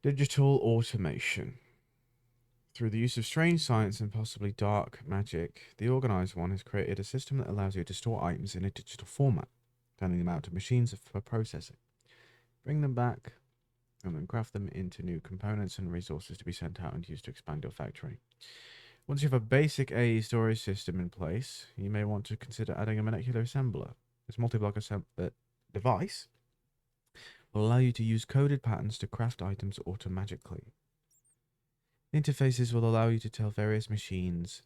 Digital automation. Through the use of strange science and possibly dark magic, the Organized One has created a system that allows you to store items in a digital format, sending them out to machines for processing. Bring them back, and then craft them into new components and resources to be sent out and used to expand your factory. Once you have a basic AE storage system in place, you may want to consider adding a molecular assembler. This multi-block device will allow you to use coded patterns to craft items automatically. Interfaces will allow you to tell various machines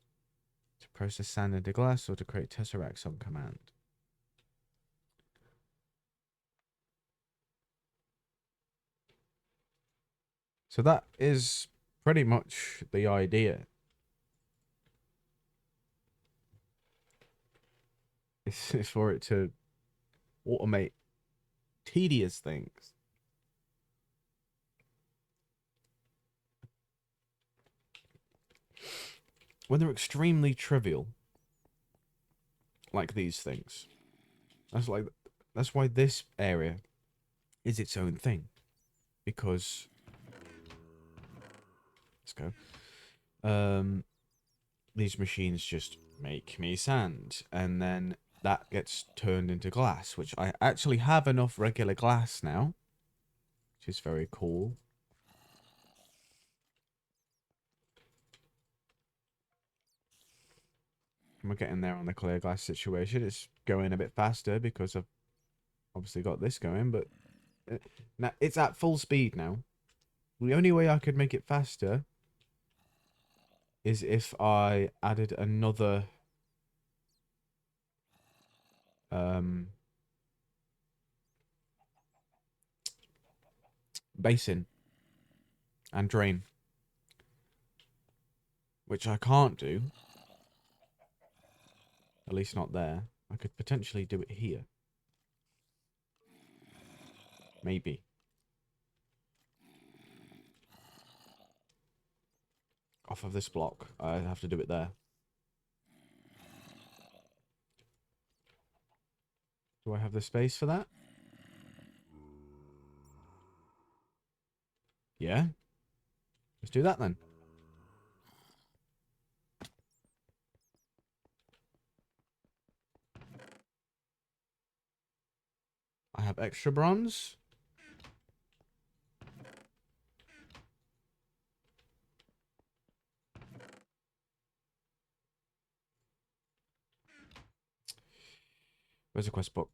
to process sand into glass or to create tesseracts on command. So that is pretty much the idea. It's for it to automate tedious things. When they're extremely trivial, like these things. That's why this area is its own thing. Because let's go. These machines just make me sand, and then that gets turned into glass, which I actually have enough regular glass now, which is very cool. And we're getting there on the clear glass situation. It's going a bit faster because I've obviously got this going, but now it's at full speed now. The only way I could make it faster is if I added another basin and drain, which I can't do, at least not there. I could potentially do it here, maybe. Off of this block, I have to do it there. Do I have the space for that? Yeah, let's do that then. I have extra bronze. Where's the quest book?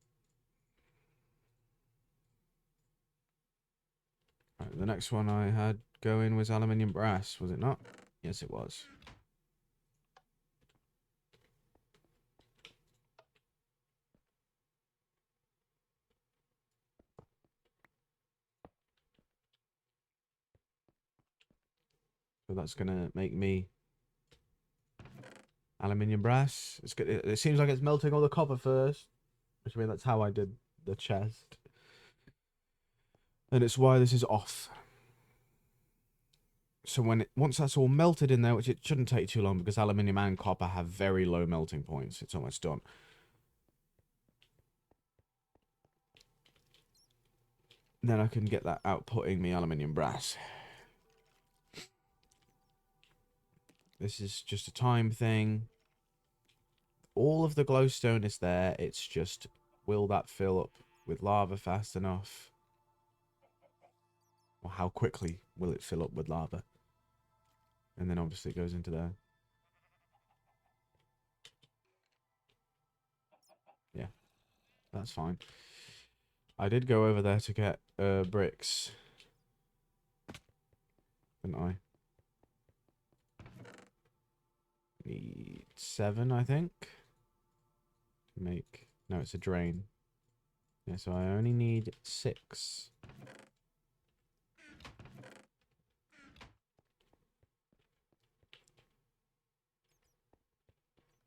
Right, the next one I had going was aluminium brass, was it not? Yes, it was. So that's gonna make me aluminium brass. It's good. It seems like it's melting all the copper first, which means that's how I did the chest, and it's why this is off. So once that's all melted in there, which it shouldn't take too long because aluminium and copper have very low melting points. It's almost done. Then I can get that outputting me aluminium brass. This is just a time thing. All of the glowstone is there. It's just, will that fill up with lava fast enough? Or how quickly will it fill up with lava? And then obviously it goes into there. Yeah, that's fine. I did go over there to get bricks. Didn't I? Need 7, I think. To make... No, it's a drain. Yeah, so I only need 6.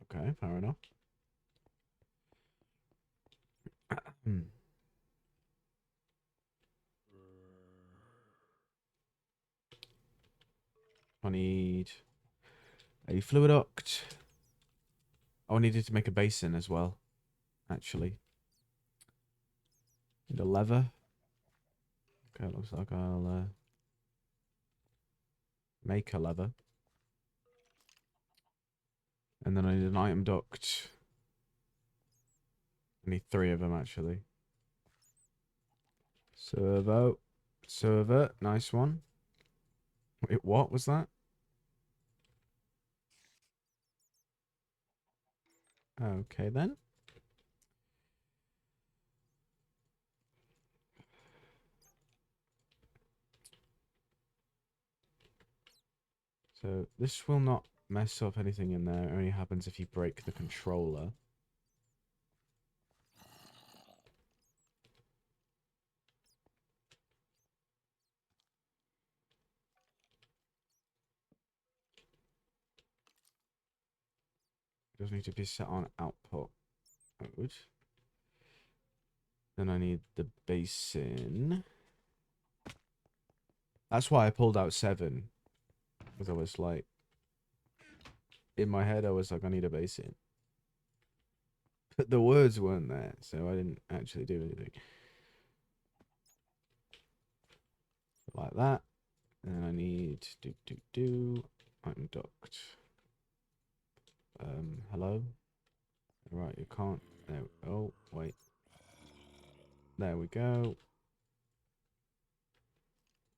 Okay, fair enough. I need a fluid duct. Oh, I needed to make a basin as well, actually. Need a lever. Okay, looks like I'll Make a lever. And then I need an item duct. I need 3 of them, actually. Servo. Server. Nice one. Wait, what was that? Okay, then. So this will not mess up anything in there. It only happens if you break the controller. It does need to be set on output mode. Then I need the basin. That's why I pulled out 7. Because I was like, in my head, I was like, I need a basin. But the words weren't there, so I didn't actually do anything. Like that. And I need item duct. Hello? Right, you can't. There. Oh, wait. There we go.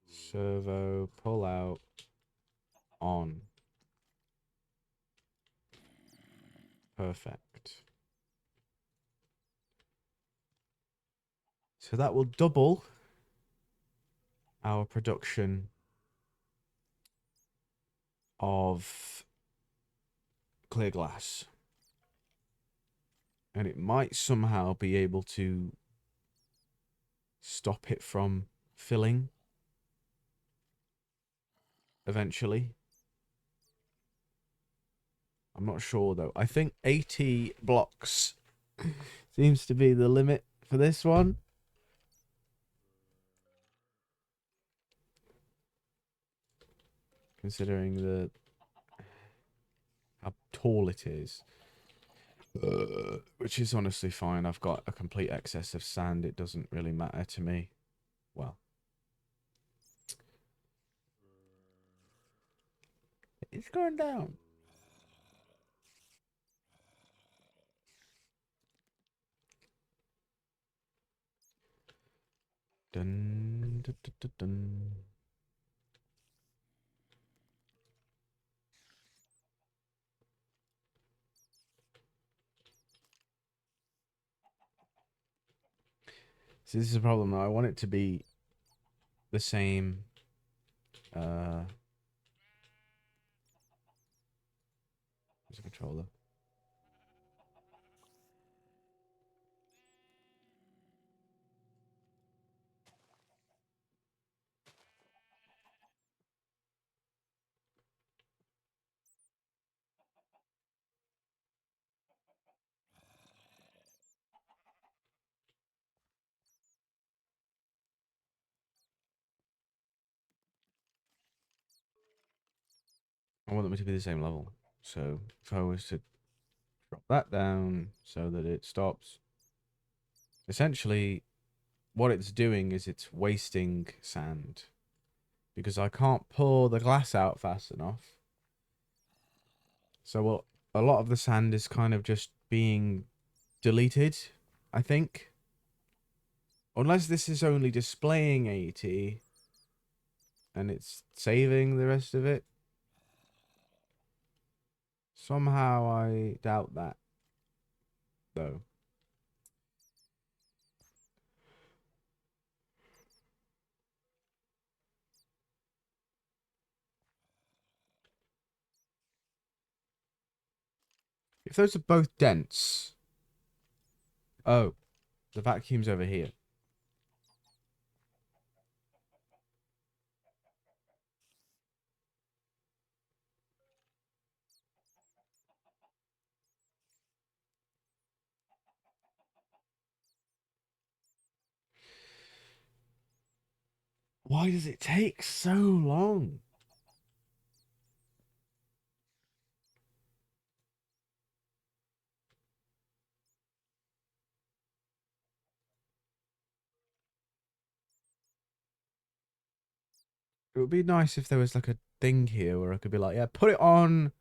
Servo, pull out, on. Perfect. So that will double our production of clear glass. And it might somehow be able to stop it from filling eventually. I'm not sure though. I think 80 blocks seems to be the limit for this one. Considering how tall it is. Which is honestly fine. I've got a complete excess of sand. It doesn't really matter to me. Well, it's going down. Dun, dun, dun, dun, dun. So this is a problem. I want it to be the same. There's a controller. I want them to be the same level. So if I was to drop that down so that it stops, essentially what it's doing is it's wasting sand because I can't pour the glass out fast enough. So well, a lot of the sand is kind of just being deleted, I think. Unless this is only displaying 80 and it's saving the rest of it. Somehow I doubt that, though. If those are both dense... Oh, the vacuum's over here. Why does it take so long? It would be nice if there was like a thing here where I could be like, yeah, put it on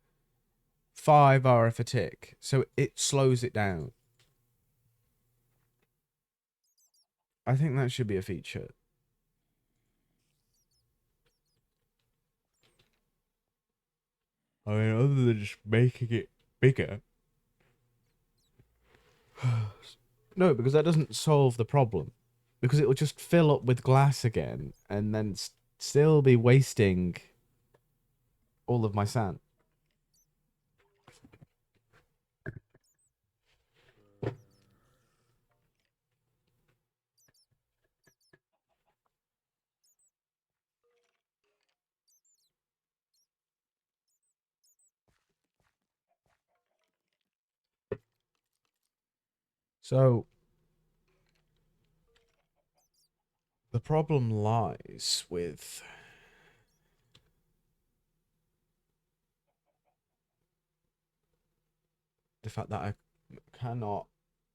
5 RF a tick, so it slows it down. I think that should be a feature. I mean, other than just making it bigger. No, because that doesn't solve the problem. Because it will just fill up with glass again and then still be wasting all of my sand. So the problem lies with the fact that I cannot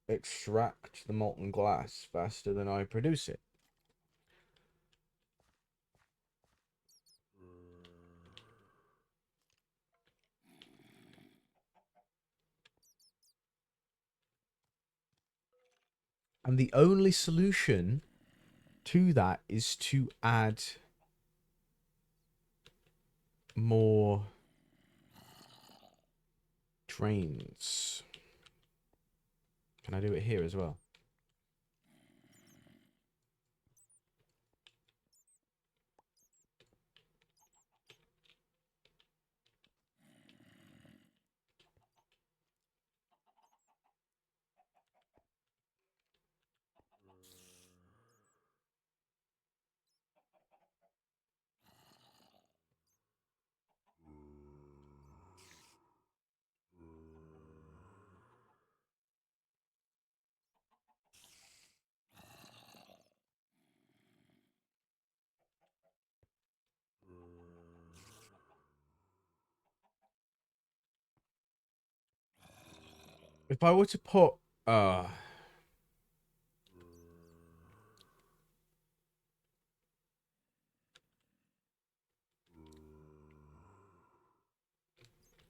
extract the molten glass faster than I produce it. And the only solution to that is to add more drains. Can I do it here as well? If I were to put I'm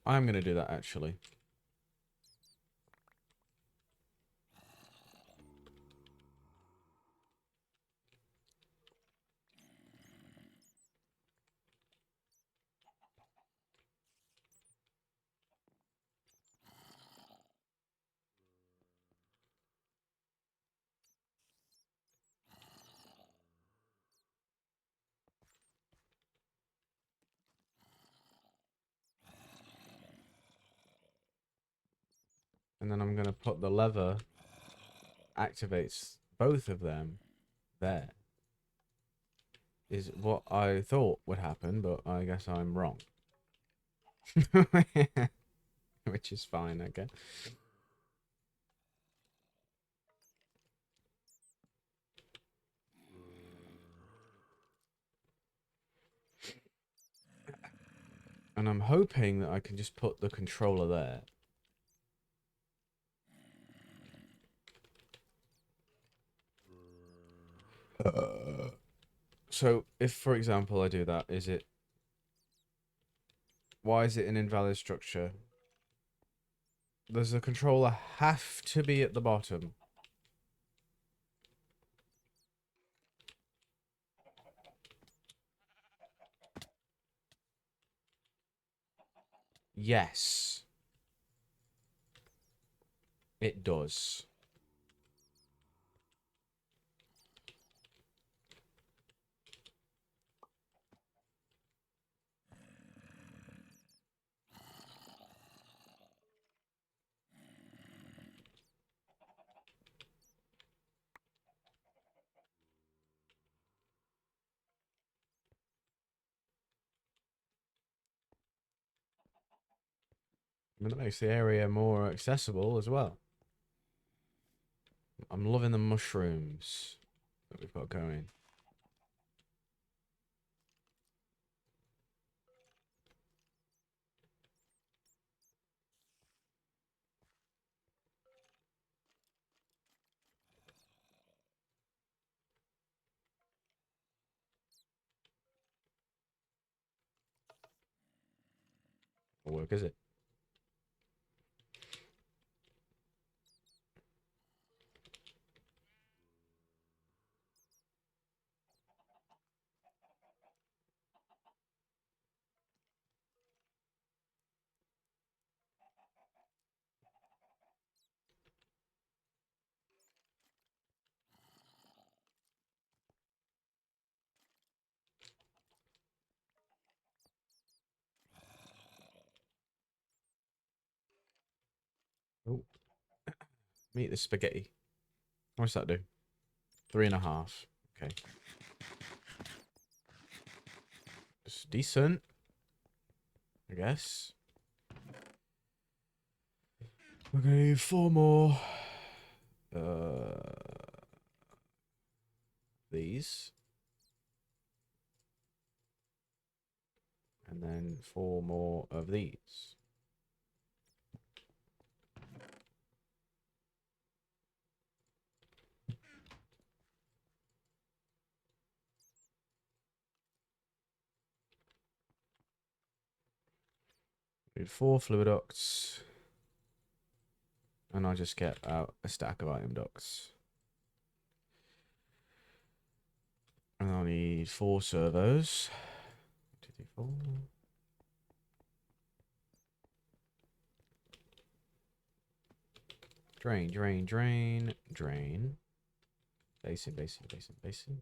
gonna do that actually. And then I'm gonna put the lever activates both of them there. Is what I thought would happen, but I guess I'm wrong. Which is fine, I guess. And I'm hoping that I can just put the controller there. So, if, for example, I do that, is it... Why is it an invalid structure? Does the controller have to be at the bottom? Yes. It does. I mean, that makes the area more accessible as well. I'm loving the mushrooms that we've got going. What work is it? Oh, meet the spaghetti. What's that do? 3.5. Okay. It's decent, I guess. We're gonna need 4 more. These. And then 4 more of these. Need 4 fluid ducts. And I'll just get out a stack of item ducts. And I'll need 4 servos. 2, 3, 4. Drain, drain, drain, drain. Basin, basin, basin, basin.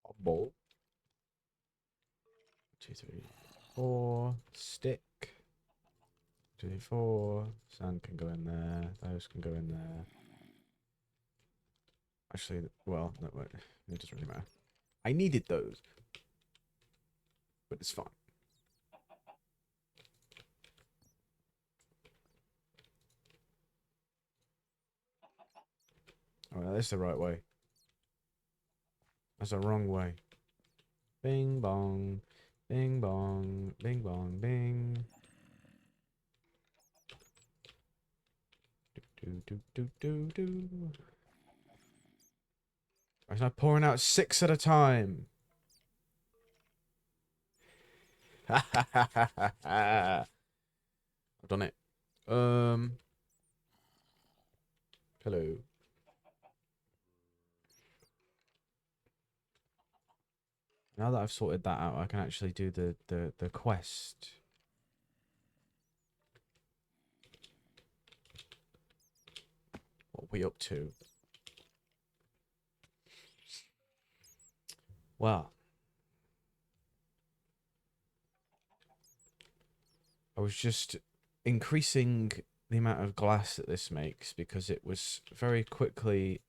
A bowl. 2, 3, 4. Stick. 2, 3, 4. Sand can go in there. Those can go in there. Actually, well, no, wait. It doesn't really matter. I needed those. But it's fine. Oh, that's the right way. That's the wrong way. Bing bong. Bing bong. Bing bong. Bing. Do do do do do. I was not pouring out 6 at a time. I've done it. Hello. Now that I've sorted that out, I can actually do the quest. What are we up to? Well, I was just increasing the amount of glass that this makes because it was very quickly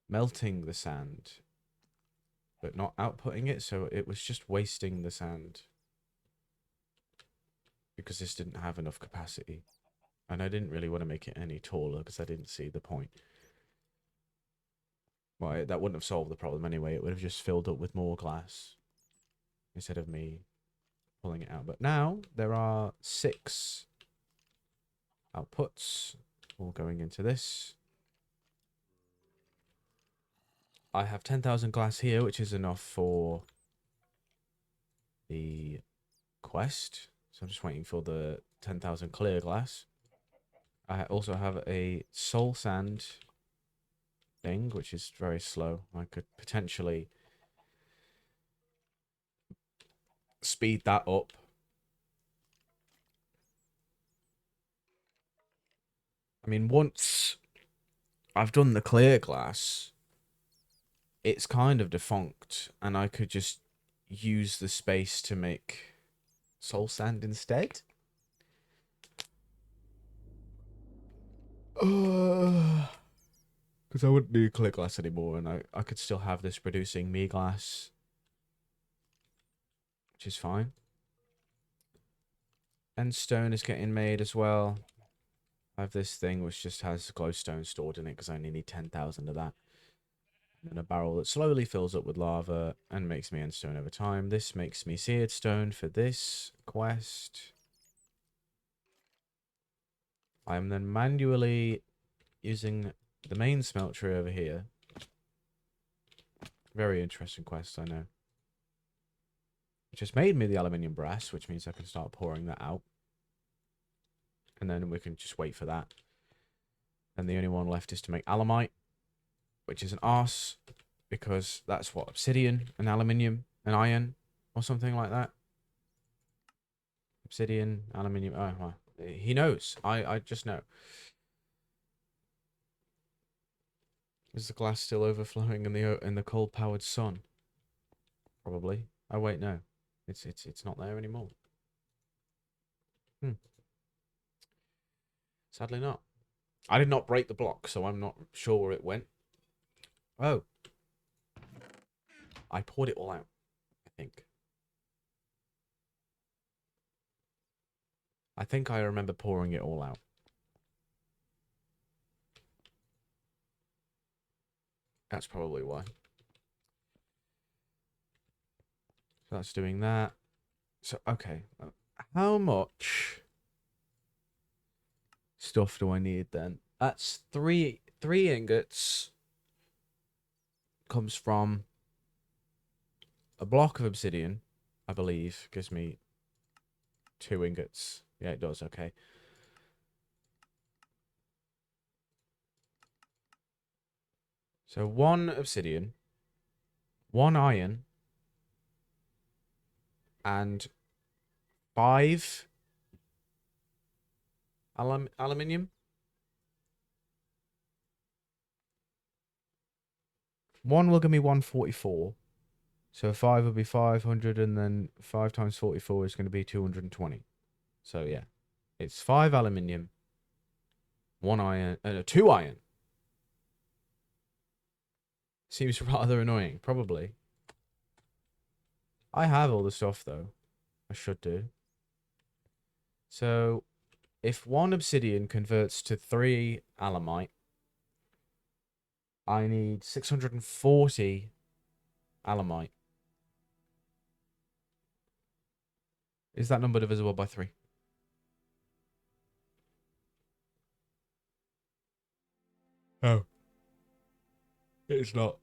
melting the sand, but not outputting it, so it was just wasting the sand because this didn't have enough capacity. And I didn't really want to make it any taller because I didn't see the point. Well, that wouldn't have solved the problem anyway. It would have just filled up with more glass instead of me pulling it out. But now there are 6 outputs all going into this. I have 10,000 glass here, which is enough for the quest. So I'm just waiting for the 10,000 clear glass. I also have a soul sand thing, which is very slow. I could potentially speed that up. I mean, once I've done the clear glass, it's kind of defunct, and I could just use the space to make soul sand instead. Because I wouldn't need clear glass anymore, and I could still have this producing me glass, which is fine. And stone is getting made as well. I have this thing which just has glowstone stored in it because I only need 10,000 of that. And a barrel that slowly fills up with lava and makes me endstone over time. This makes me seared stone for this quest. I'm then manually using the main smeltery over here. Very interesting quest, I know. It just made me the aluminium brass, which means I can start pouring that out. And then we can just wait for that. And the only one left is to make alumite, which is an arse, because that's what, obsidian and aluminium and iron or something like that. Obsidian, aluminium. Oh, well, he knows. I just know. Is the glass still overflowing in the coal powered sun? Probably. Oh wait, no. It's not there anymore. Sadly not. I did not break the block, so I'm not sure where it went. Oh. I poured it all out, I think. I think I remember pouring it all out. That's probably why. So that's doing that. So, okay. How much stuff do I need then? That's three ingots. Comes from a block of obsidian, I believe. Gives me 2 ingots. Yeah, it does. Okay. So 1 obsidian, 1 iron, and 5 aluminium. 1 will give me 144. So 5 will be 500, and then 5 times 44 is going to be 220. So yeah, it's 5 aluminium, 1 iron, 2 iron. Seems rather annoying, probably. I have all the stuff though. I should do. So if 1 obsidian converts to 3 alumite, I need 640 alumite. Is that number divisible by 3? Oh. It's not.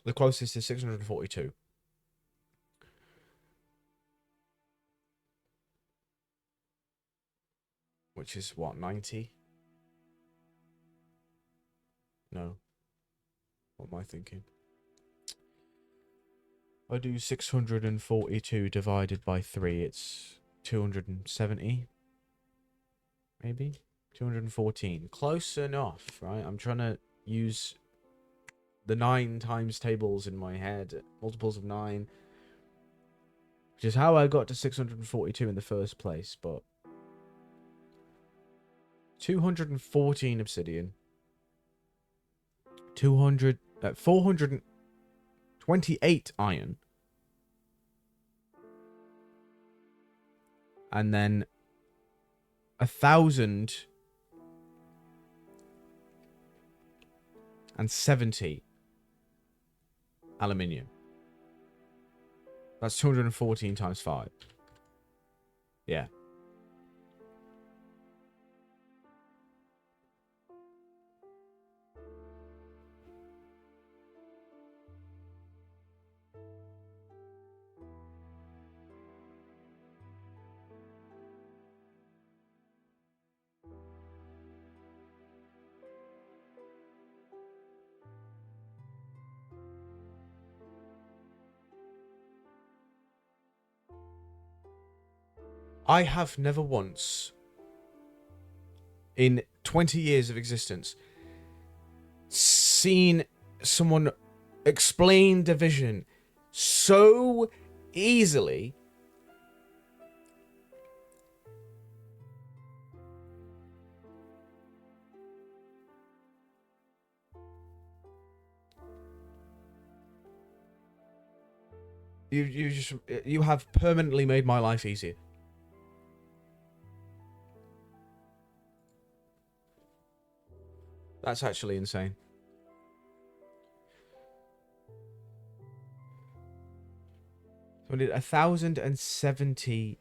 The closest is 642. Which is what, 90? No. What am I thinking? I do 642 divided by 3. It's 270. Maybe? 214. Close enough, right? I'm trying to use the 9 times tables in my head. Multiples of 9. Which is how I got to 642 in the first place, but... 214 obsidian. 428 iron. And then 1,070 aluminium. That's 214 times 5. Yeah. I have never once, in 20 years of existence, seen someone explain division so easily. You have permanently made my life easier. That's actually insane. So I did 1,070.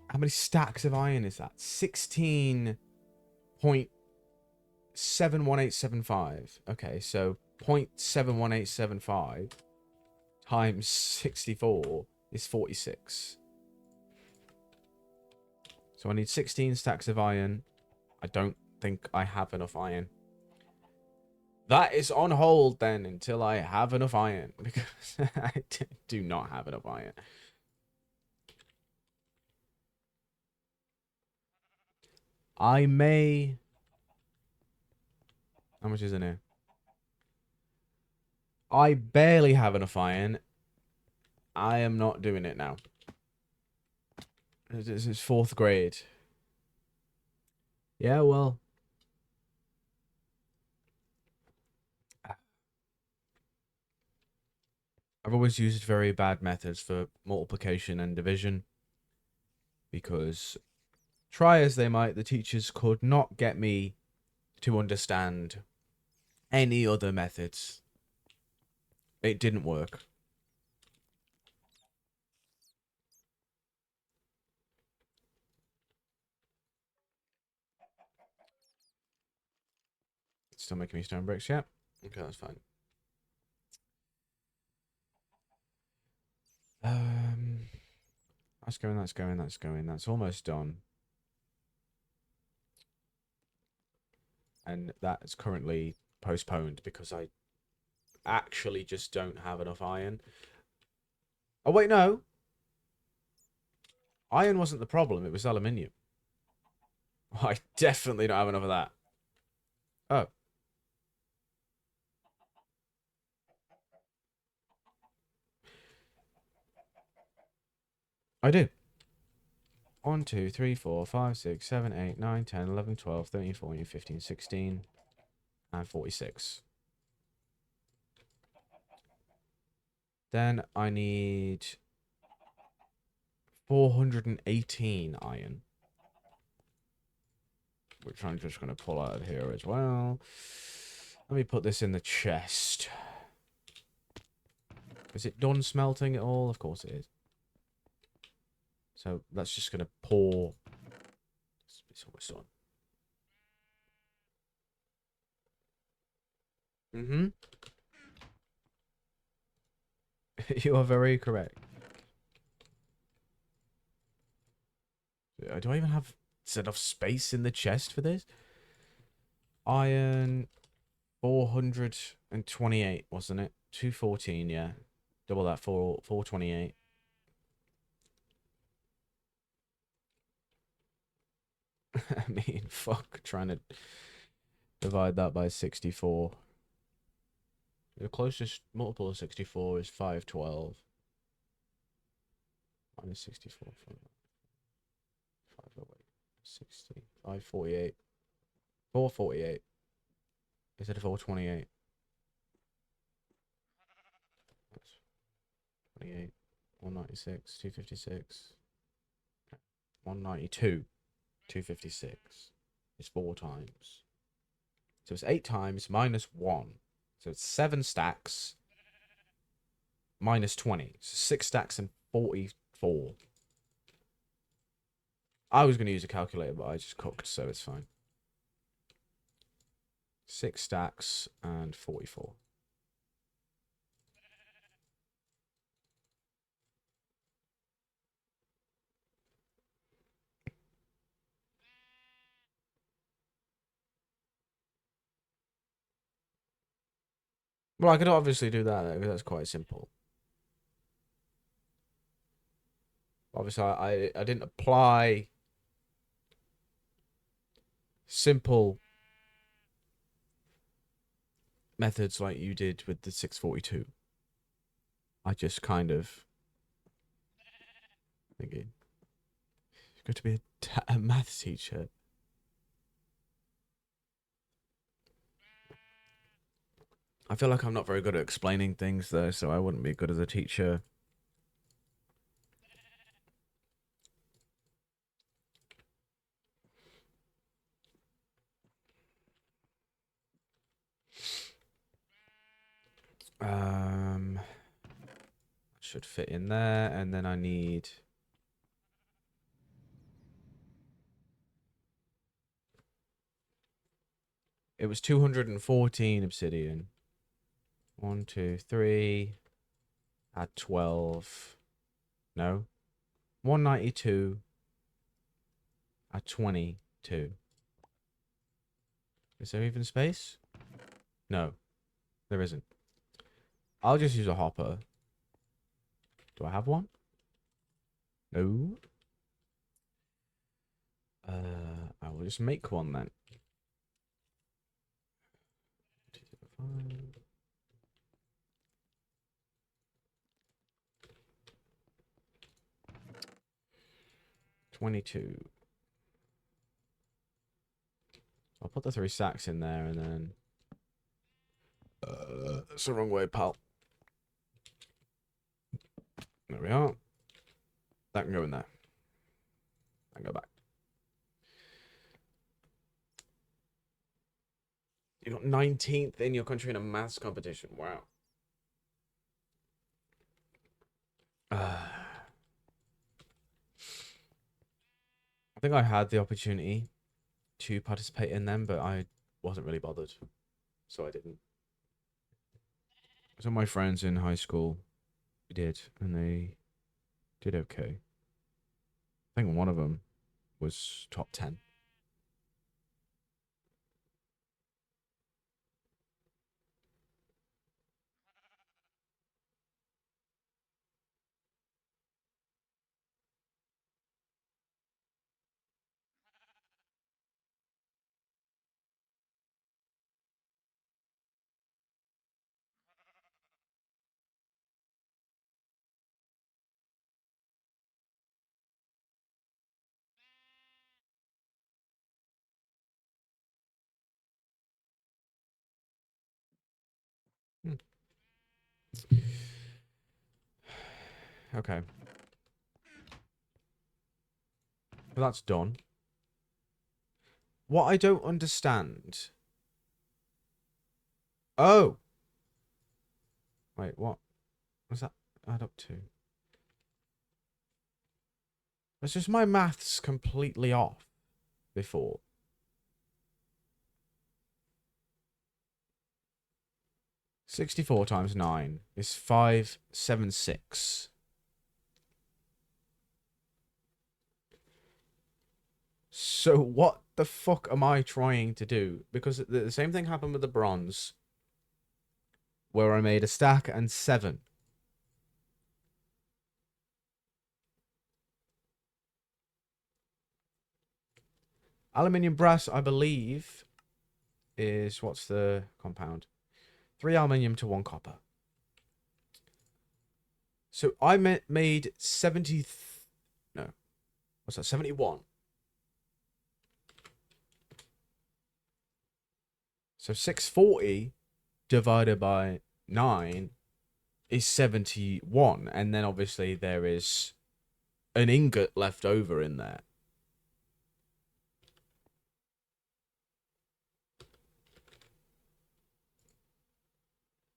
How many stacks of iron is that? 16.71875. Okay, so 0.71875 times 64 is 46. So I need 16 stacks of iron. I don't think I have enough iron. That is on hold then until I have enough iron, because I do not have enough iron. I may... How much is in here? I barely have enough iron. I am not doing it now. This is 4th grade. Yeah, well... I've always used very bad methods for multiplication and division, because try as they might, the teachers could not get me to understand any other methods. It didn't work. Still making me stone bricks, yeah. Okay, that's fine. That's going, that's going, that's going. That's almost done. And that is currently postponed because I actually just don't have enough iron. Oh, wait, no. Iron wasn't the problem. It was aluminium. I definitely don't have enough of that. Oh. I do. 1, 2, 3, 4, 5, 6, 7, 8, 9, 10, 11, 12, 13, 14, 15, 16, and 46. Then I need 418 iron, which I'm just going to pull out of here as well. Let me put this in the chest. Is it done smelting at all? Of course it is. So that's just going to pour. It's almost done. Mm-hmm. You are very correct. Do I even have enough space in the chest for this? Iron 428, wasn't it? 214, yeah. Double that, 428. I mean, fuck, trying to divide that by 64. The closest multiple of 64 is 512. Minus 64. 508. 60. 548. 448. Instead of 428. That's 28. 196. 256. 192. 256. It's 4 times. So it's 8 times minus 1. So it's 7 stacks minus 20. So 6 stacks and 44. I was going to use a calculator, but I just cooked, so it's fine. 6 stacks and 44. Well, I could obviously do that, because that's quite simple. Obviously, I didn't apply simple methods like you did with the 642. I just kind of thinking, it's going to be a maths teacher. I feel like I'm not very good at explaining things, though, so I wouldn't be good as a teacher. Should fit in there, and then I need... It was 214 obsidian. 1, 2, 3. Add 12. No. 192. Add 22. Is there even space? No, there isn't. I'll just use a hopper. Do I have one? No. I will just make one then. 22. I'll put the 3 stacks in there and then... that's the wrong way, pal. There we are. That can go in there. And go back. You got 19th in your country in a maths competition. Wow. I think I had the opportunity to participate in them, but I wasn't really bothered. So I didn't. Some of my friends in high school did, and they did okay. I think one of them was top 10. Okay. Well, that's done. What I don't understand... Oh! Wait, what? What's that add up to? That's just my maths completely off before. $64 times 9 is 576. So what the fuck am I trying to do? Because the same thing happened with the bronze, where I made a stack and 7. Aluminium brass, I believe, is... What's the compound? 3 aluminium to 1 copper. So I made 70... No. What's that? 71. So 640 divided by 9 is 71. And then obviously there is an ingot left over in there.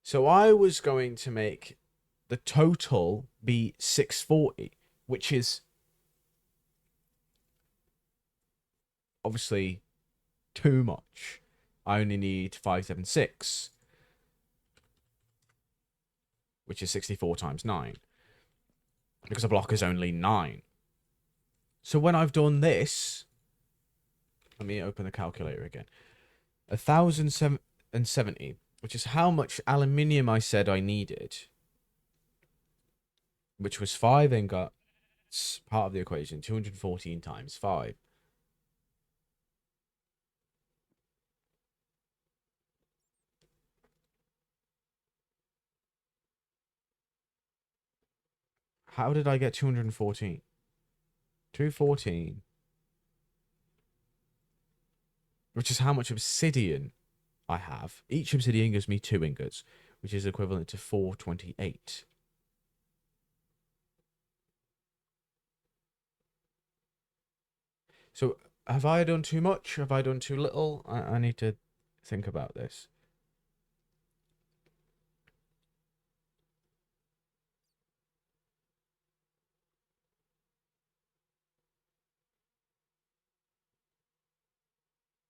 So I was going to make the total be 640, which is obviously too much. I only need 576, which is 64 times 9, because a block is only 9. So when I've done this, let me open the calculator again. 1,070, which is how much aluminium I said I needed, which was 5 ingot, That's part of the equation. 214 times 5. How did I get 214? 214, which is how much obsidian I have. Each obsidian gives me 2 ingots, which is equivalent to 428. So have I done too much? Have I done too little? I need to think about this.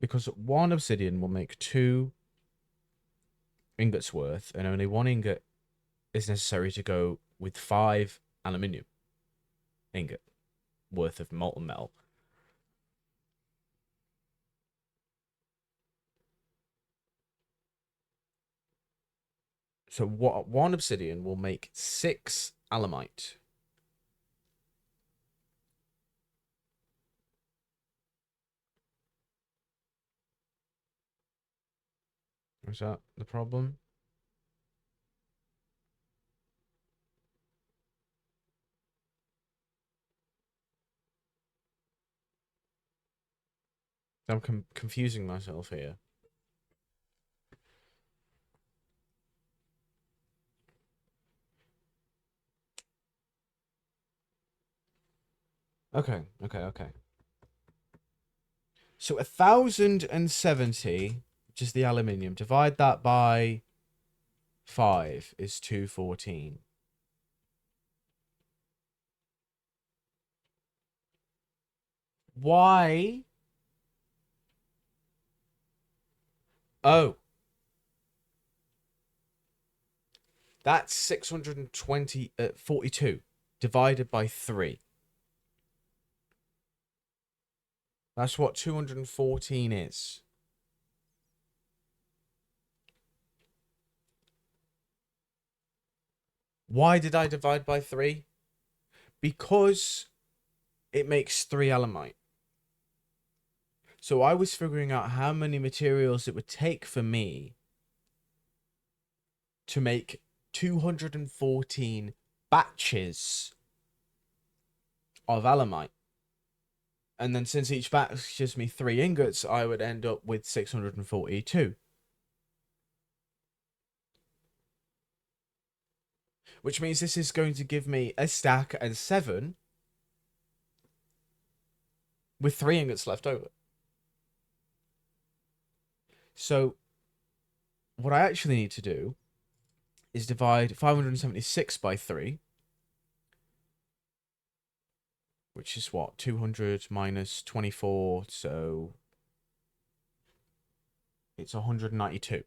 Because 1 obsidian will make 2 ingots worth, and only 1 ingot is necessary to go with 5 aluminium ingot worth of molten metal. So what 1 obsidian will make 6 alamite. Is that the problem? I'm confusing myself here. Okay. So 1,070, which is the aluminium, divide that by 5 is 214. Why? Oh, that's 642 divided by 3. That's what 214 is. Why did I divide by 3? Because it makes 3 alamite. So I was figuring out how many materials it would take for me to make 214 batches of alamite. And then since each batch gives me 3 ingots, I would end up with 642. Which means this is going to give me a stack and 7 with 3 ingots left over. So what I actually need to do is divide 576 by 3, which is what? 200 minus 24, so it's 192.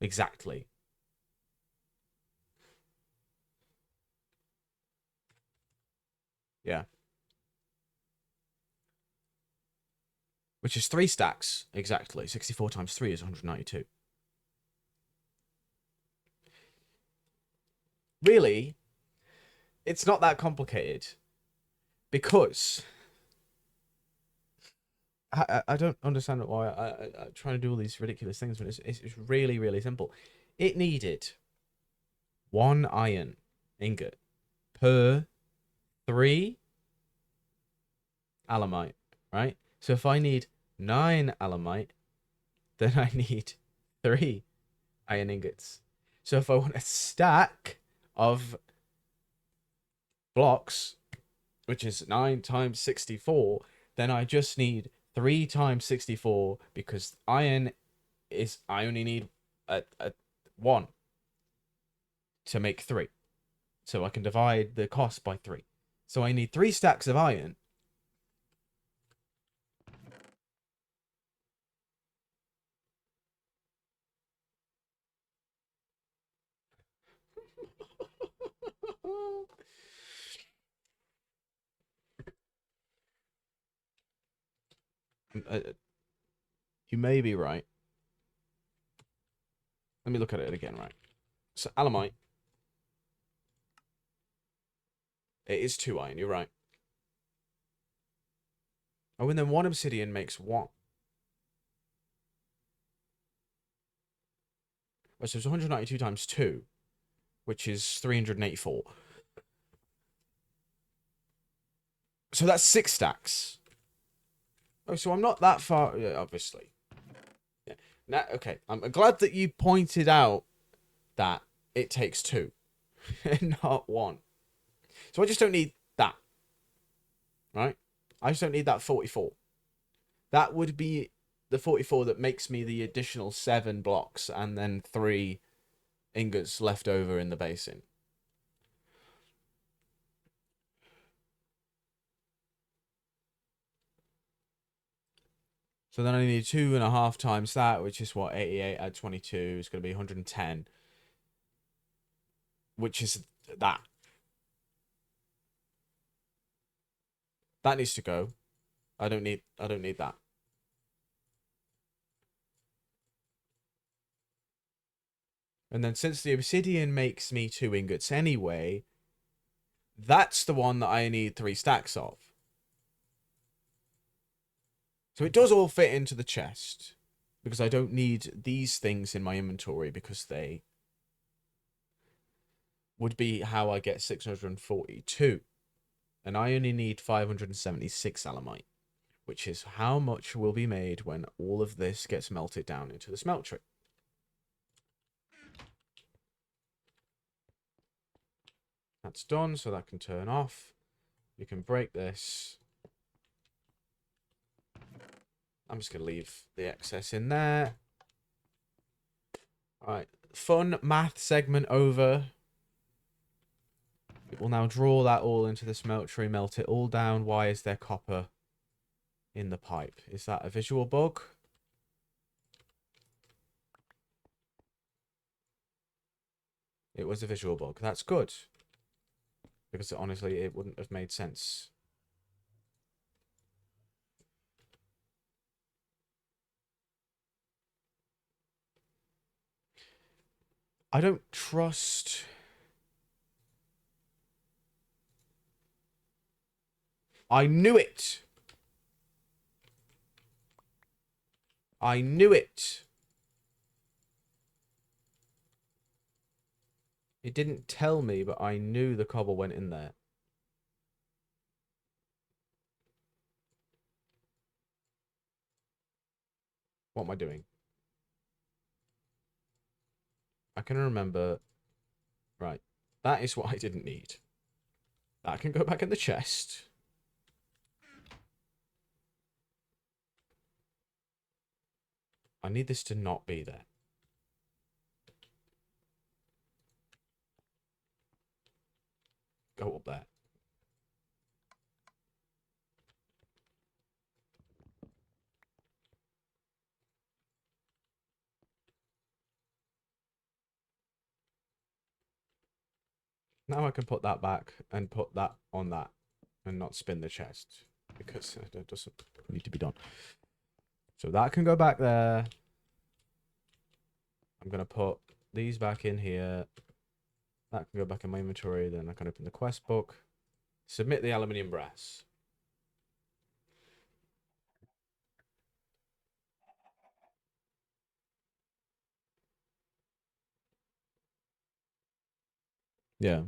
Exactly. Yeah. Which is 3 stacks, exactly. 64 times 3 is 192. Really, it's not that complicated. Because I don't understand why I'm trying to do all these ridiculous things, but it's really, really simple. It needed 1 iron ingot per 3 alamite, right? So if I need 9 alamite, then I need 3 iron ingots. So if I want a stack of blocks, which is 9 times 64, then I just need 3 times 64 because iron is, I only need a 1 to make 3. So I can divide the cost by 3. So I need 3 stacks of iron. You may be right. Let me look at it again, right? So alamite It is 2 iron, you're right. Oh, and then 1 obsidian makes what? Oh, so it's 192 times 2, which is 384. So that's 6 stacks. Oh, so I'm not that far, yeah, obviously. Yeah. Now, okay, I'm glad that you pointed out that it takes 2 and not 1. So I just don't need that, right? I just don't need that 44. That would be the 44 that makes me the additional 7 blocks and then 3 ingots left over in the basin. So then I need 2.5 times that, which is what, 88 add 22 is going to be 110, which is that. That needs to go. I don't need that. And then since the obsidian makes me 2 ingots anyway, that's the one that I need 3 stacks of. So it does all fit into the chest, because I don't need these things in my inventory, because they would be how I get 642. And I only need 576 alamite, which is how much will be made when all of this gets melted down into the smeltery. That's done, so that can turn off. You can break this. I'm just going to leave the excess in there. All right, fun math segment over. It will now draw that all into the smeltery, melt it all down. Why is there copper in the pipe? Is that a visual bug? It was a visual bug. That's good. Because honestly, it wouldn't have made sense. I don't trust... I knew it! I knew it! It didn't tell me, but I knew the cobble went in there. What am I doing? I can remember... Right. That is what I didn't need. That can go back in the chest. I need this to not be there. Go up there. Now I can put that back and put that on that and not spin the chest because it doesn't need to be done. So that can go back there. I'm going to put these back in here. That can go back in my inventory. Then I can open the quest book. Submit the aluminium brass. Yeah.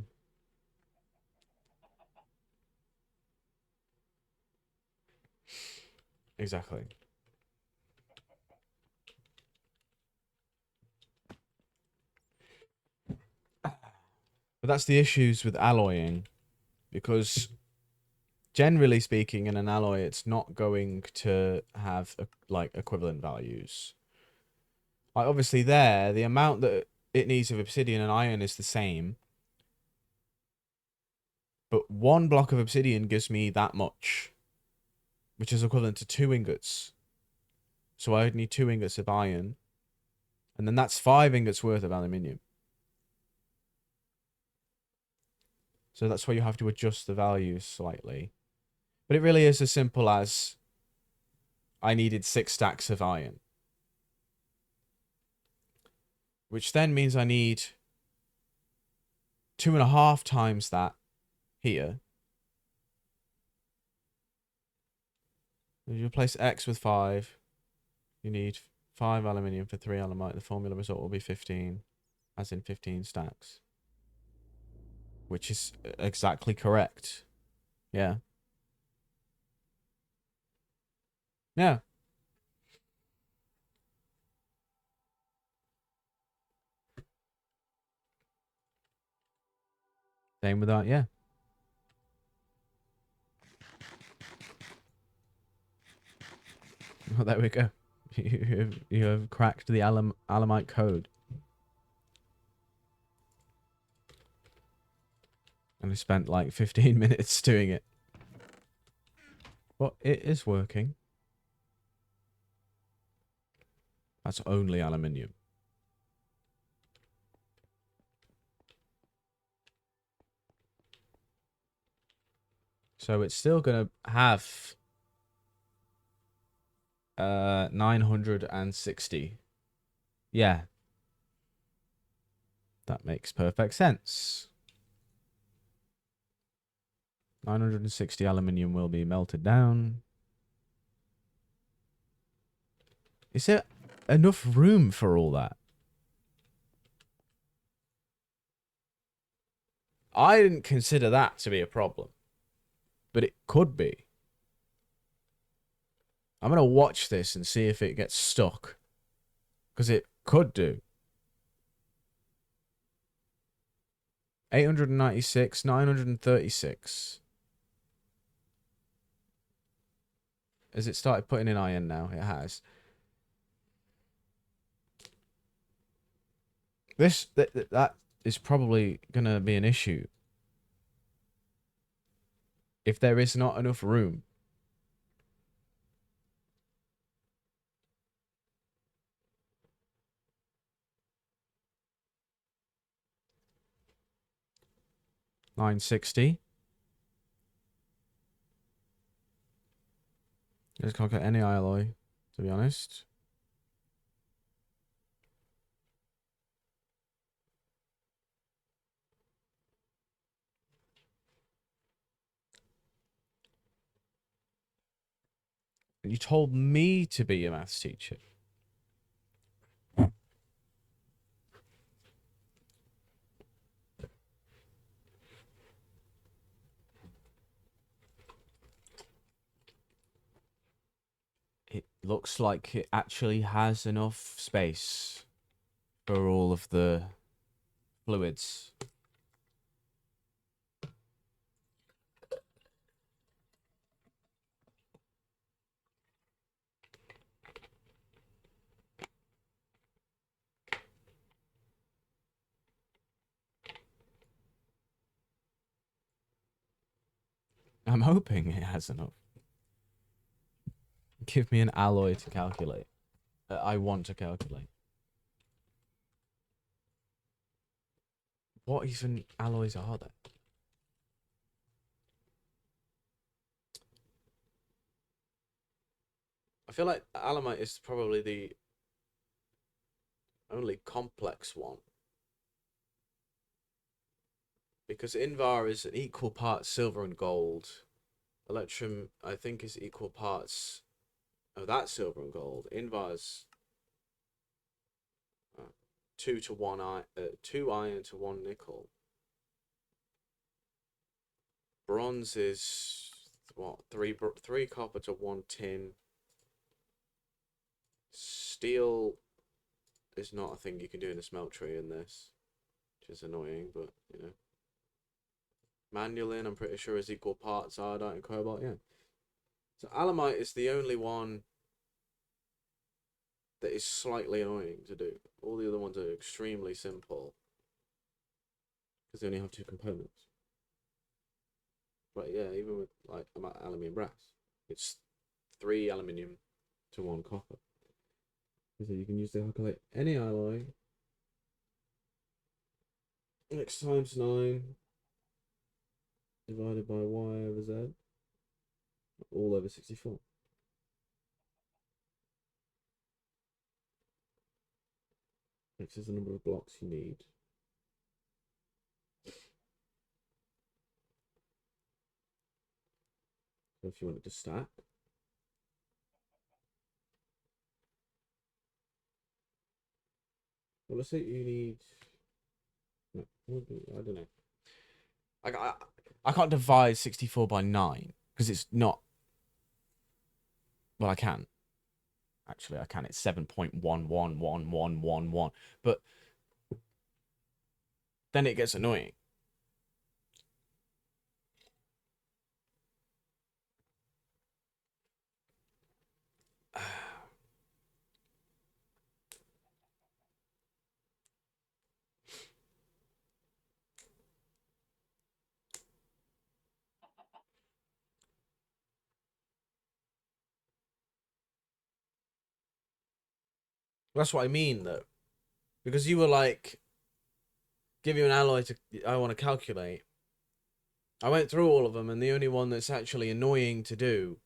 Exactly. But that's the issues with alloying, because generally speaking, in an alloy, it's not going to have like equivalent values. Like obviously, there the amount that it needs of obsidian and iron is the same, but 1 block of obsidian gives me that much, which is equivalent to 2 ingots. So I would need 2 ingots of iron, and then that's 5 ingots worth of aluminium. So that's why you have to adjust the values slightly. But it really is as simple as I needed 6 stacks of iron, which then means I need 2.5 times that here. If you replace X with 5, you need 5 aluminium for 3 alemite. The formula result will be 15, as in 15 stacks. Which is exactly correct. Yeah. Yeah. Same with that, yeah. Well, there we go. You have cracked the alemite code. And I spent like 15 minutes doing it. But it is working. That's only aluminium. So it's still going to have 960. Yeah. That makes perfect sense. 960 aluminium will be melted down. Is there enough room for all that? I didn't consider that to be a problem. But it could be. I'm going to watch this and see if it gets stuck. Because it could do. 896, 936. Has it started putting in iron now? It has. That is probably going to be an issue. If there is not enough room. $960. Just can't get any alloy, to be honest. You told me to be a maths teacher. It looks like it actually has enough space for all of the fluids. I'm hoping it has enough. Give me an alloy to calculate. I want to calculate. What even alloys are there? I feel like alemite is probably the only complex one. Because Invar is an equal parts silver and gold. Electrum, I think, is equal parts of that silver and gold. Invar's 2 to 1 2 iron to 1 nickel. Bronze is what, 3 copper to 1 tin. Steel is not a thing you can do in the smeltery in this, which is annoying, but you know. Manulin, I'm pretty sure, is equal parts iodine and cobalt. Yeah. So alemite is the only one that is slightly annoying to do. All the other ones are extremely simple because they only have 2 components. But yeah, even with like aluminium brass, it's 3 aluminium to 1 copper. So you can use to calculate any alloy. X times 9 divided by y over z, all over 64. X is the number of blocks you need. So if you want it to stack, Well, let's say you need. No, I don't know. I, I can't divide 64 by 9 because it's not. Well, I can. Actually, I can. It's 7.111111. But then it gets annoying. That's what I mean, though. Because you were like, give you an alloy to. I want to calculate. I went through all of them, and the only one that's actually annoying to do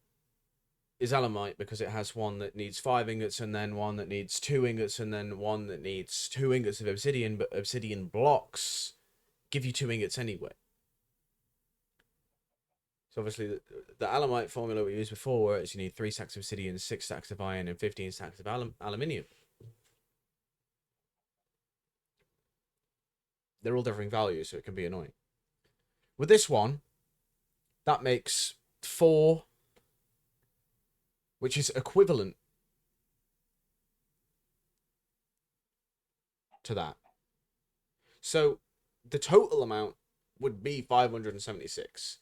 is alamite because it has one that needs 5 ingots and then one that needs 2 ingots and then one that needs 2 ingots of obsidian, but obsidian blocks give you 2 ingots anyway. So obviously the alamite formula we used before, where it's you need 3 stacks of obsidian, 6 stacks of iron, and 15 stacks of aluminium. They're all differing values, so it can be annoying. With this one, that makes 4, which is equivalent to that. So the total amount would be 576.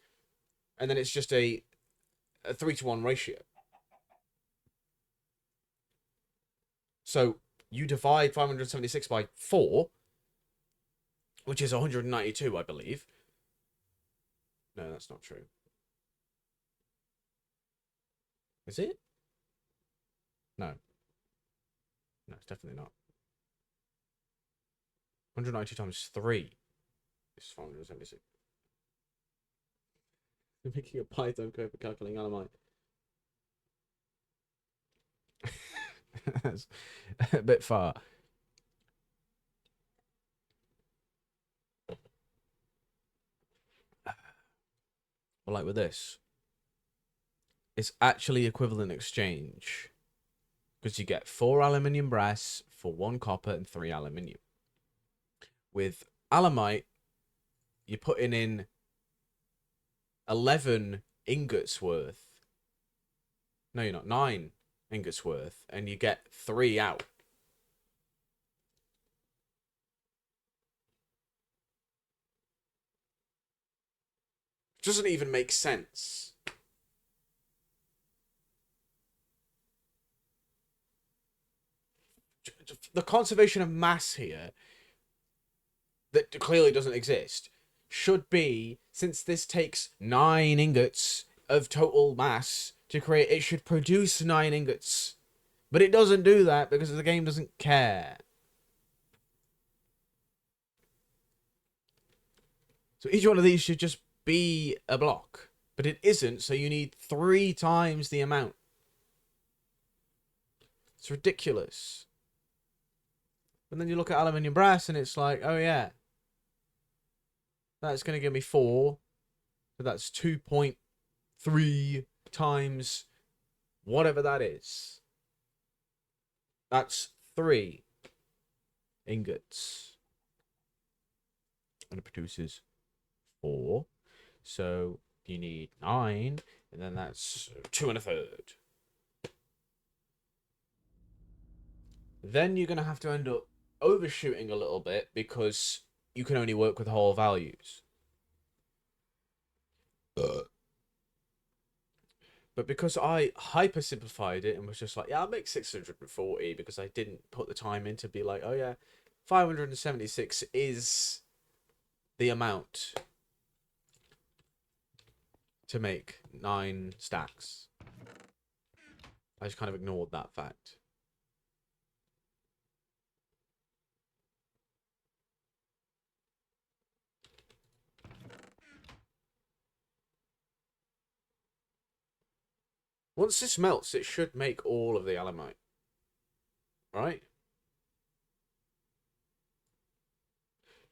And then it's just a 3-to-1 ratio. So you divide 576 by 4, which is 192, I believe. No, that's not true. Is it? No. No, it's definitely not. 192 times 3 is 576. They're making a Python code for calculating alamite. That's a bit far. But like with this, it's actually equivalent exchange because you get 4 aluminium brass for 1 copper and 3 aluminium. With alamite, you're putting in 11 ingots worth. No, you're not. 9 ingots worth, and you get 3 out. Doesn't even make sense. The conservation of mass here, that clearly doesn't exist, should be, since this takes 9 ingots of total mass to create, it should produce 9 ingots. But it doesn't do that because the game doesn't care. So each one of these should just be a block. But it isn't, so you need 3 times the amount. It's ridiculous. And then you look at aluminium brass and it's like, oh yeah, that's going to give me 4. So that's 2.3 times whatever that is. That's 3 ingots. And it produces 4. So you need 9. And then that's 2 1/3. Then you're going to have to end up overshooting a little bit because you can only work with whole values. But because I hyper simplified it and was just like, yeah, I'll make 640 because I didn't put the time in to be like, oh yeah, 576 is the amount to make 9 stacks. I just kind of ignored that fact. Once this melts, it should make all of the alamite. Right?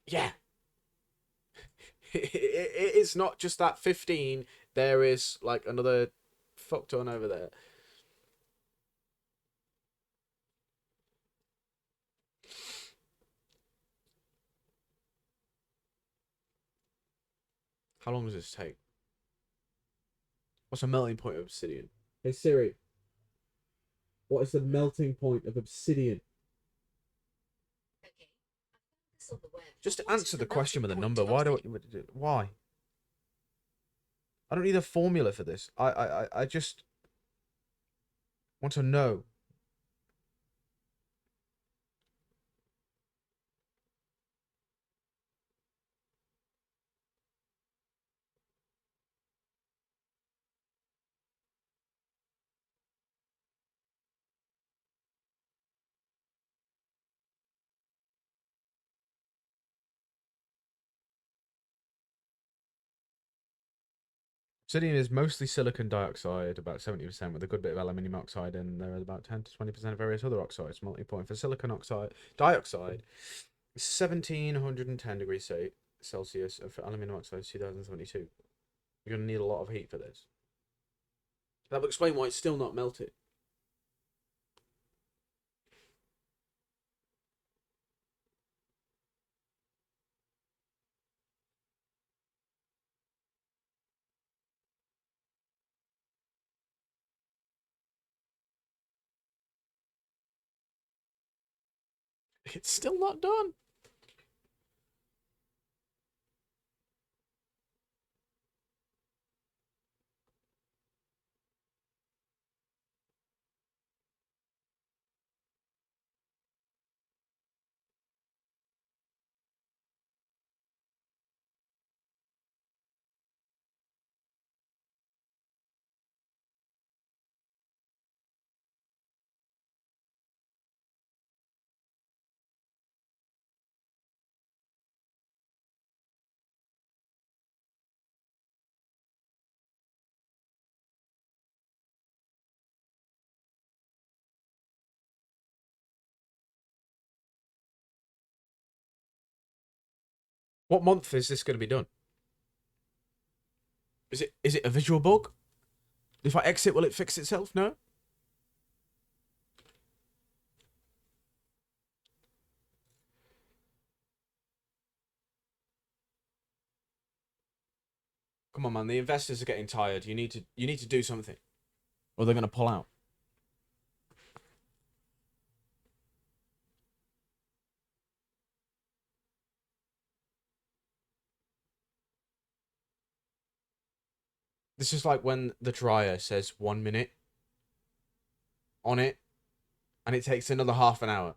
Yeah. It's not just that 15. There is like another fuck ton over there. How long does this take? What's the melting point of obsidian? Hey Siri, what is the melting point of obsidian? Just answer the question with a number. Why do I, why? I don't need a formula for this. I just want to know. Obsidian is mostly silicon dioxide, about 70%, with a good bit of aluminium oxide, and there are about 10 to 20% of various other oxides. Melting point for silicon dioxide is 1710 degrees Celsius, and for aluminium oxide is 2072. You're going to need a lot of heat for this. That will explain why it's still not melted. It's still not done. What month is this going to be done? Is it a visual bug? If I exit, will it fix itself? No? Come on, man. The investors are getting tired. You need to do something, or they're going to pull out. This is like when the dryer says 1 minute on it, and it takes another half an hour.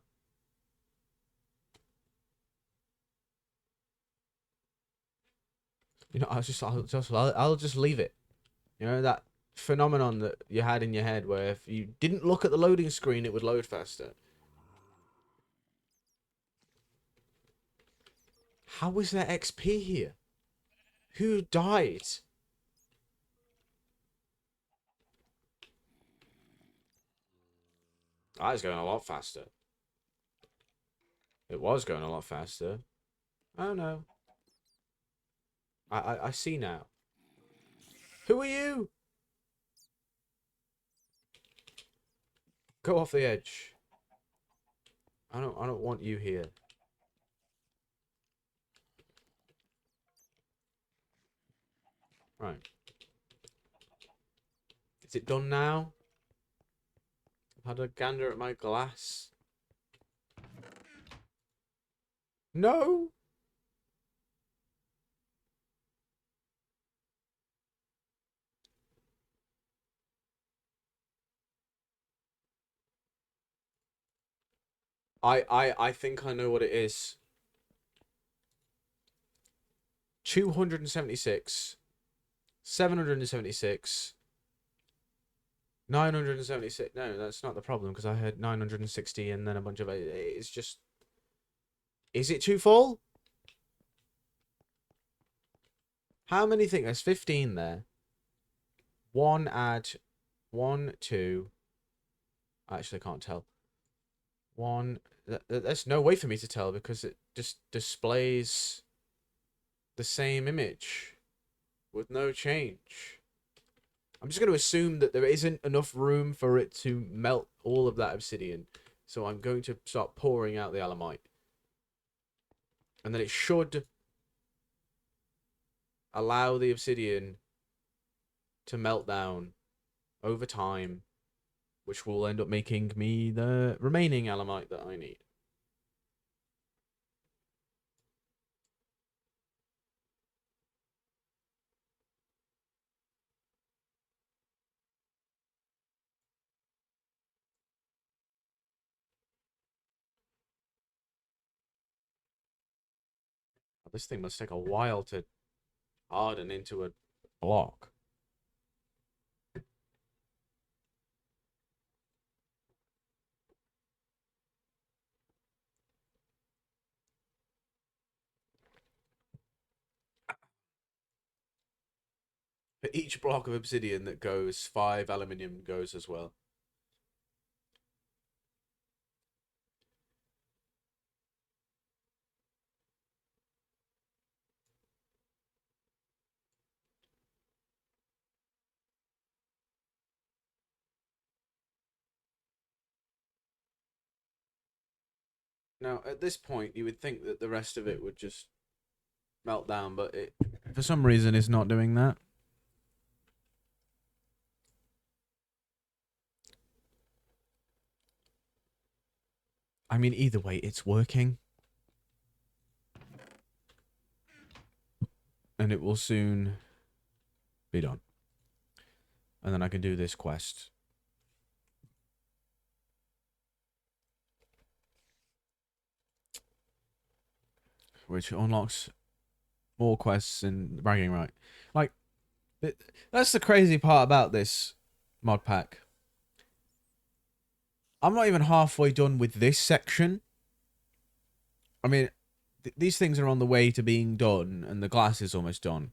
You know, I'll just leave it. You know, that phenomenon that you had in your head where if you didn't look at the loading screen, it would load faster. How is there XP here? Who died? That is going a lot faster. It was going a lot faster. Oh no. I see now. Who are you? Go off the edge. I don't want you here. Right. Is it done now? I've had a gander at my glass. No! I think I know what it is. 276. 776. 976. No, that's not the problem because I had 960 and then a bunch of... It's just... Is it too full? How many things? There's 15 there. One add... 1, 2... Actually, I can't tell. One... There's no way for me to tell because it just displays the same image with no change. I'm just going to assume that there isn't enough room for it to melt all of that obsidian. So I'm going to start pouring out the alamite. And then it should... allow the obsidian to melt down over time, which will end up making me the remaining alamite that I need. This thing must take a while to harden into a block. For each block of obsidian that goes, 5 aluminium goes as well. Now, at this point, you would think that the rest of it would just melt down, but it, for some reason, is not doing that. I mean, either way, it's working. And it will soon be done. And then I can do this quest. Which unlocks more quests in the bragging right. Like, that's the crazy part about this mod pack. I'm not even halfway done with this section. I mean, these things are on the way to being done, and the glass is almost done.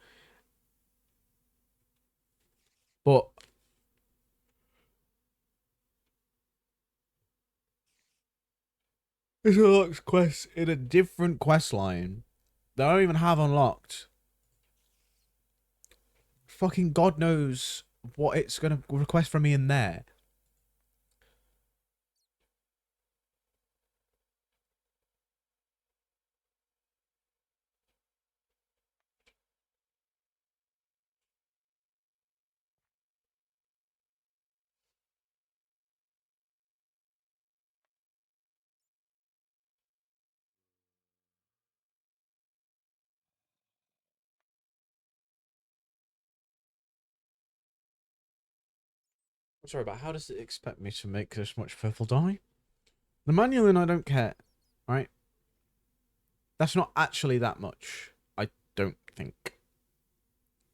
But it unlocks quests in a different quest line that I don't even have unlocked. Fucking God knows what it's gonna request from me in there. I'm sorry, but how does it expect me to make this much purple dye? The manual and I don't care, right? That's not actually that much. I don't think.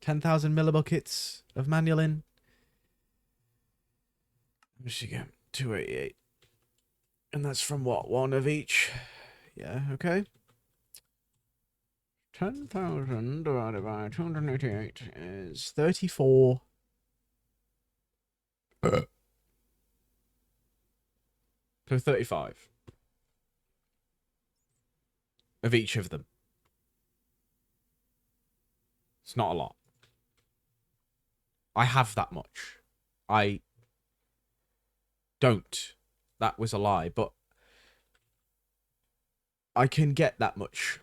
10,000 millibuckets of manualin. Michigan, 288. And that's from what? One of each? Yeah, okay. 10,000 divided by 288 is 34. So 35 of each of them. It's not a lot. I have that much. I don't. That was a lie, but I can get that much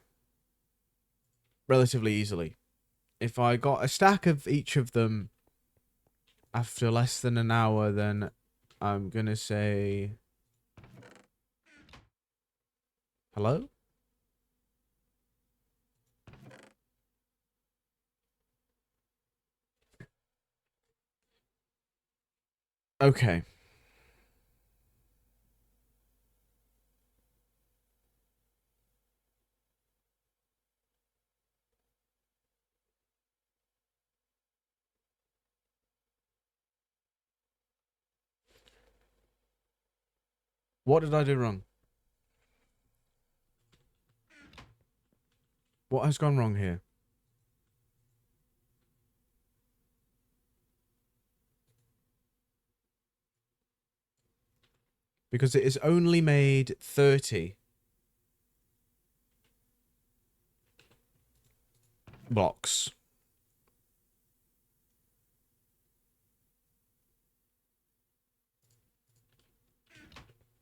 relatively easily. If I got a stack of each of them after less than an hour, then I'm gonna say... Hello? Okay. What did I do wrong? What has gone wrong here? Because it has only made 30 blocks.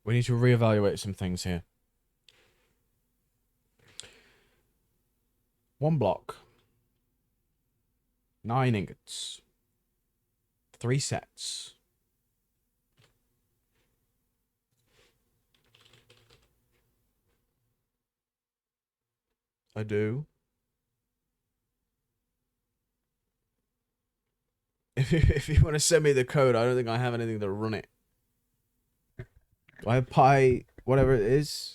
We need to reevaluate some things here. 1 block 9 ingots. 3 sets. I do. If you want to send me the code, I don't think I have anything to run it. Do I have Pi, whatever it is?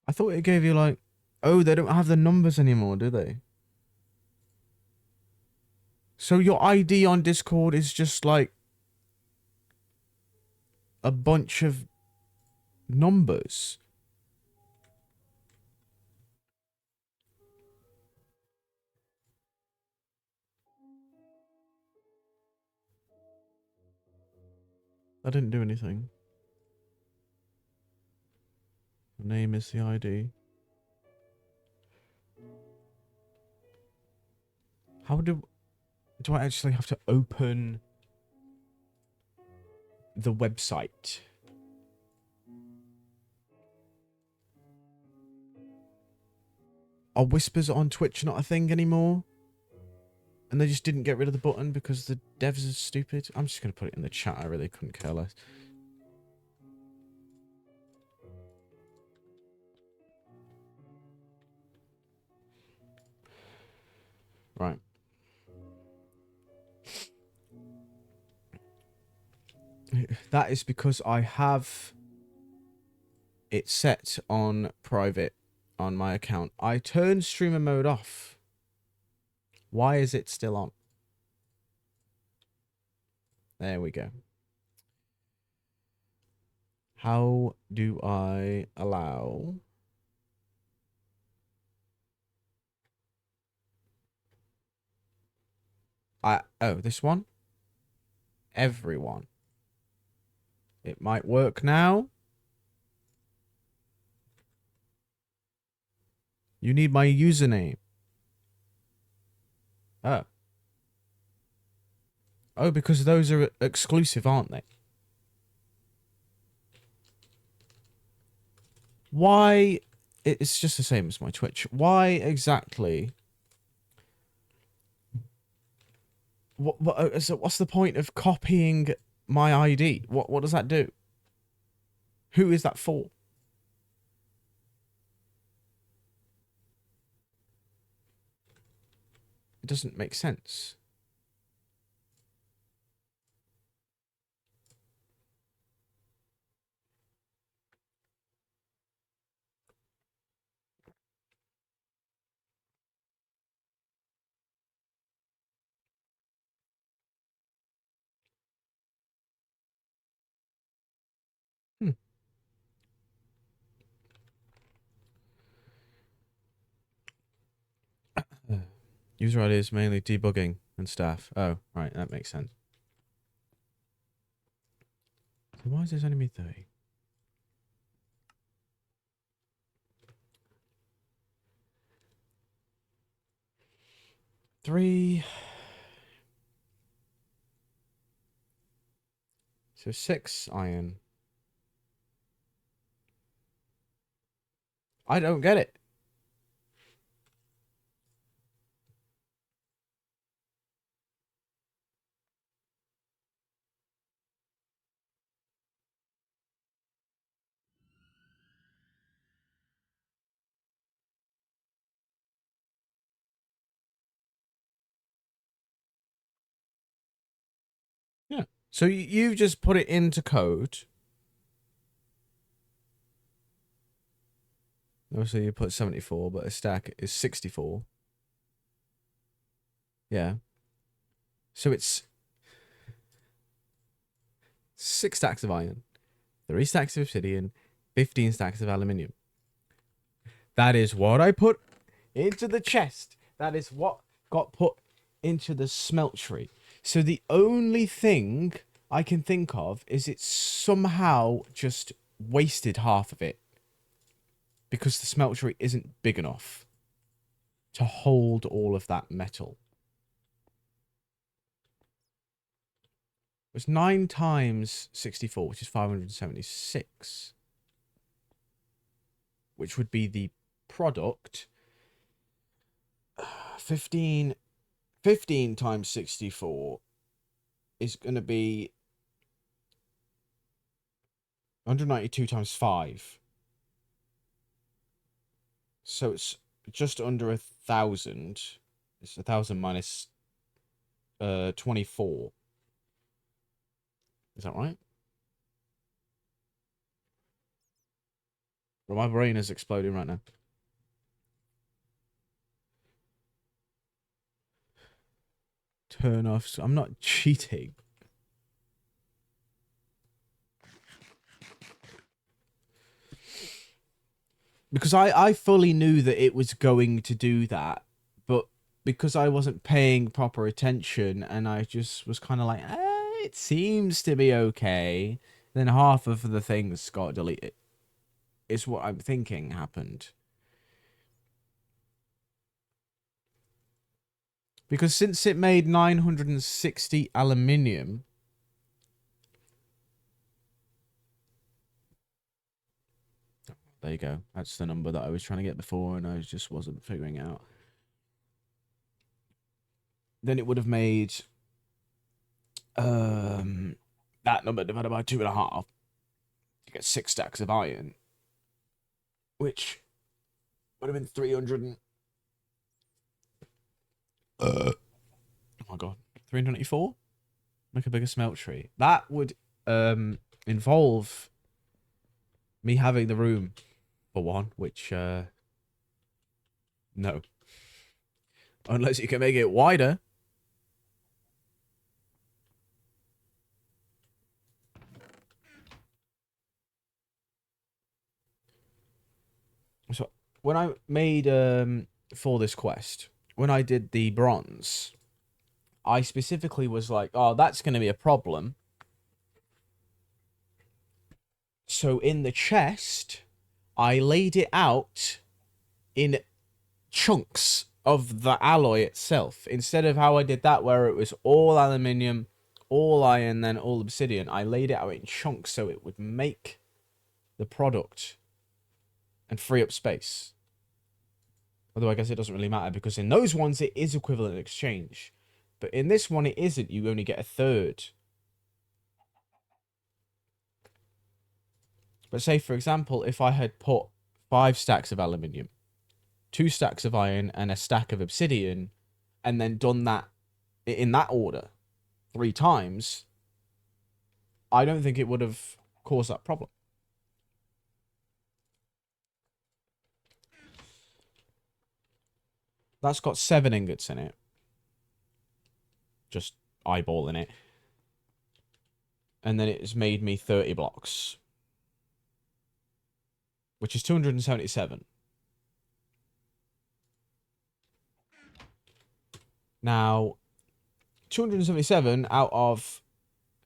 I thought it gave you like... Oh, they don't have the numbers anymore, do they? So your ID on Discord is just like... a bunch of numbers. I didn't do anything. The name is the ID. How do I actually have to open the website? Are whispers on Twitch not a thing anymore? And they just didn't get rid of the button because the devs are stupid? I'm just going to put it in the chat. I really couldn't care less. Right. That is because I have it set on private on my account. I turned streamer mode off. Why is it still on? There we go. How do I allow... Oh, this one? Everyone. It might work now. You need my username. Oh. Oh, because those are exclusive, aren't they? Why? It's just the same as my Twitch. Why exactly? So what's the point of copying my ID? What does that do? Who is that for? It doesn't make sense. Hmm. User ID is mainly debugging and stuff. Oh, right, that makes sense. So why is this enemy 30? Three. So 6 iron. I don't get it. Yeah. So you just put it into code. Obviously, you put 74, but a stack is 64. Yeah. So it's 6 stacks of iron, 3 stacks of obsidian, 15 stacks of aluminium. That is what I put into the chest. That is what got put into the smeltery. So the only thing I can think of is it's somehow just wasted half of it. because the smeltery isn't big enough to hold all of that metal. It's 9 times 64, which is 576. Which would be the product. 15 times 64 is going to be 192 times 5. So it's just under 1,000. It's 1,000 minus 24. Is that right? Well, my brain is exploding right now. Turn off. So I'm not cheating. Because I fully knew that it was going to do that, but because I wasn't paying proper attention and I just was kind of like, it seems to be okay, then half of the things got deleted. It's what I'm thinking happened. Because since it made 960 aluminium, there you go. That's the number that I was trying to get before and I just wasn't figuring out. Then it would have made that number divided by 2.5. You get 6 stacks of iron, which would have been 300. Oh my god, 384. Make a bigger smeltery. That would involve me having the room for one, which no, unless you can make it wider. So when I made for this quest, when I did the bronze, I specifically was like, oh, that's going to be a problem. So in the chest, I laid it out in chunks of the alloy itself. Instead of how I did that, where it was all aluminium, all iron, then all obsidian, I laid it out in chunks so it would make the product and free up space. Although I guess it doesn't really matter, because in those ones it is equivalent exchange. But in this one it isn't. You only get a third. But say, for example, if I had put 5 stacks of aluminium, 2 stacks of iron, and a stack of obsidian, and then done that in that order 3 times, I don't think it would have caused that problem. That's got 7 ingots in it. Just eyeballing it. And then it's made me 30 blocks. Which is 277. Now, 277 out of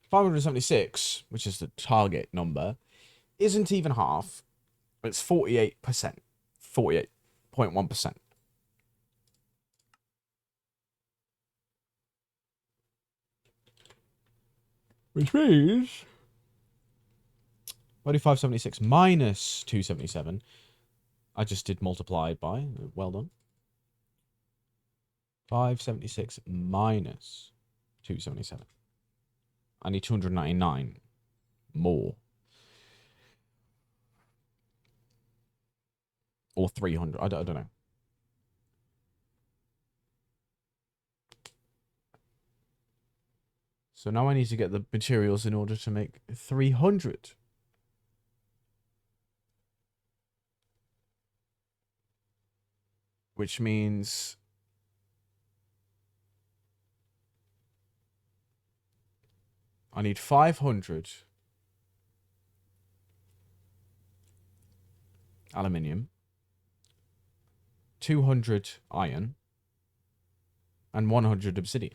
576, which is the target number, isn't even half. It's 48%. 48.1%. Which means 3576 minus 277. I just did multiplied by. Well done. 576 minus 277. I need 299 more. Or 300. I don't know. So now I need to get the materials in order to make 300. Which means I need 500 aluminium, 200 iron, and 100 obsidian.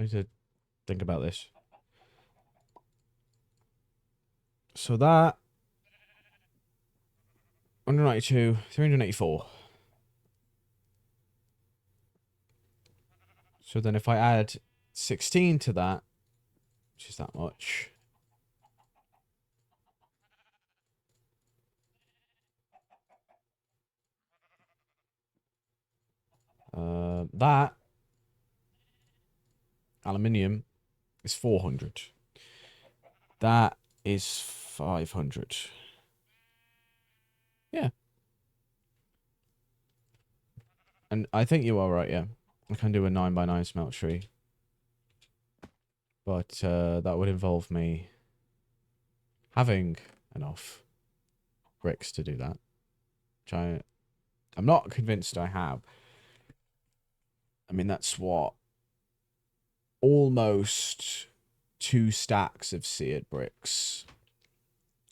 I need to think about this. So that 192, 384. So then if I add 16 to that, which is that much. That aluminium is 400. That is 500. Yeah. And I think you are right, yeah. I can do a 9x9 smeltery. But that would involve me having enough bricks to do that. Which I'm not convinced I have. I mean, that's what? Almost 2 stacks of seared bricks.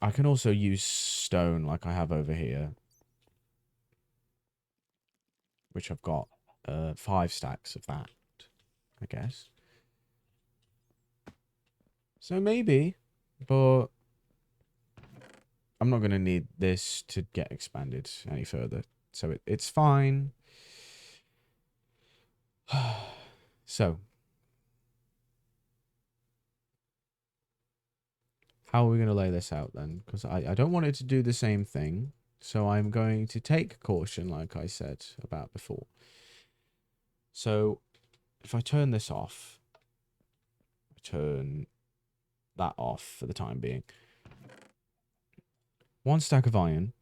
I can also use stone like I have over here. Which I've got 5 stacks of that, I guess. So maybe, but I'm not going to need this to get expanded any further. So it's fine. So, how are we going to lay this out then? Because I don't want it to do the same thing. So I'm going to take caution, like I said about before. So if I turn this off, turn that off for the time being. 1 stack of iron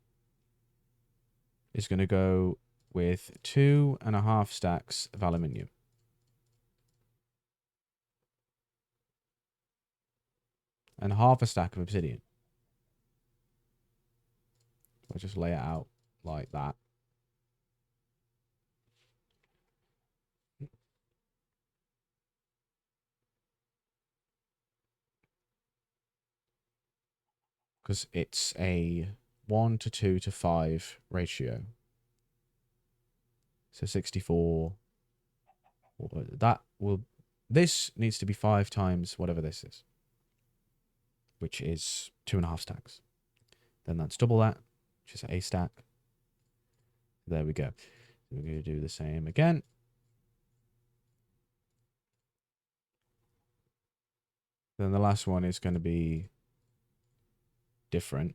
is going to go with 2.5 stacks of aluminium. And half a stack of obsidian. I'll just lay it out like that. Because it's a 1 to 2 to 5 ratio. So 64. That will... This needs to be 5 times whatever this is. Which is 2.5 stacks. Then that's double that, which is a stack. There we go. We're going to do the same again. Then the last one is going to be different.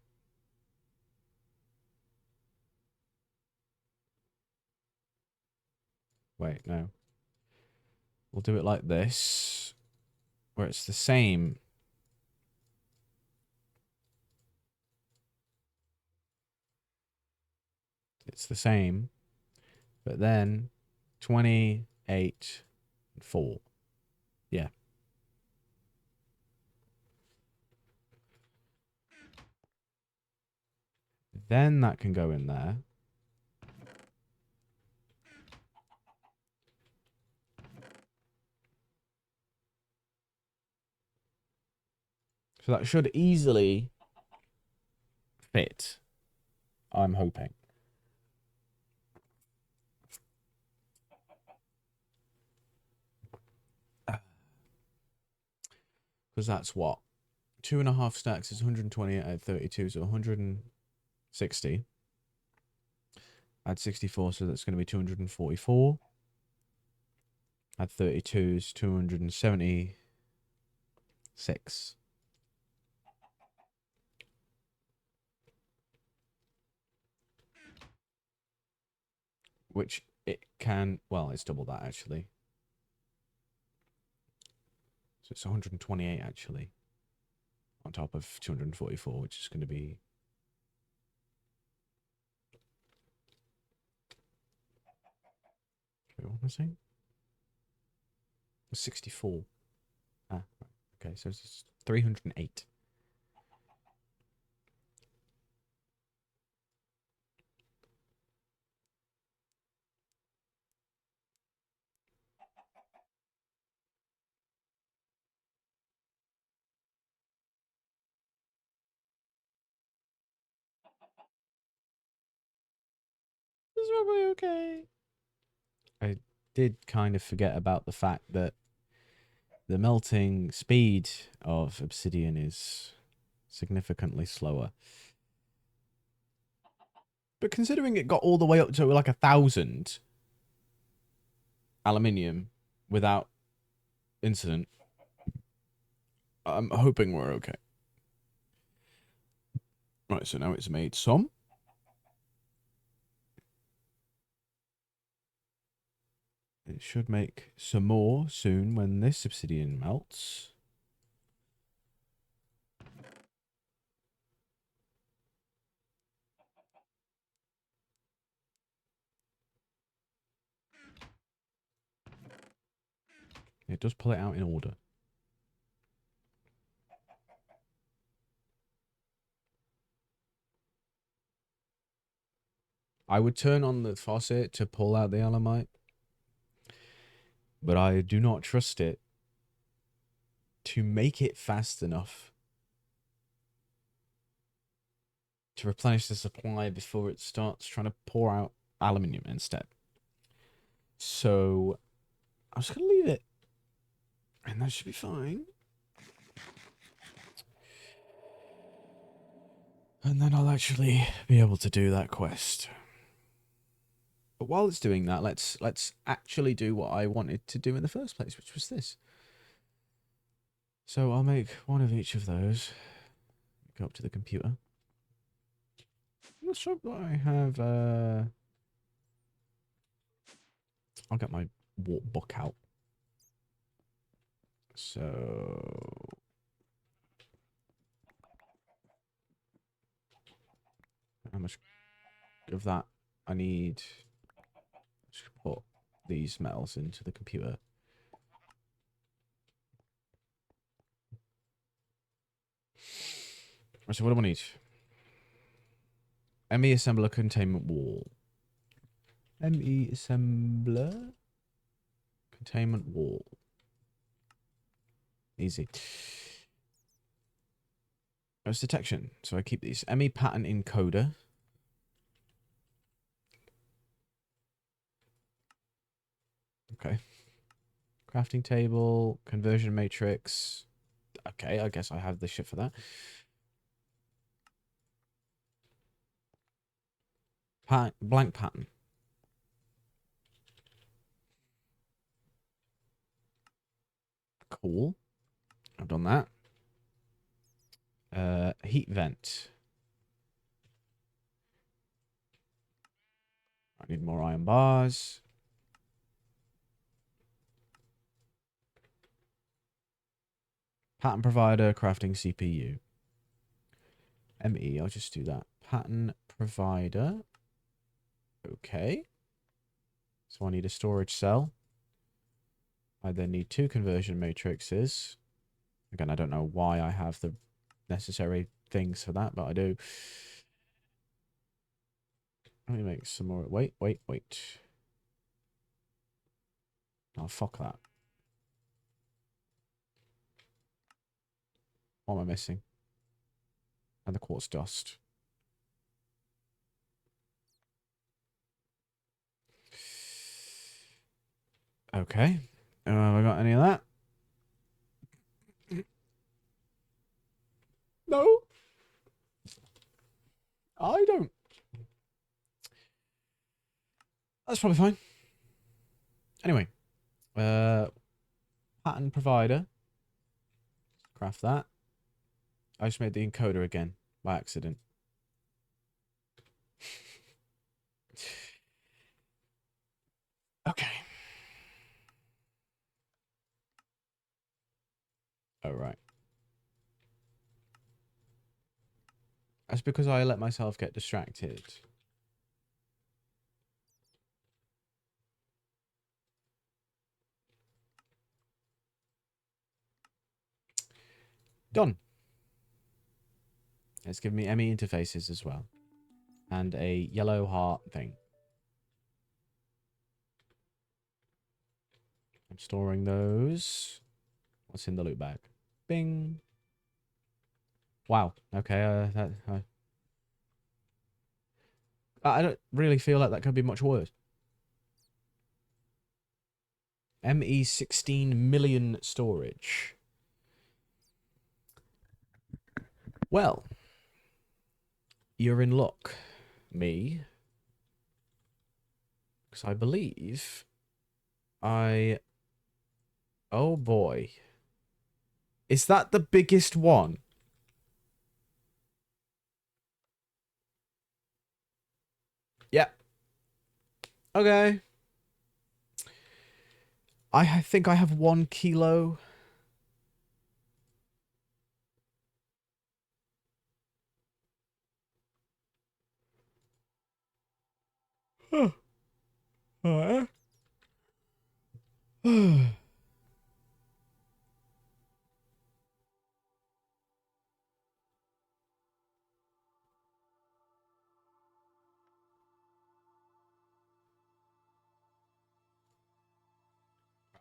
Wait, no. We'll do it like this, where it's the same. It's the same, but then 28 and 4. Yeah. Then that can go in there. So that should easily fit, I'm hoping. Because that's what? 2.5 stacks is 128 at 32, so 160. Add 64, so that's going to be 244. Add 32 is 276. Which it can... Well, it's double that, actually. So it's 128, actually. On top of 244, which is going to be... What am I saying? 64. Ah, okay, so it's 308. It's probably okay. I did kind of forget about the fact that the melting speed of obsidian is significantly slower. But considering it got all the way up to like 1,000 aluminium without incident, I'm hoping we're okay. Right, so now it's made some. It should make some more soon when this obsidian melts. It does pull it out in order. I would turn on the faucet to pull out the alumite, but I do not trust it to make it fast enough to replenish the supply before it starts trying to pour out aluminium instead. So I'm just going to leave it, and that should be fine. And then I'll actually be able to do that quest. But while it's doing that, let's actually do what I wanted to do in the first place, which was this. So I'll make one of each of those. Go up to the computer. Let's hope that I have. I'll get my warp book out. So how much of that I need? Just put these metals into the computer. So what do I need? ME assembler containment wall. ME assembler containment wall. Easy. It's detection. So I keep these. ME pattern encoder. Okay. Crafting table, conversion matrix. Okay, I guess I have the shit for that. Blank pattern. Cool. I've done that. Heat vent. I need more iron bars. Pattern provider, crafting CPU. ME, I'll just do that. Pattern provider. Okay. So I need a storage cell. I then need 2 conversion matrices. Again, I don't know why I have the necessary things for that, but I do. Let me make some more. Wait. Oh, fuck that. What am I missing? And the quartz dust. Okay. Have I got any of that? No. I don't. That's probably fine. Anyway. Pattern provider. Craft that. I just made the encoder again by accident. Okay. All right. That's because I let myself get distracted. Done. It's given me ME interfaces as well. And a yellow heart thing. I'm storing those. What's in the loot bag? Bing. Wow. Okay. I don't really feel like that could be much worse. ME 16 million storage. Well, you're in luck, me. Because I believe I... Oh boy. Is that the biggest one? Yep. Okay. I think I have 1 kilo. Alright.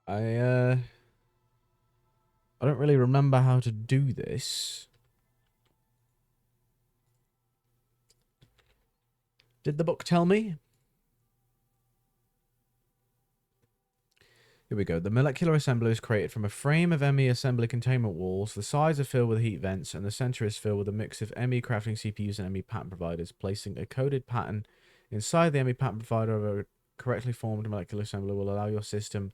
I don't really remember how to do this. Did the book tell me? Here we go. The molecular assembly is created from a frame of ME assembly containment walls. The sides are filled with heat vents, and the center is filled with a mix of ME crafting CPUs and ME pattern providers. Placing a coded pattern inside the ME pattern provider of a correctly formed molecular assembler will allow your system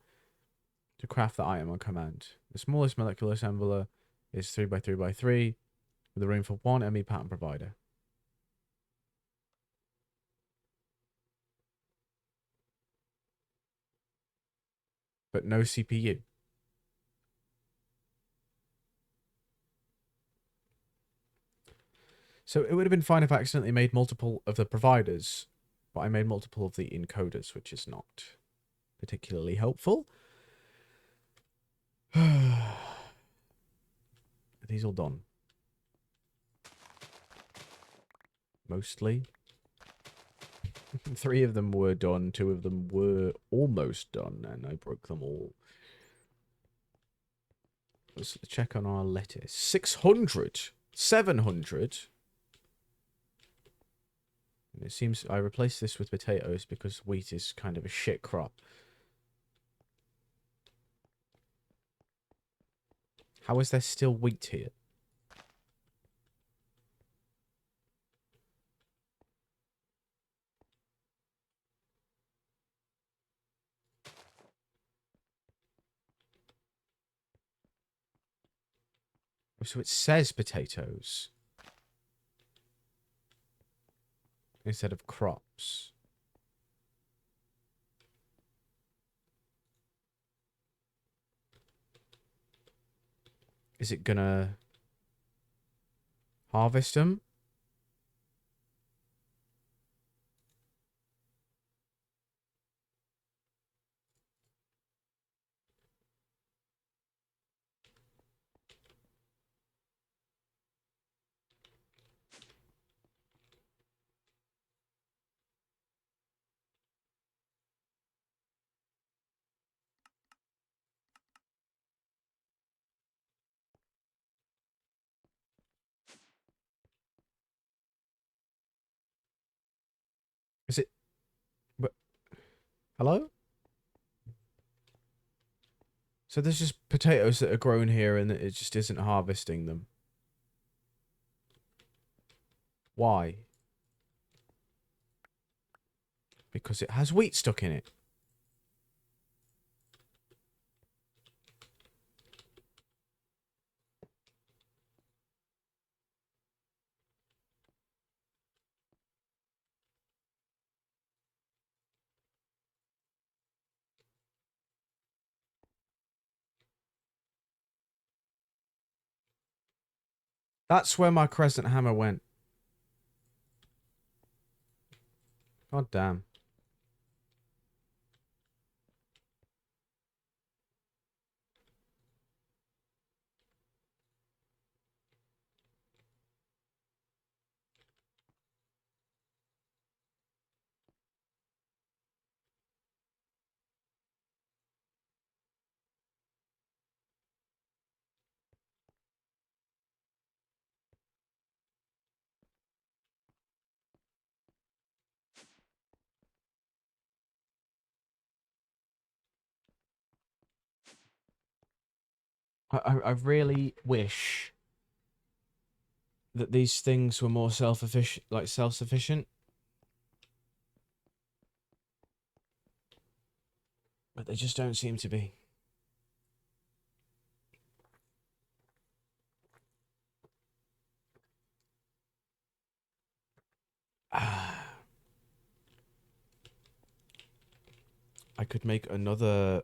to craft the item on command. The smallest molecular assembler is 3 by 3 by 3, with a room for 1 ME pattern provider. But no CPU. So it would have been fine if I accidentally made multiple of the providers, but I made multiple of the encoders, which is not particularly helpful. Are these all done? Mostly. 3 of them were done, 2 of them were almost done, and I broke them all. Let's check on our lettuce. 600! 700! And it seems I replaced this with potatoes because wheat is kind of a shit crop. How is there still wheat here? So it says potatoes instead of crops. Is it gonna harvest them? Is it... But, hello? So there's just potatoes that are grown here and it just isn't harvesting them. Why? Because it has wheat stuck in it. That's where my crescent hammer went. God damn. I really wish that these things were more self-efficient, like self-sufficient. But they just don't seem to be. I could make another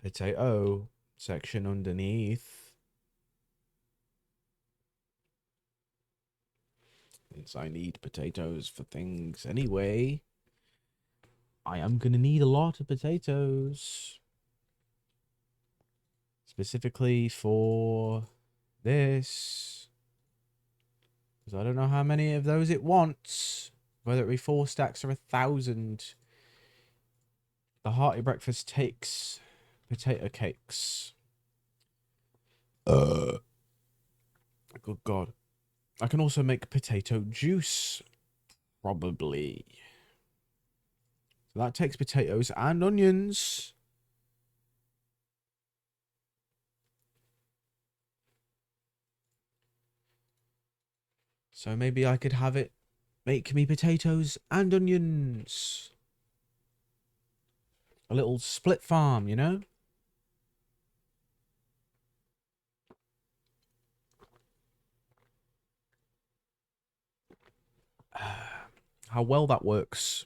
potato section underneath. Since I need potatoes for things anyway. I am going to need a lot of potatoes. Specifically for this. Because I don't know how many of those it wants. Whether it be 4 stacks or 1,000. The hearty breakfast takes potato cakes. Good God. I can also make potato juice. Probably. So that takes potatoes and onions. So maybe I could have it make me potatoes and onions. A little split farm, you know? How well that works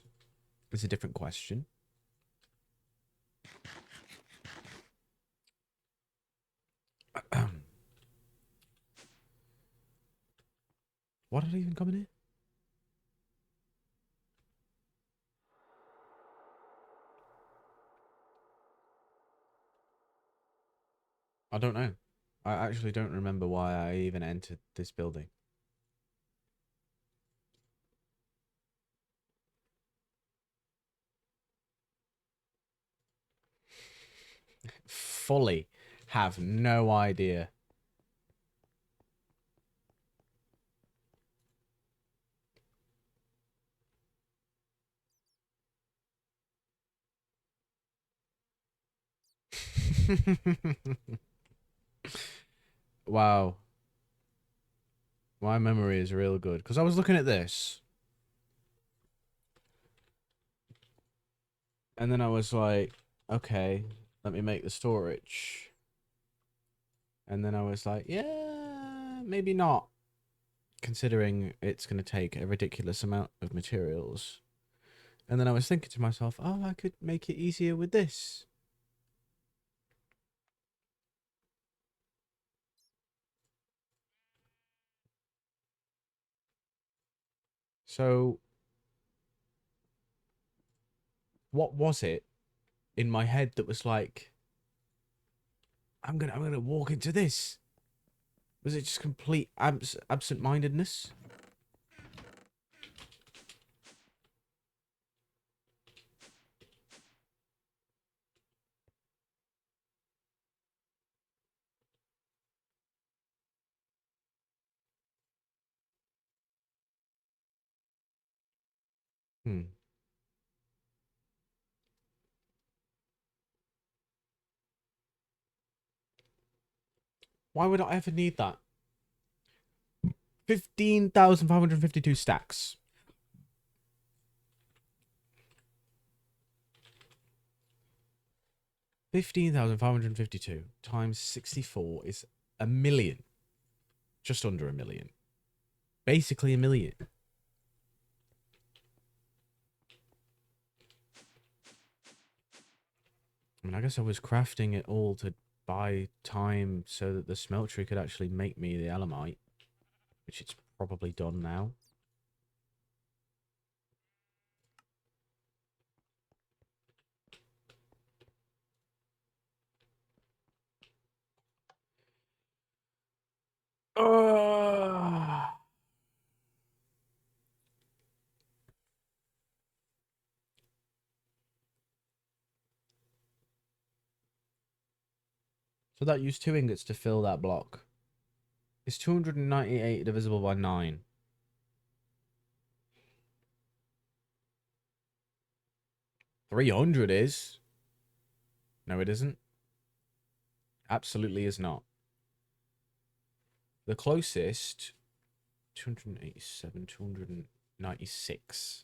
is a different question. What did I even come in here? I don't know. I actually don't remember why I even entered this building. Fully have no idea. Wow. My memory is real good. Because I was looking at this. And then I was like, okay, let me make the storage. And then I was like, yeah, maybe not. Considering it's going to take a ridiculous amount of materials. And then I was thinking to myself, oh, I could make it easier with this. So, what was it in my head that was like, I'm gonna walk into this? Was it just complete absent-mindedness? Hmm. Why would I ever need that? 15,552 stacks. 15,552 times 64 is a million. Just under a million. Basically a million. I mean, I guess I was crafting it all to buy time so that the smeltery could actually make me the alamite, which it's probably done now. So that used 2 ingots to fill that block. It's 298 divisible by 9. 300 is. No, it isn't. Absolutely is not. The closest, 287, 296.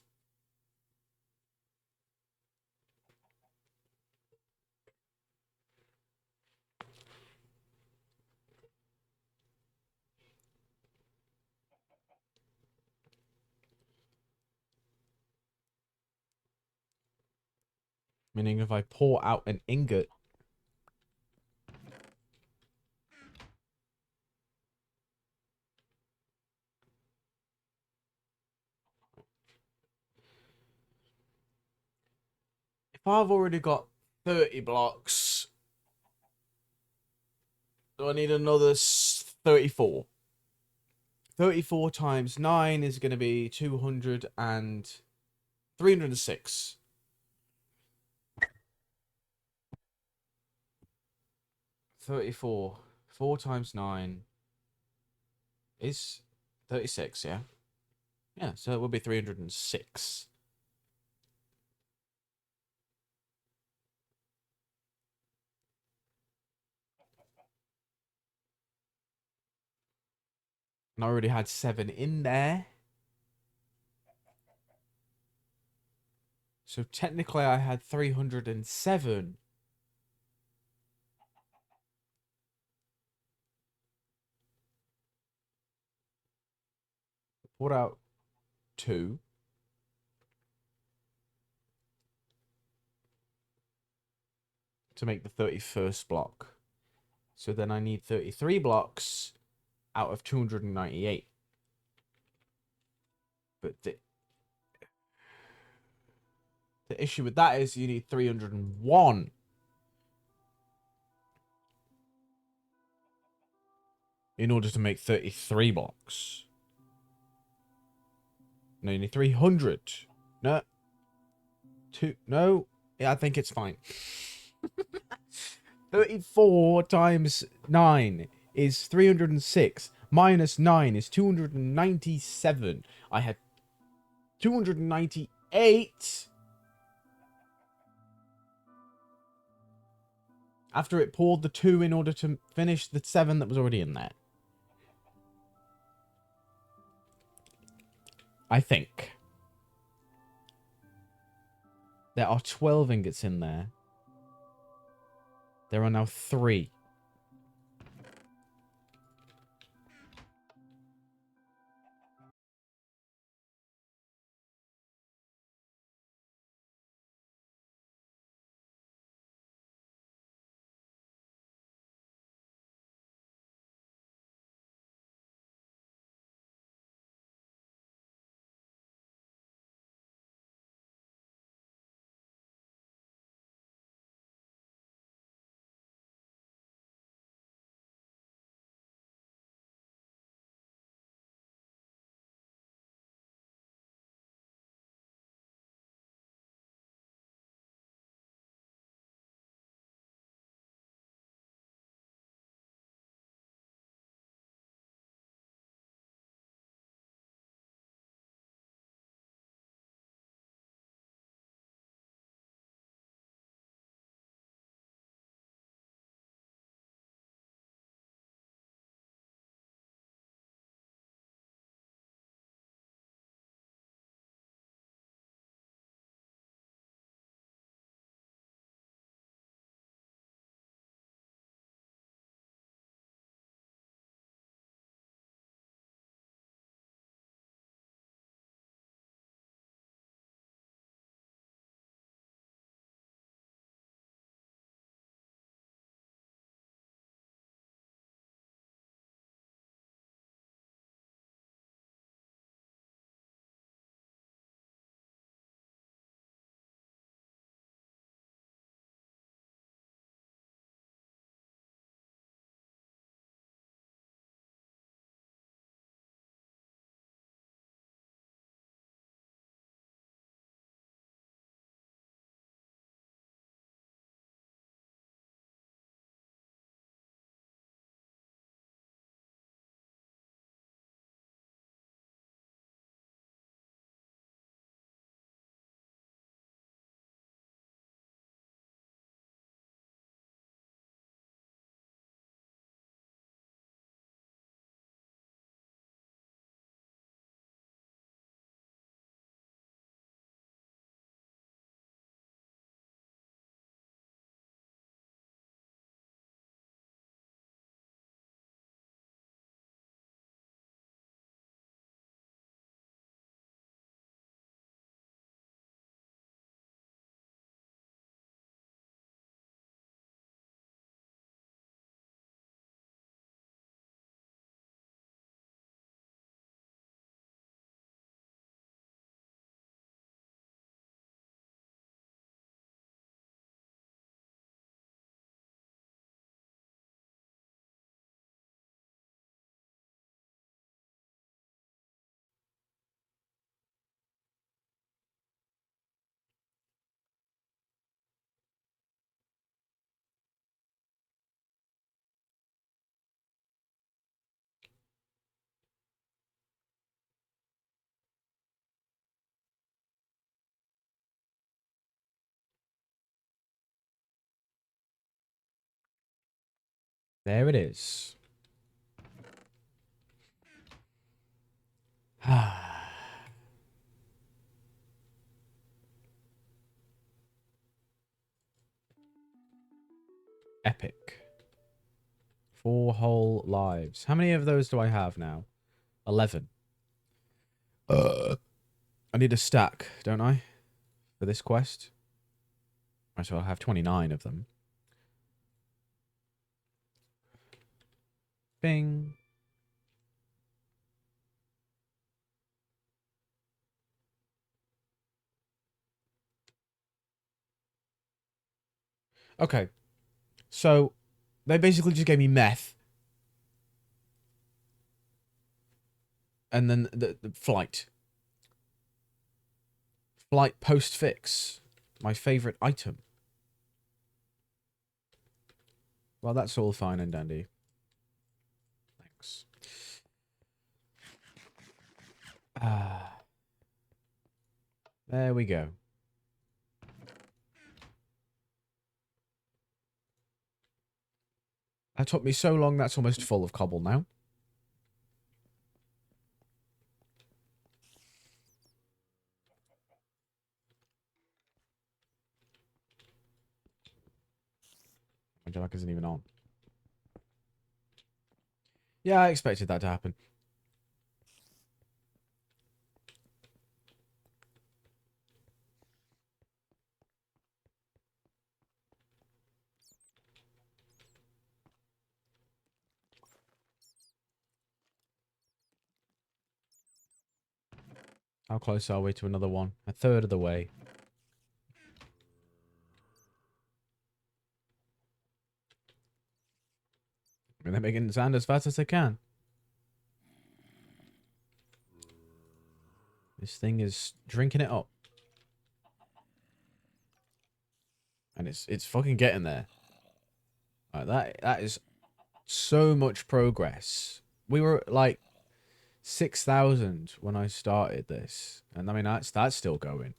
Meaning if I pour out an ingot, if I've already got 30 blocks, do I need another 34? 34 times 9 is going to be 200 and 306. 34. 4 times 9 is 36, yeah? Yeah, so it would be 306. And I already had 7 in there. So technically I had 307. What out 2? To make the 31st block. So then I need 33 blocks out of 298. But the issue with that is you need 301 in order to make 33 blocks. No, you need 300. No. No. Yeah, I think it's fine. 34 times 9 is 306. Minus 9 is 297. I had 298 after it poured the 2 in order to finish the 7 that was already in there. I think. There are 12 ingots in there. There are now 3. There it is. Epic. 4 whole lives. How many of those do I have now? 11. I need a stack, don't I? For this quest. Right, so I'll have 29 of them. Bing. Okay. So, they basically just gave me meth. And then the flight. Flight post-fix. My favourite item. Well, that's all fine and dandy. Thanks. There we go. That took me so long, that's almost full of cobble now. My jack isn't even on. Yeah, I expected that to happen. How close are we to another one? A third of the way. And they're making sand as fast as they can. This thing is drinking it up. And it's fucking getting there. That is so much progress. We were like 6,000 when I started this. And I mean that's still going.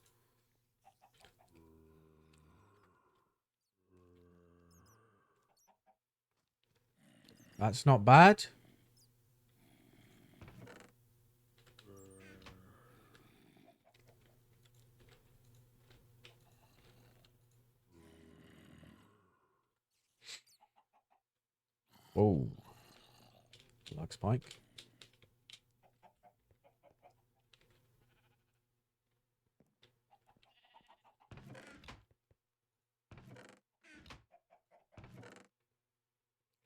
That's not bad. Whoa. Lag spike.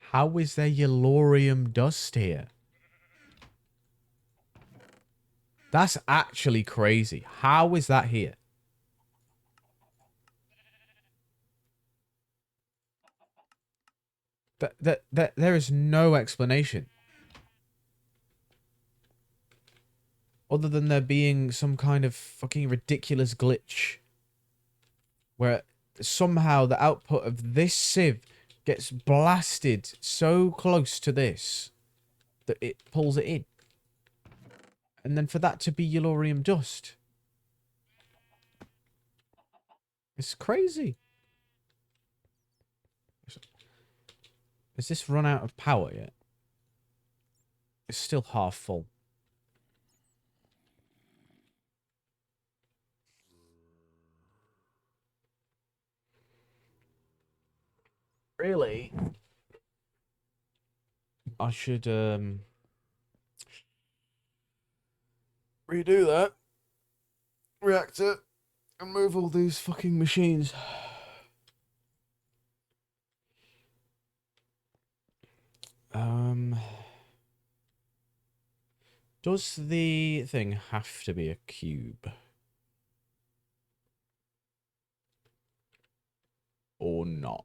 How is there Yellorium dust here? That's actually crazy. How is that here? There is no explanation. Other than there being some kind of fucking ridiculous glitch. Where somehow the output of this sieve gets blasted so close to this that it pulls it in. And then for that to be Yellorium dust. It's crazy. Has this run out of power yet? It's still half full. Really? I should redo that reactor and move all these fucking machines. Does the thing have to be a cube? Or not?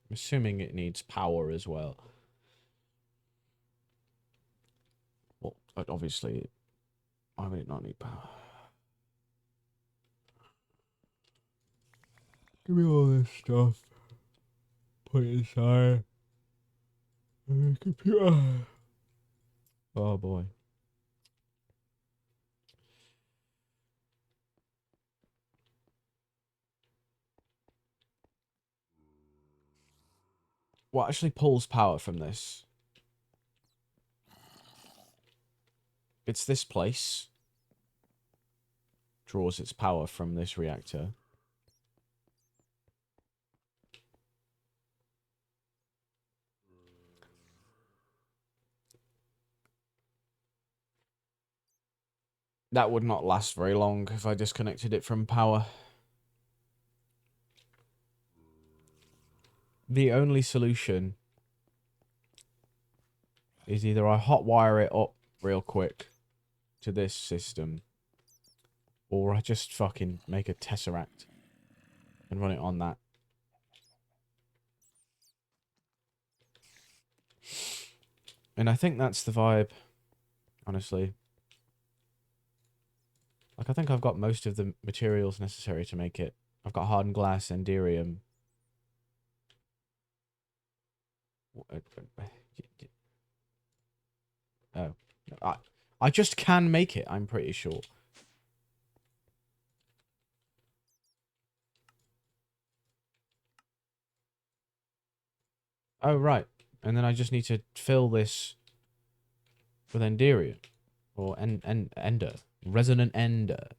I'm assuming it needs power as well. Well, obviously, why would it not need power? Give me all this stuff. Put it inside the computer. Oh boy. What actually pulls power from this? It's this place. Draws its power from this reactor. That would not last very long if I disconnected it from power. The only solution is either I hotwire it up real quick to this system, or I just fucking make a tesseract and run it on that. And I think that's the vibe, honestly. Like, I think I've got most of the materials necessary to make it. I've got hardened glass, enderium. Oh. I just can make it, I'm pretty sure. Oh, right. And then I just need to fill this with enderium. Or ender. Resonant ender.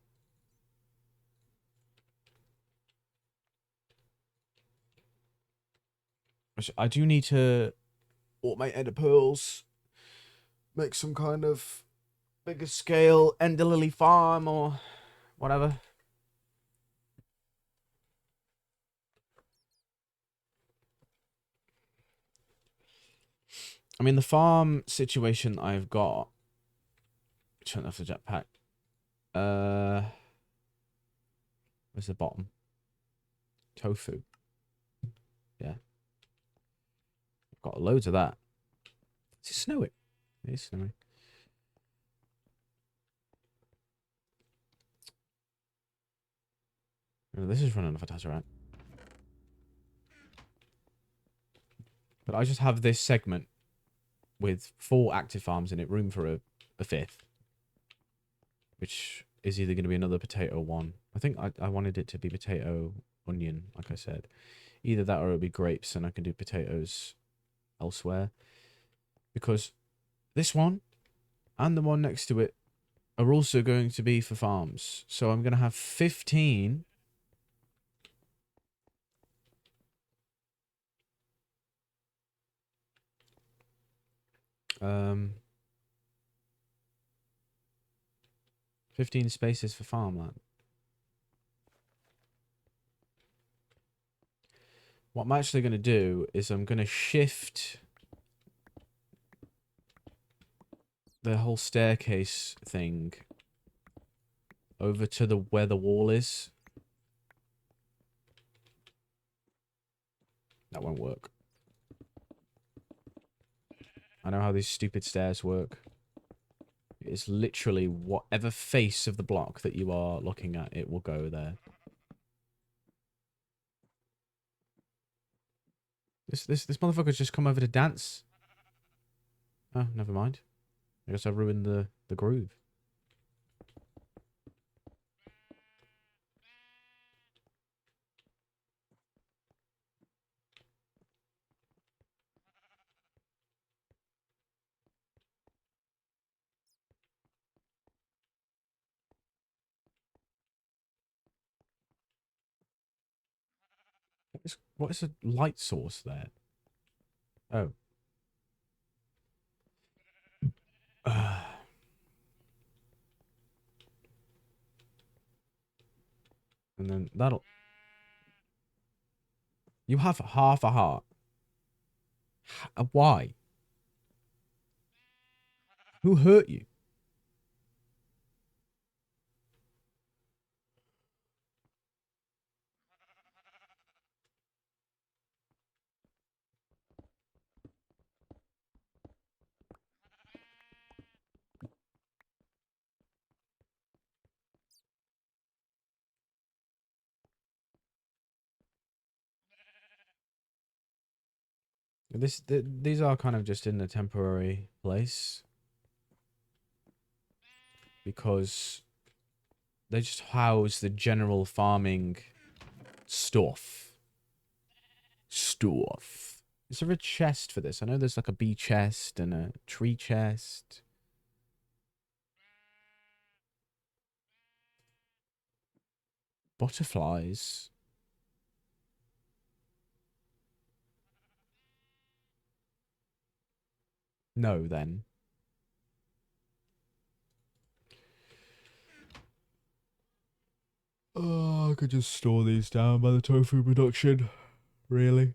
I do need to automate ender pearls. Make some kind of bigger scale ender lily farm or whatever. I mean, the farm situation I've got. Turn off the jetpack. Where's the bottom? Tofu. Yeah. I've got loads of that. Is it snowing? It is snowing. Oh, this is running off a Tesseract. But I just have this segment with 4 active farms in it, room for a 5th. Which is either going to be another potato one. I think I wanted it to be potato, onion, like I said. Either that or it'll be grapes and I can do potatoes elsewhere. Because this one and the one next to it are also going to be for farms. So I'm going to have 15. Um, 15 spaces for farmland. What I'm actually going to do is I'm going to shift the whole staircase thing over to the where the wall is. That won't work. I know how these stupid stairs work. It's literally whatever face of the block that you are looking at, it will go there. This motherfucker's just come over to dance. Oh, never mind. I guess I ruined the groove. What is a light source there? Oh. And then that'll... You have half a heart. Why? Who hurt you? These are kind of just in a temporary place. because they just house the general farming stuff. Is there a chest for this? I know there's like a bee chest and a tree chest. Butterflies. No, then. Oh, I could just store these down by the tofu production. Really?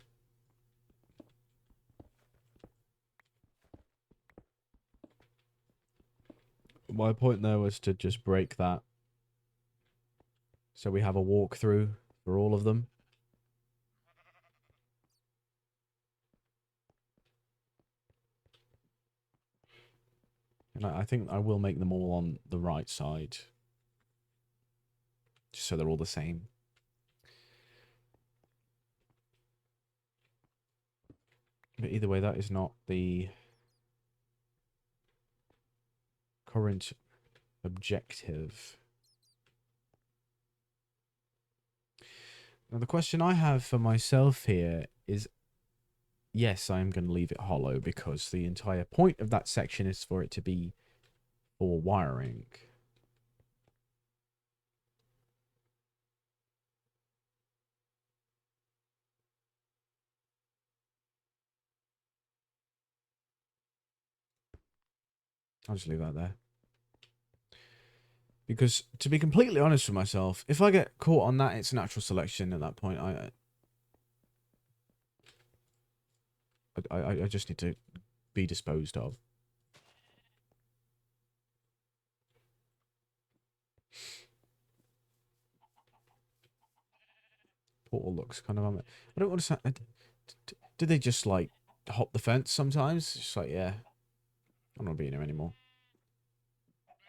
My point there was to just break that. So we have a walkthrough for all of them. And I think I will make them all on the right side. Just so they're all the same. But either way, that is not the current objective. Now, the question I have for myself here is, yes, I am going to leave it hollow because the entire point of that section is for it to be for wiring. I'll just leave that there. Because, to be completely honest with myself, if I get caught on that, it's natural selection at that point. I just need to be disposed of. Portal looks kind of... I don't understand. Did they just, like, hop the fence sometimes? It's just like, yeah, I'm not being here anymore.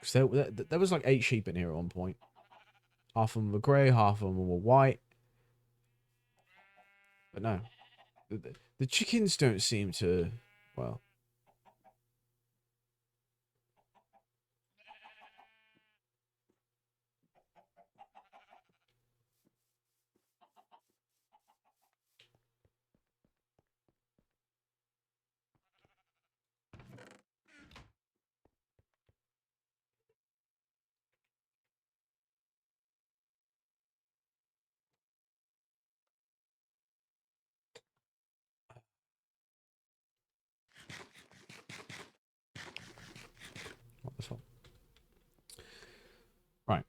Because there was, like, 8 sheep in here at one point. Half of them were grey, half of them were white. But no. The chickens don't seem to... Well... What the fuck? Right.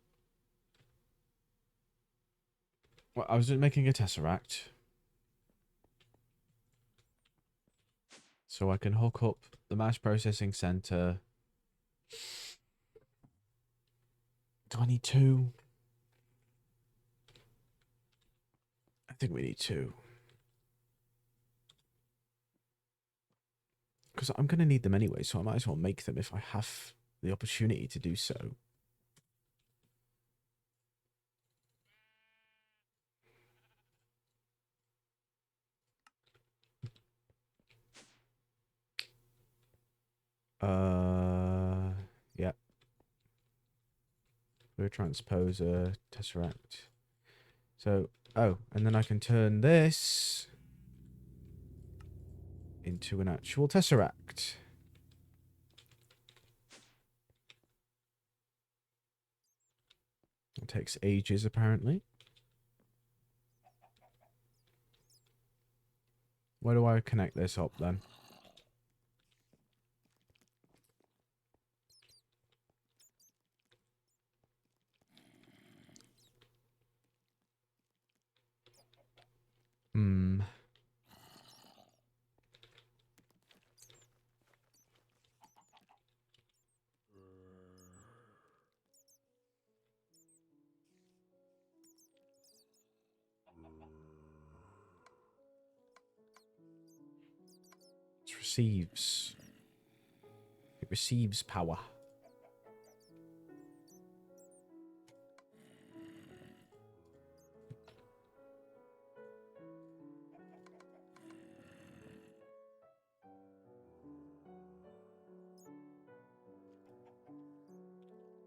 Well, I was just making a tesseract. So I can hook up the mass processing center. Do I need 2? I think we need 2. Because I'm going to need them anyway, so I might as well make them if I have the opportunity to do so. Yeah. Fluid transposer, tesseract. So, oh, and then I can turn this into an actual tesseract. It takes ages, apparently. Where do I connect this up, then? Hmm. It receives. It receives power.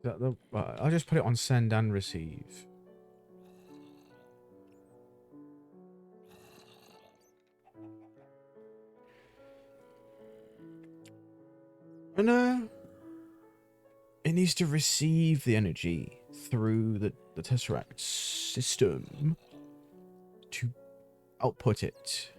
I'll just put it on send and receive. Oh no. It needs to receive the energy through the Tesseract system to output it.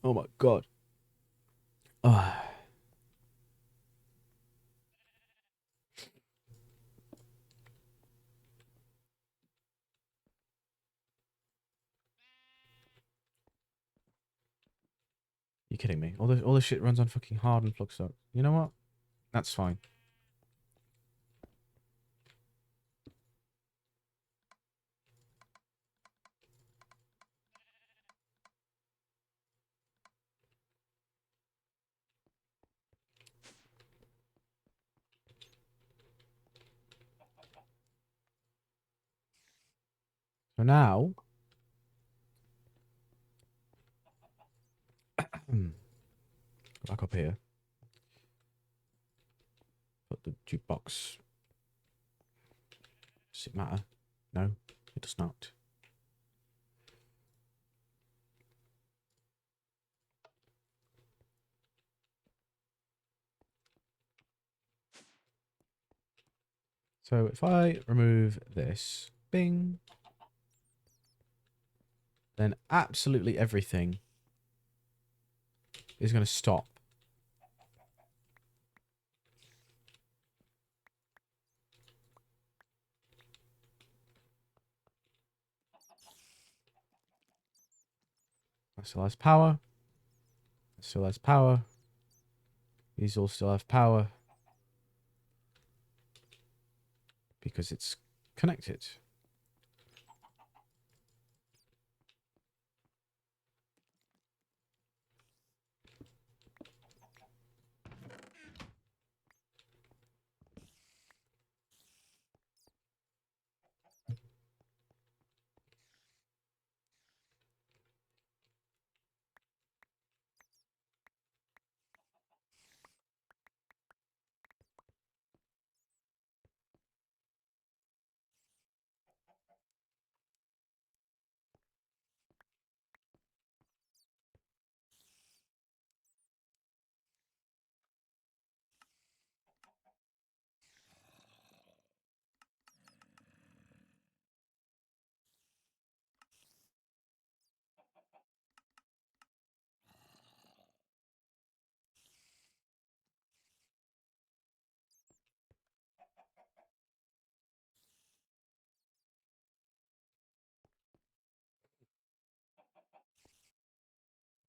Oh my god. Ah, you kidding me? All this shit runs on fucking hard and flux up. You know what? That's fine. So now, back up here. Put the jukebox. Does it matter? No, it does not. So if I remove this, bing, then absolutely everything is going to stop. That still has power. That still has power. These all still have power. Because it's connected.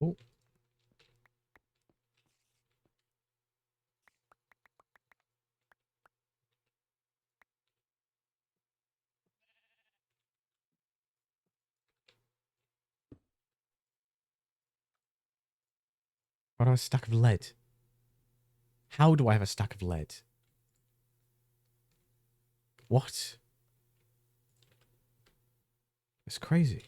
Oh, I have a stack of lead. How do I have a stack of lead? What? It's crazy.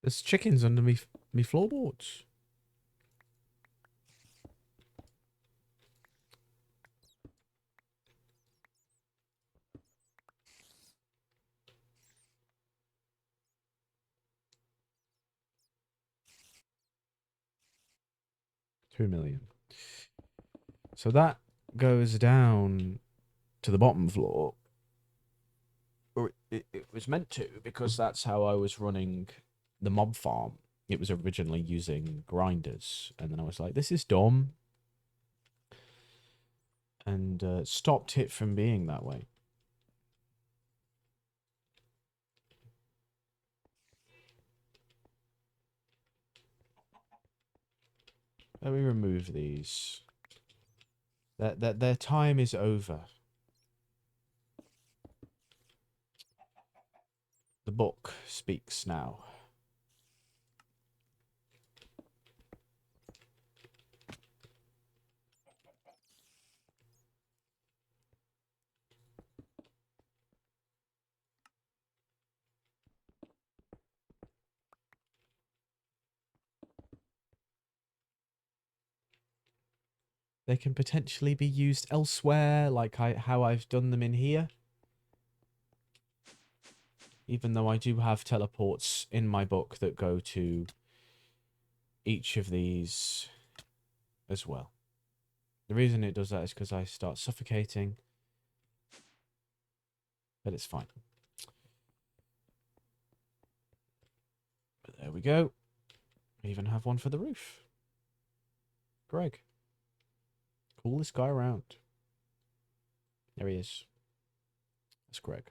There's chickens under me floorboards. $2 million. So that goes down to the bottom floor. Or it was meant to, because that's how I was running the mob farm. It was originally using grinders. And then I was like, this is dumb. And stopped it from being that way. Let me remove these. Their time is over. The book speaks now. They can potentially be used elsewhere, like how I've done them in here. Even though I do have teleports in my book that go to each of these as well. The reason it does that is because I start suffocating. But it's fine. But there we go. I even have one for the roof. Greg. Coolest guy around. There he is. That's Greg.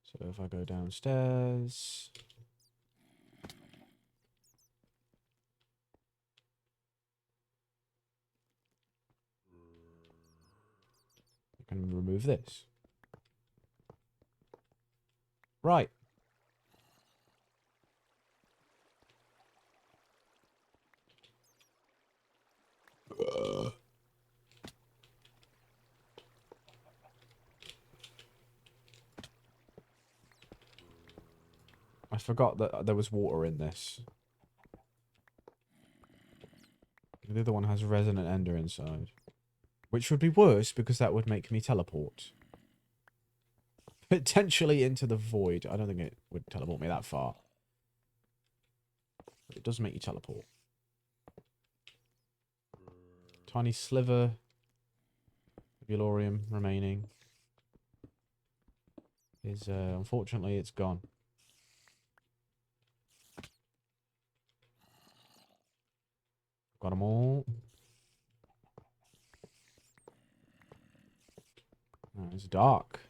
So if I go downstairs... I can remove this. Right. I forgot that there was water in this. The other one has resonant ender inside. Which would be worse because that would make me teleport. Potentially into the void. I don't think it would teleport me that far. But it does make you teleport. Tiny sliver of Eulorium remaining. Is unfortunately it's gone. Got them all. Oh, it's dark.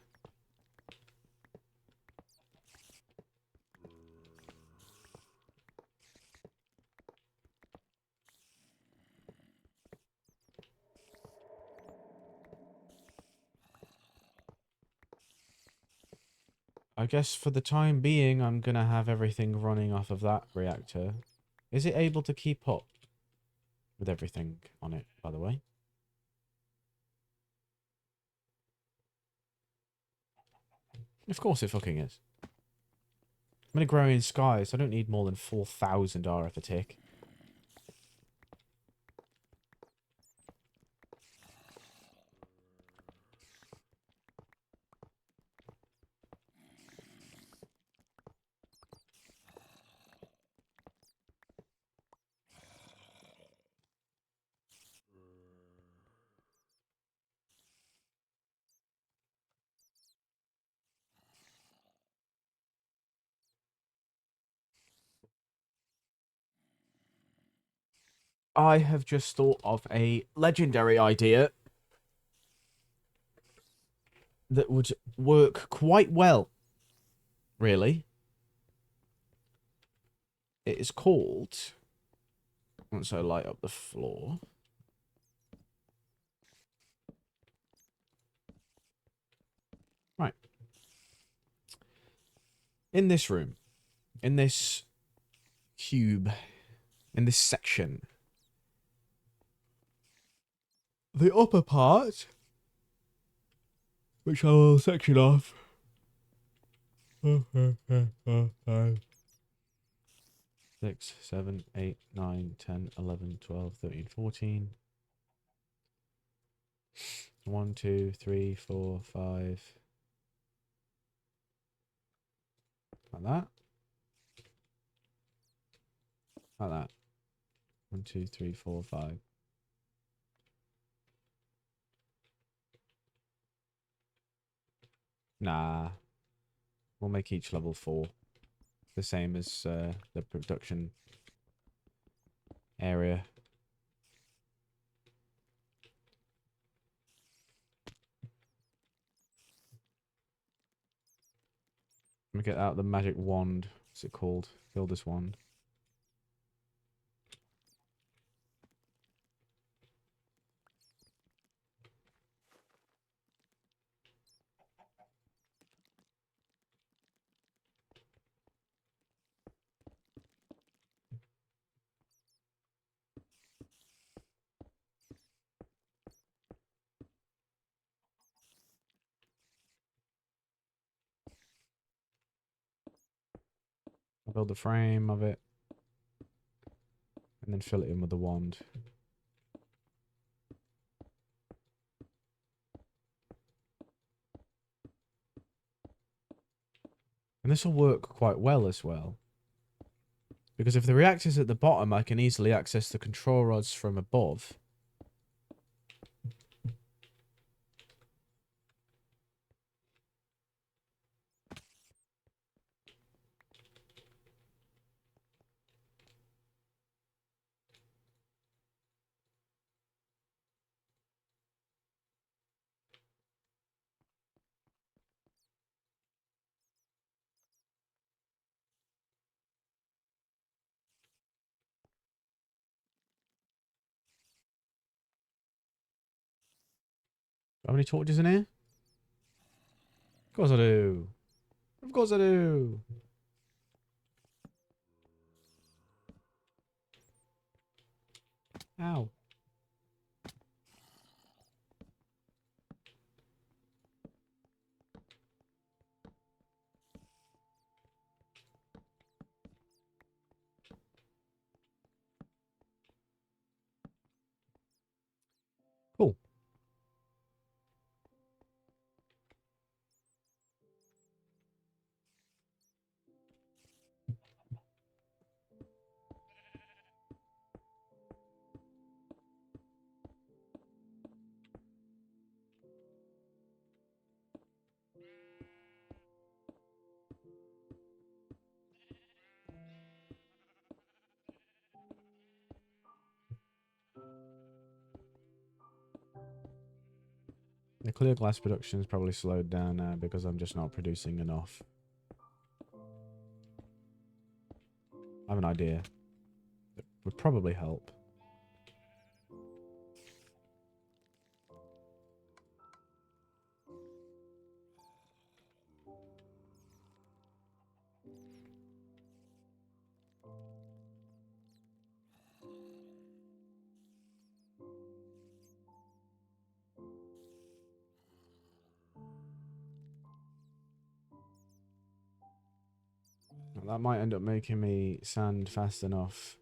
I guess for the time being, I'm going to have everything running off of that reactor. Is it able to keep up with everything on it, by the way? Of course it fucking is. I'm in Agrarian skies, so I don't need more than 4,000 RF a tick. I have just thought of a legendary idea that would work quite well, really. It is called... Once I light up the floor... Right. In this room, in this cube, in this section, the upper part, which I will section off. 6, 7, 8, 9, 10, 11, 12, 13, 14. 1, 2, 3, 4, 5. Like that. Like that. 1, 2, 3, 4, 5. Nah. We'll make each level 4. The same as the production area. Let me get out the magic wand. What's it called? Build this wand. I'll build the frame of it. And then fill it in with the wand. And this will work quite well as well. Because if the reactor's at the bottom, I can easily access the control rods from above. How many torches in here? Of course I do. Of course I do. Ow. Cool. The clear glass production is probably slowed down now because I'm just not producing enough. I have an idea. It would probably help. That might end up making me sand fast enough.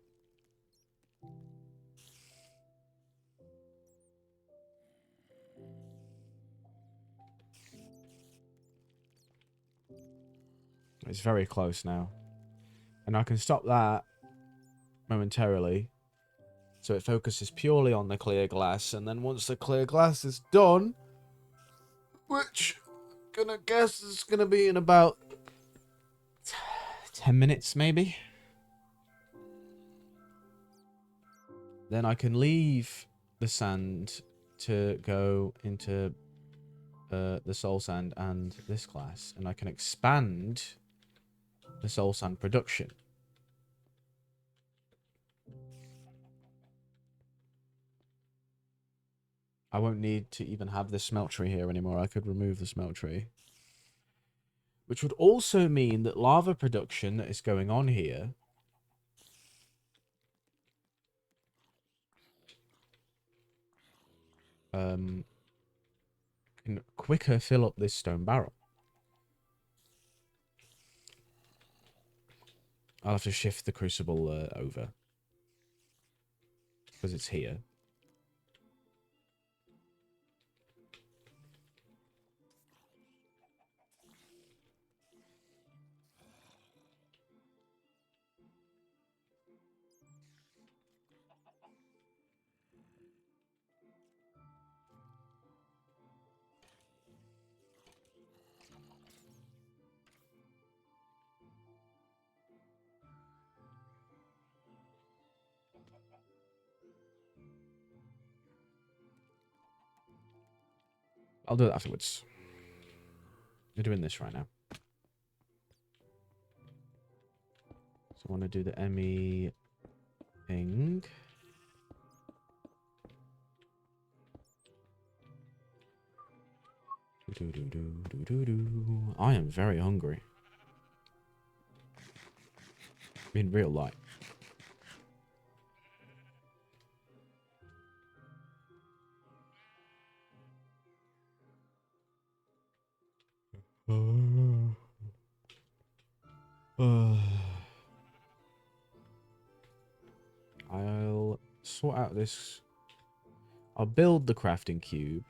It's very close now. And I can stop that momentarily. So it focuses purely on the clear glass. And then once the clear glass is done, which I'm gonna guess is gonna be in about 10 minutes maybe. Then I can leave the sand to go into the soul sand and this class. And I can expand the soul sand production. I won't need to even have this smeltery here anymore. I could remove the smeltery. Which would also mean that lava production that is going on here can quicker fill up this stone barrel. I'll have to shift the crucible over. Because it's here. I'll do it afterwards. We're doing this right now. So I want to do the ME thing. I am very hungry. In real life. I'll sort out this. I'll build the crafting cube.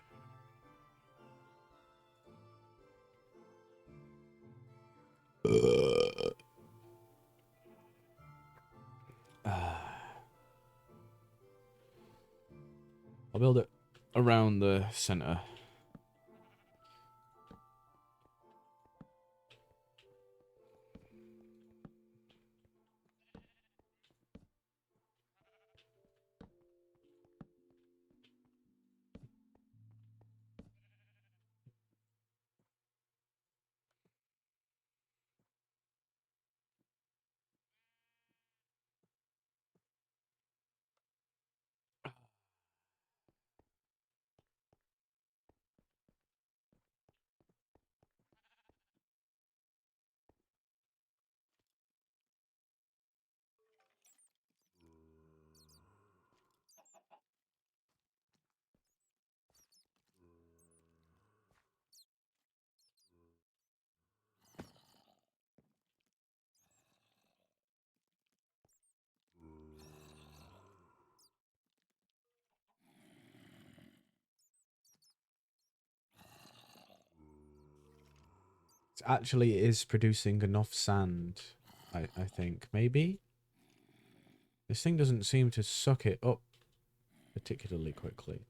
I'll build it around the center. It actually is producing enough sand, I think. Maybe? This thing doesn't seem to suck it up particularly quickly.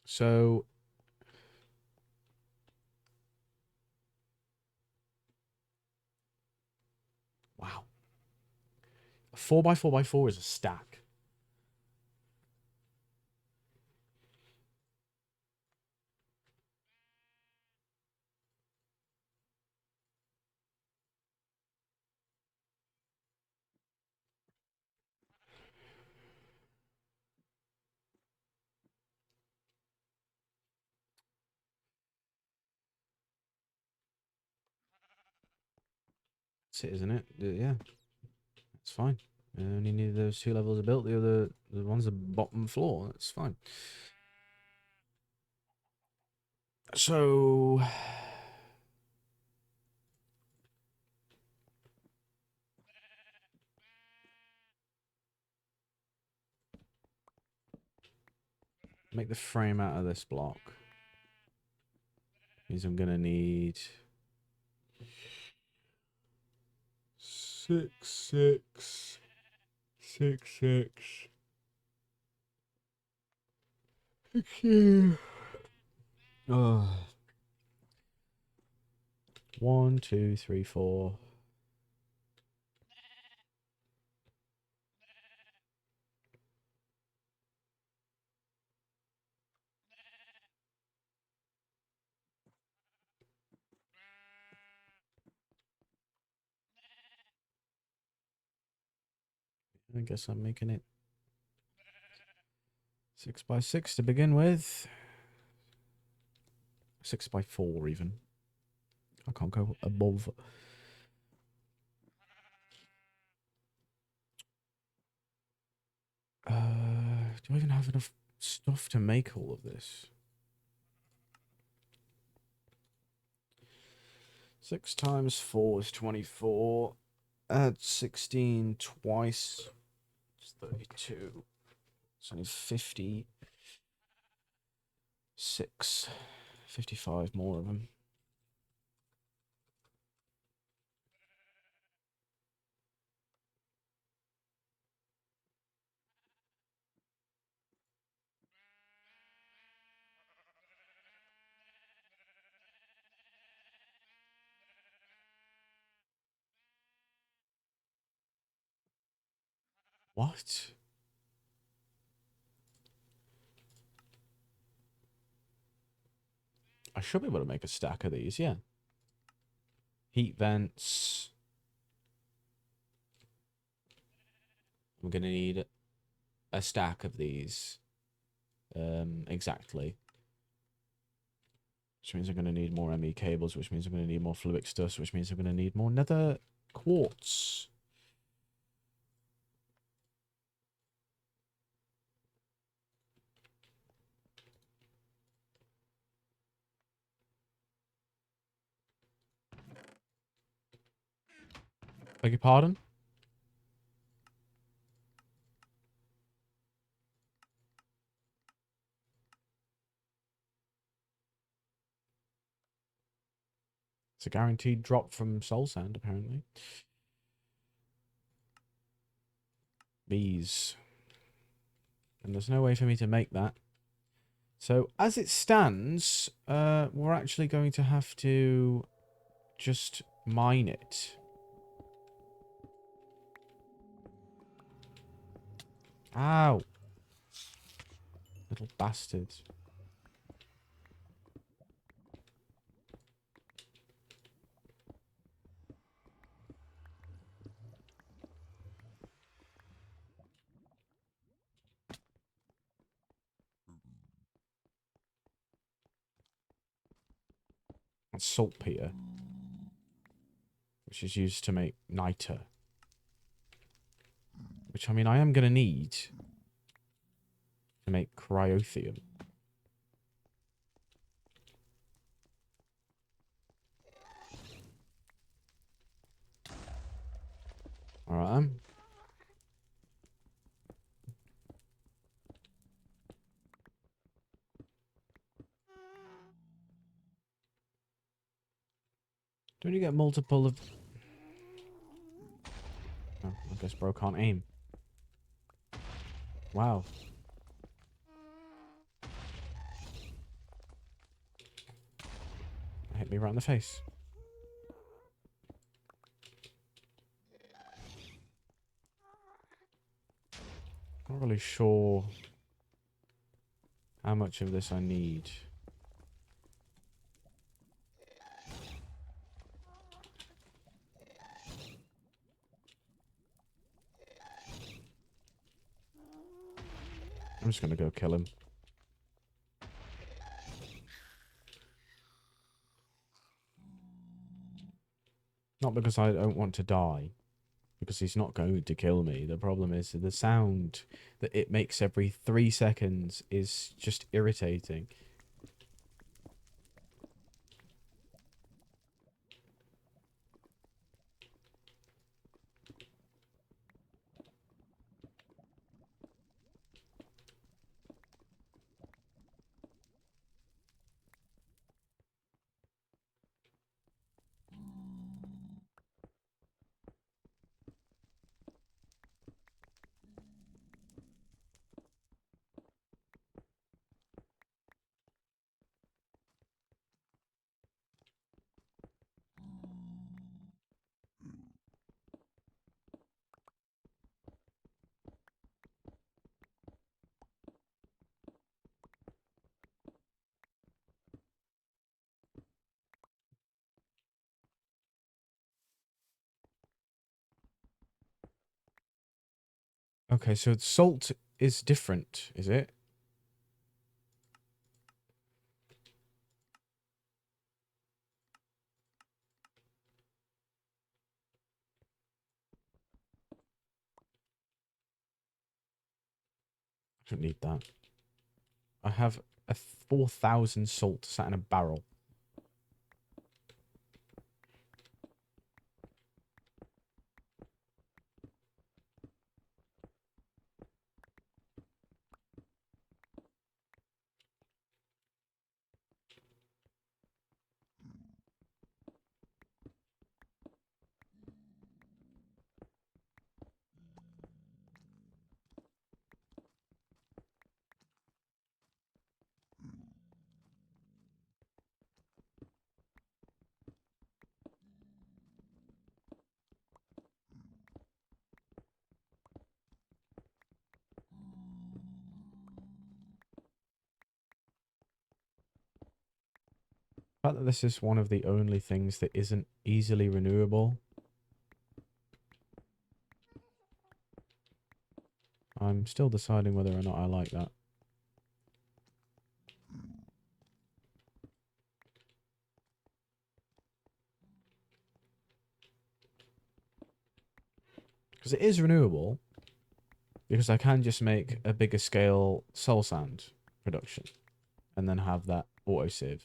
So... Wow. A 4x4x4 is a stack. That's it, isn't it? Yeah. It's fine. I only need those 2 levels built. The one's the bottom floor. That's fine. So... Make the frame out of this block. Means I'm gonna need... 6, 6, 6, 6. Okay. 1, 2, 3, 4. I guess I'm making it 6x6 to begin with. 6x4 even. I can't go above. Do I even have enough stuff to make all of this? 6 times 4 is 24. Add 16 twice. It's 32. It's only 56. 55 more of them. What? I should be able to make a stack of these, yeah. Heat vents. I'm going to need a stack of these. Exactly. Which means I'm going to need more ME cables, which means I'm going to need more fluic stuff, which means I'm going to need more nether quartz. Beg your pardon? It's a guaranteed drop from soul sand, apparently. Bees. And there's no way for me to make that. So, as it stands, we're actually going to have to just mine it. Ow! Little bastard. That's saltpeter, which is used to make niter. Which, I mean, I am going to need to make cryotheum. Alright. Don't you get multiple of... Oh, I guess bro can't aim. Wow. That hit me right in the face. Not really sure how much of this I need. I'm just going to go kill him. Not because I don't want to die. Because he's not going to kill me. The problem is the sound that it makes every 3 seconds is just irritating. Okay, so salt is different, is it? I don't need that. I have a 4,000 salt sat in a barrel. The fact that this is one of the only things that isn't easily renewable, I'm still deciding whether or not I like that. Because it is renewable, because I can just make a bigger scale soul sand production and then have that autosave.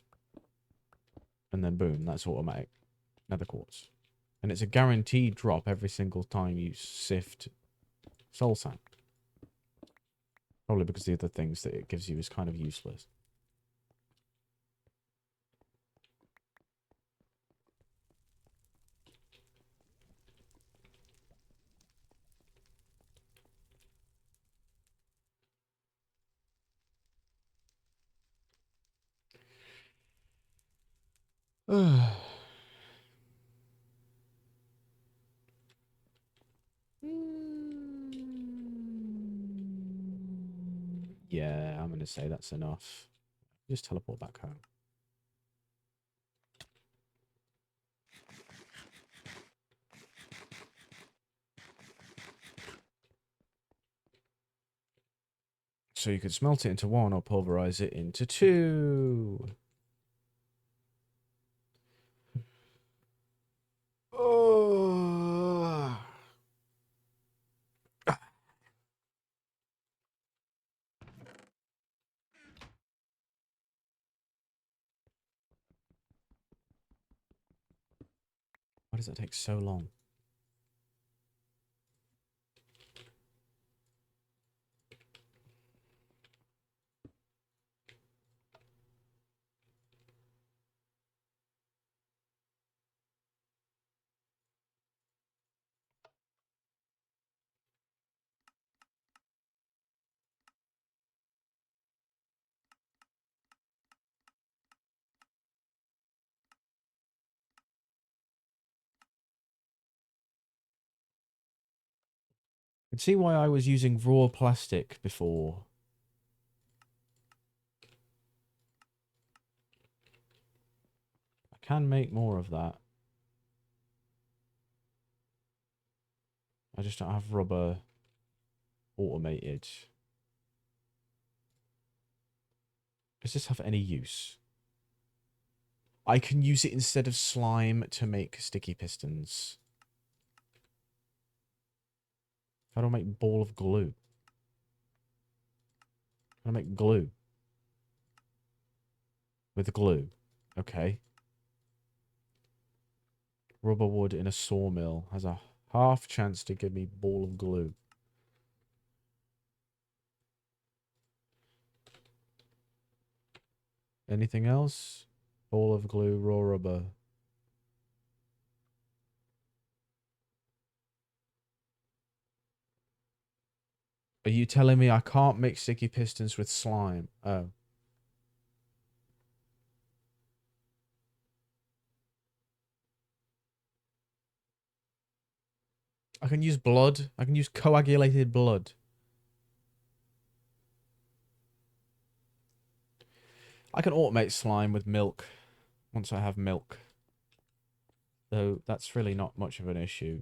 And then boom, that's automatic nether quartz. And it's a guaranteed drop every single time you sift soul sand. Probably because the other things that it gives you is kind of useless. Yeah, I'm going to say that's enough. Just teleport back home. So you could smelt it into one or pulverize it into two. Oh. Why does that take so long? I can see why I was using raw plastic before. I can make more of that. I just don't have rubber automated. Does this have any use? I can use it instead of slime to make sticky pistons. How do I make ball of glue? How do I make glue? With glue. Okay. Rubber wood in a sawmill has a half chance to give me ball of glue. Anything else? Ball of glue, raw rubber. Are you telling me I can't make sticky pistons with slime? Oh. I can use blood. I can use coagulated blood. I can automate slime with milk once I have milk. Though that's really not much of an issue.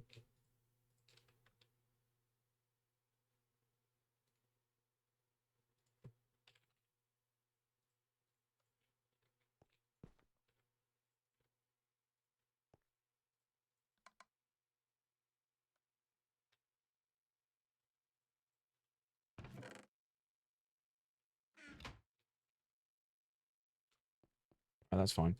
Oh, that's fine.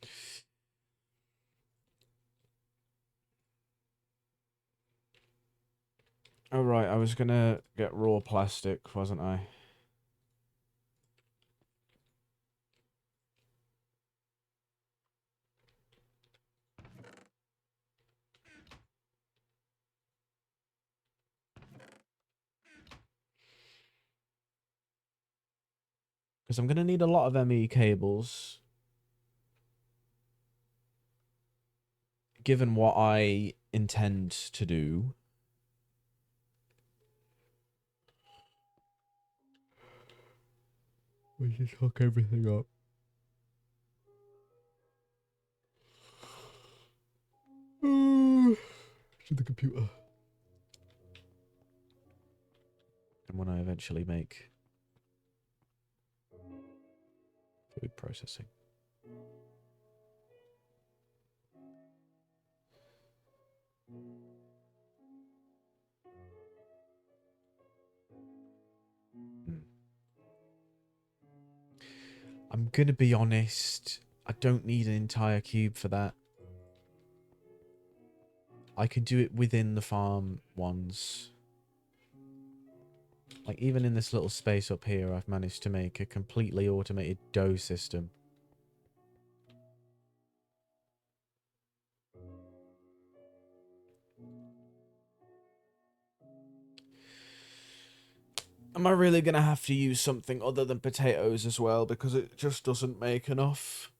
Oh, right. I was going to get raw plastic, wasn't I? Because I'm going to need a lot of ME cables. Given what I intend to do. We just hook everything up. To the computer. And when I eventually make food processing. I'm gonna be honest. I don't need an entire cube for that. I can do it within the farm ones. Like, even in this little space up here, I've managed to make a completely automated dough system. Am I really going to have to use something other than potatoes as well? Because it just doesn't make enough.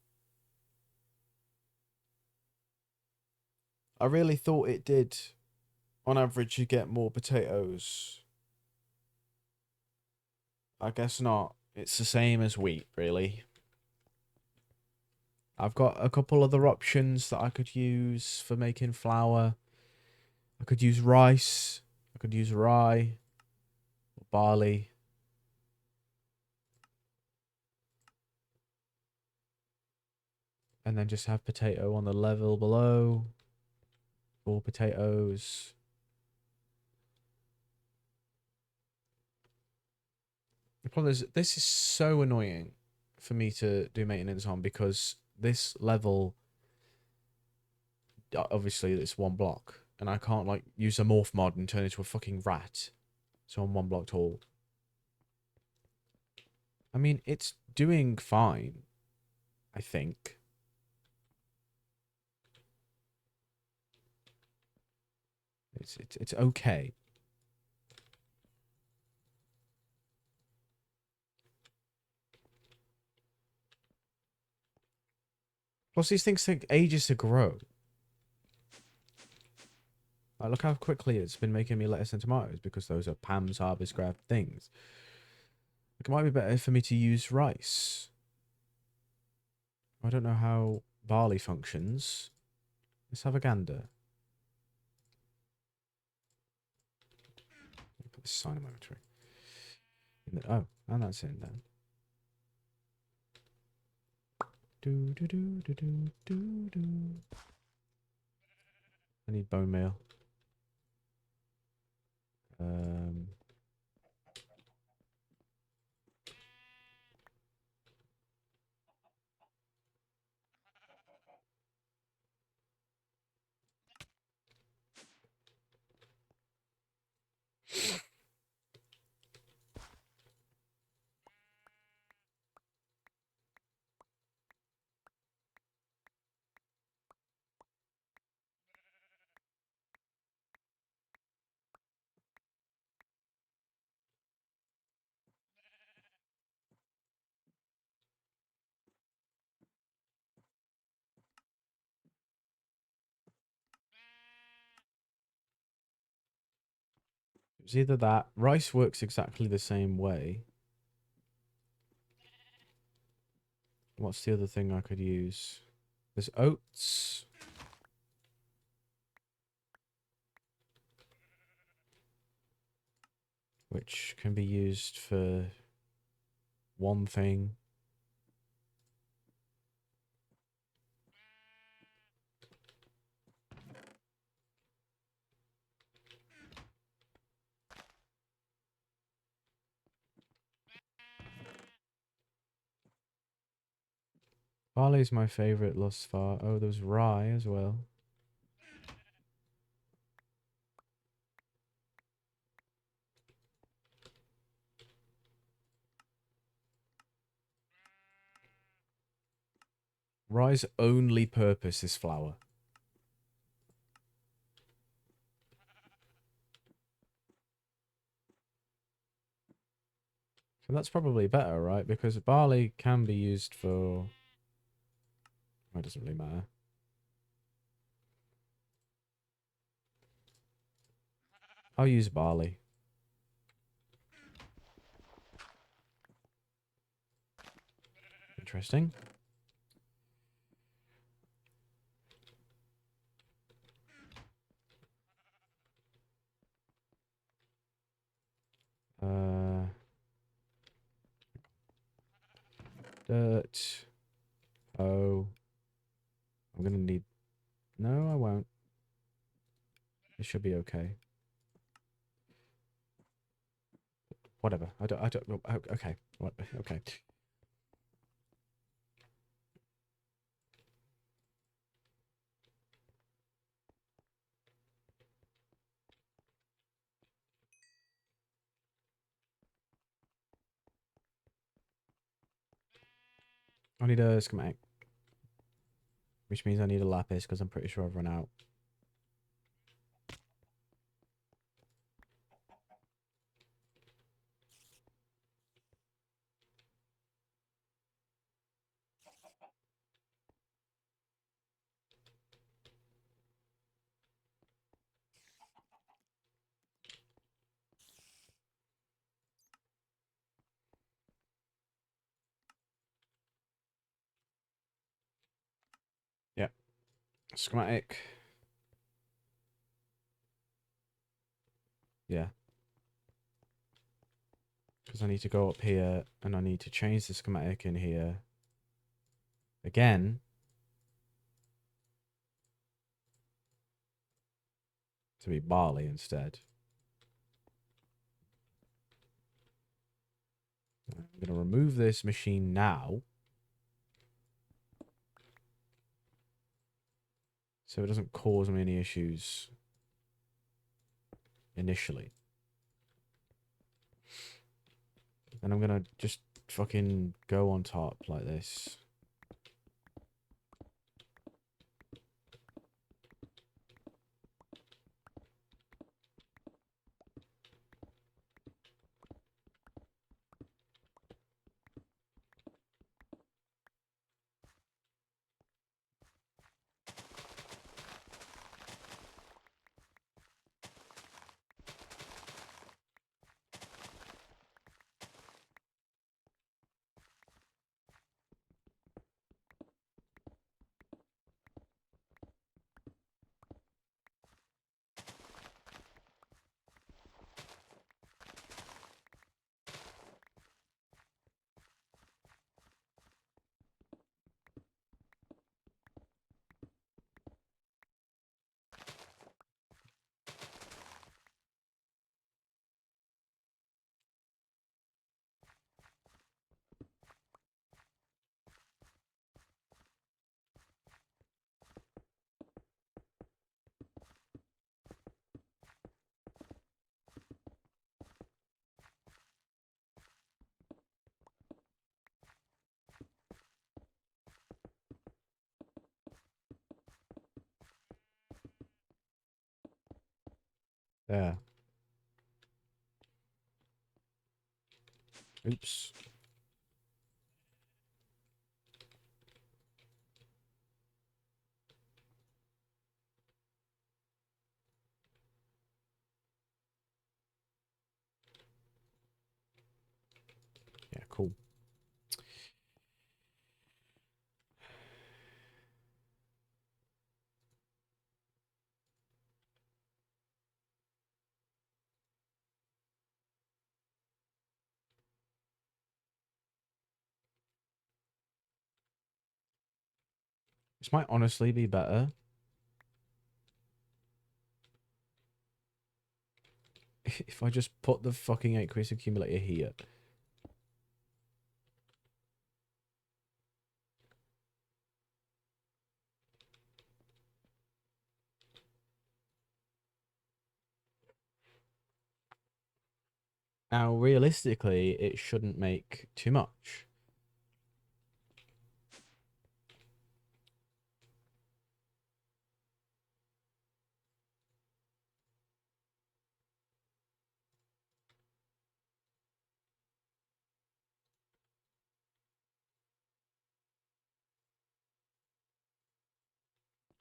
I really thought it did. On average, you get more potatoes. I guess not. It's the same as wheat, really. I've got a couple other options that I could use for making flour. I could use rice. I could use rye. Or barley. And then just have potato on the level below. 4 potatoes. The problem is, this is so annoying for me to do maintenance on because this level, obviously it's one block, and I can't like use a morph mod and turn into a fucking rat. So I'm 1 block tall. I mean, it's doing fine, I think. It's okay. Plus, these things take ages to grow. Like, look how quickly it's been making me lettuce and tomatoes because those are Pam's Harvest Craft things. Like, it might be better for me to use rice. I don't know how barley functions. Let's have a gander. Put this sign in my inventory. Oh, and that's in then. Do do do do do do do. I need bone meal. It's either that. Rice works exactly the same way. What's the other thing I could use? There's oats. Which can be used for one thing. Barley's my favourite thus far. Oh, there's rye as well. Rye's only purpose is flour. So that's probably better, right? Because barley can be used for... It doesn't really matter. I'll use barley. Interesting. Dirt. Oh. I'm gonna need... No, I won't. It should be okay. Whatever. I don't... Okay. What? Okay. I need a schematic. Which means I need a lapis, because I'm pretty sure I've run out. Yeah. Schematic. Yeah. Because I need to go up here, and I need to change the schematic in here. Again. To be barley instead. I'm going to remove this machine now. So it doesn't cause me any issues initially. And I'm going to just fucking go on top like this. There. Oops. Yeah, cool. This might honestly be better if I just put the fucking aqueous accumulator here. Now, realistically, it shouldn't make too much.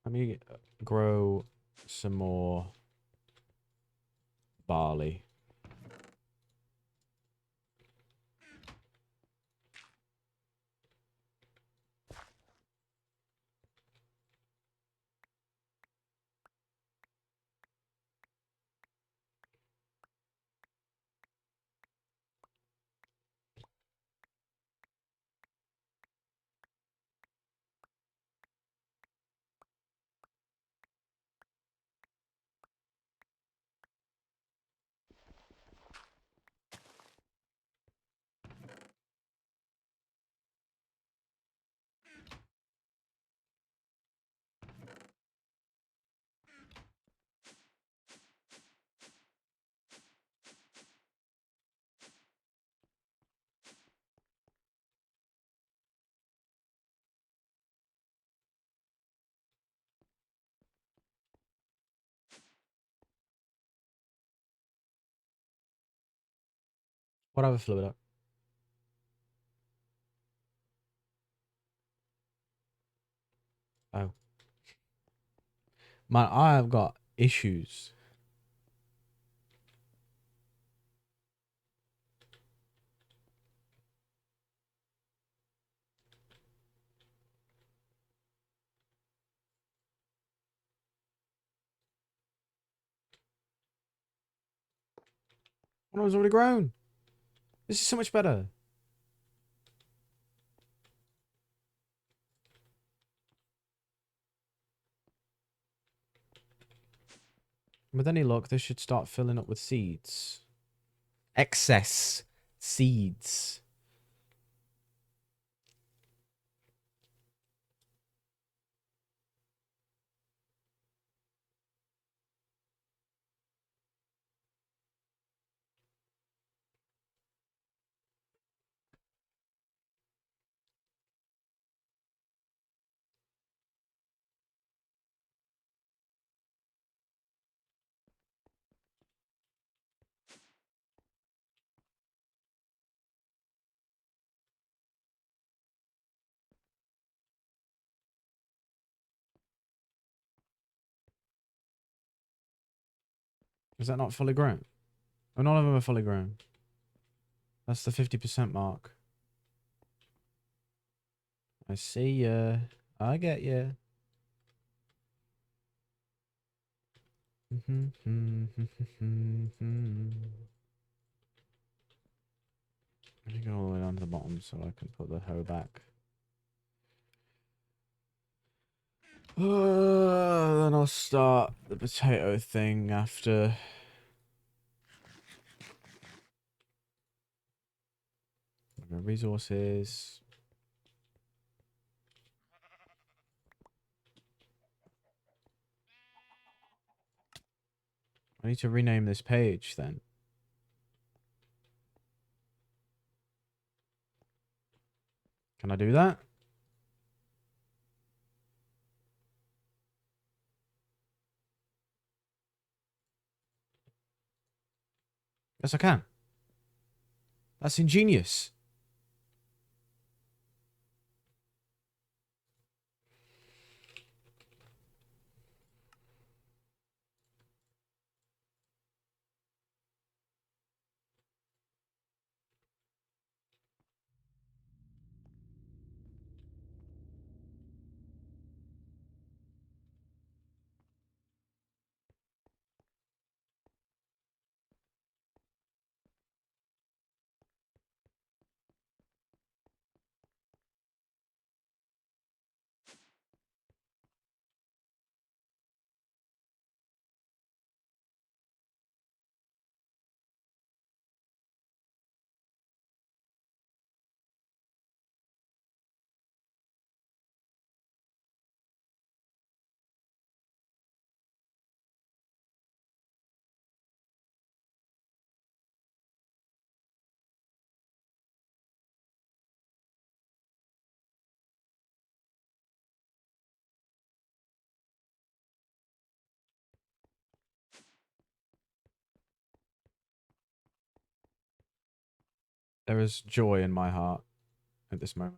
Let me grow some more barley. Whatever, fluid up. Oh. Man, I have got issues. One of them's already grown. This is so much better. With any luck, this should start filling up with seeds. Excess seeds. Is that not fully grown? Oh, none of them are fully grown. That's the 50% mark. I see ya. I get ya. Let me go all the way down to the bottom so I can put the hoe back. Then I'll start the potato thing after. Resources. I need to rename this page then. Can I do that? Yes, I can. That's ingenious. There is joy in my heart at this moment.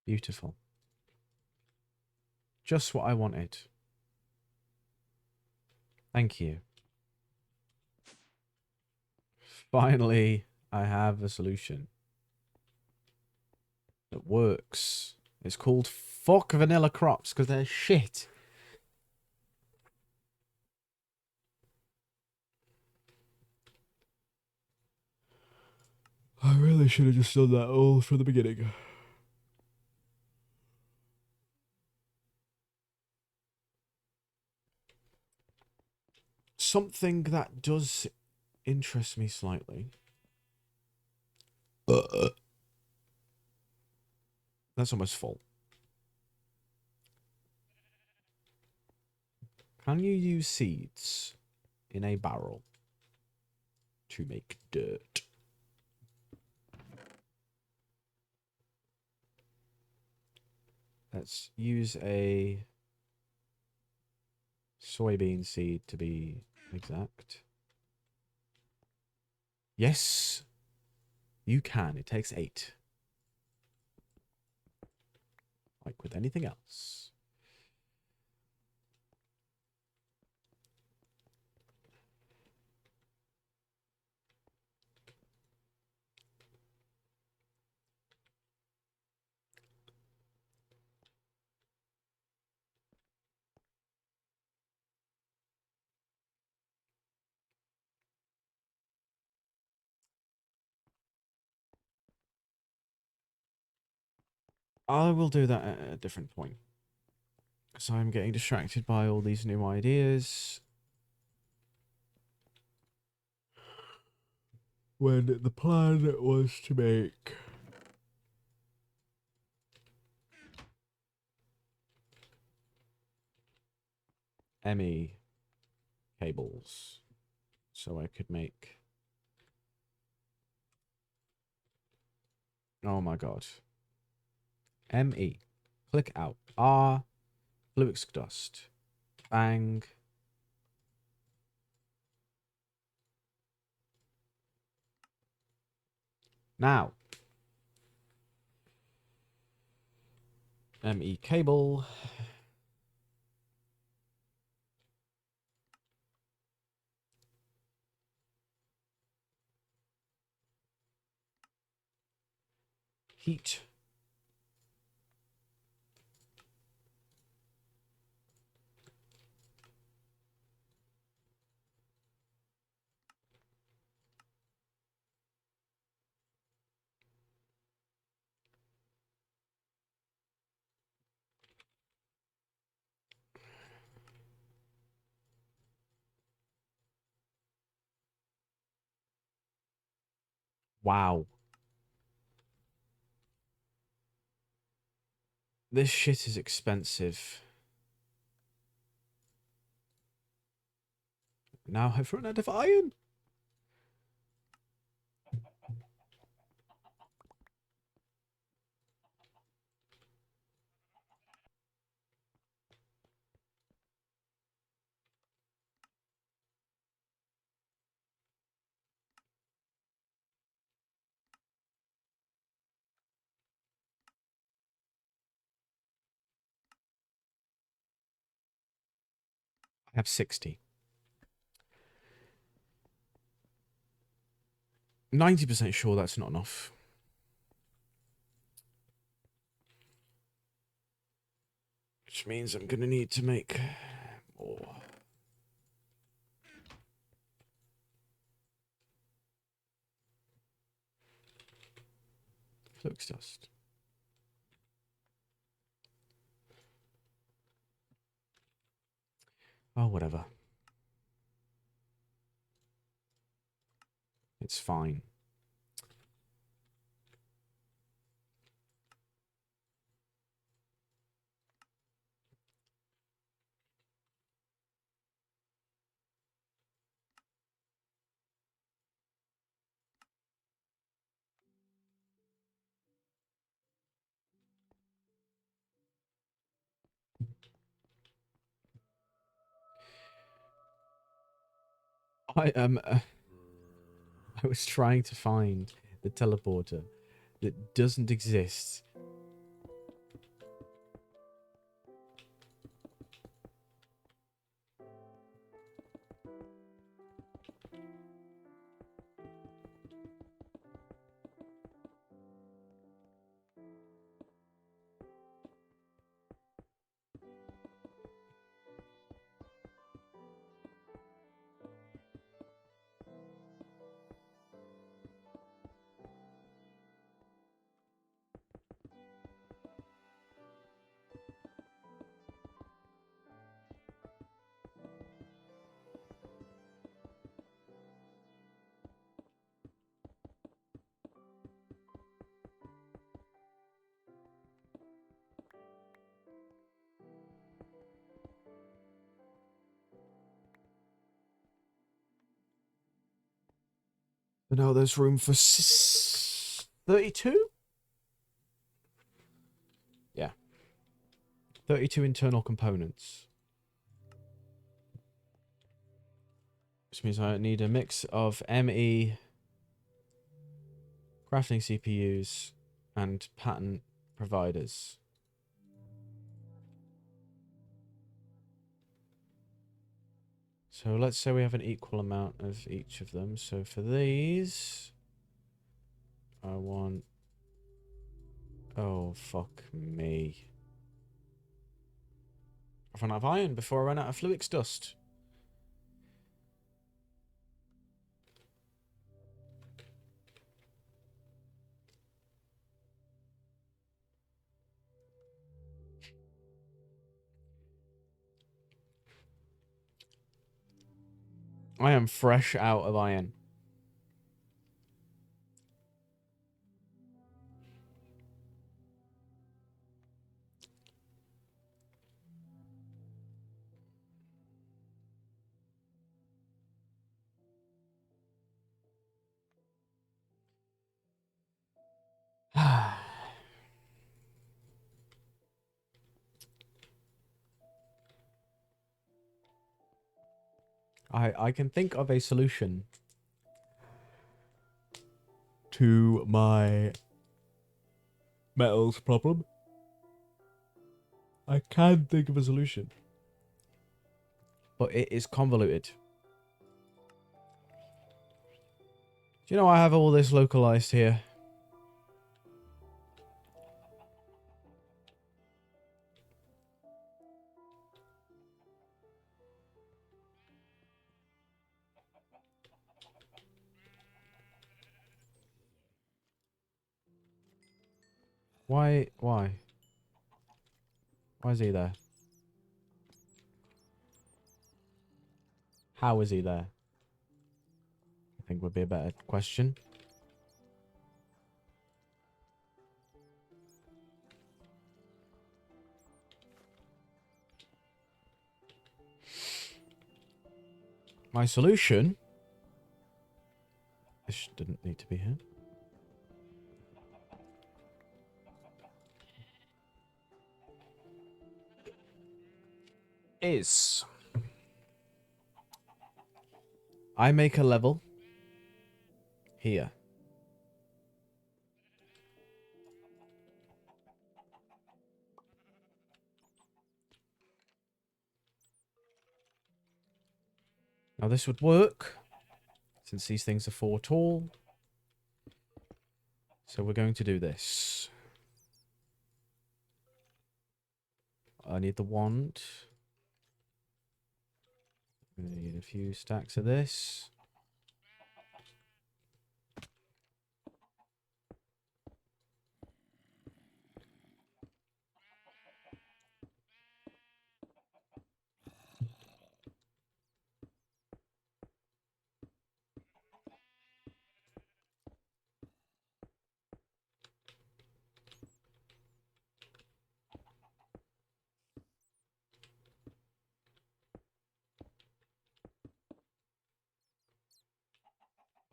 Beautiful. Just what I wanted. Thank you. Finally, I have a solution that works. It's called fuck vanilla crops because they're shit. I really should have just done that all from the beginning. something that does interest me slightly. That's almost full. Can you use seeds in a barrel to make dirt? Let's use a soybean seed to be exact. Yes, you can. It takes 8. Like with anything else. I will do that at a different point. So I'm getting distracted by all these new ideas. When the plan was to make ME cables so I could make... Oh my god. ME. Click out. R. Fluix dust. Bang. Now. ME cable. Heat. Wow. This shit is expensive. Now I've run out of iron. I have 60. 90% sure that's not enough. Which means I'm going to need to make more. Flux dust. Oh, whatever. It's fine. I I was trying to find the teleporter that doesn't exist. And now there's room for 32? Yeah. 32 internal components. Which means I need a mix of ME, crafting CPUs, and pattern providers. So let's say we have an equal amount of each of them. So for these, I want... Oh, fuck me. I've run out of iron before I run out of Fluix dust. I am fresh out of iron. I can think of a solution to my metals problem. I can think of a solution. But it is convoluted. Do you know I have all this localized here? Why? Why? Why is he there? How is he there? I think would be a better question. My solution... This didn't need to be here. Is... I make a level here. Now this would work, since these things are 4 tall. So we're going to do this. I need the wand. I need a few stacks of this.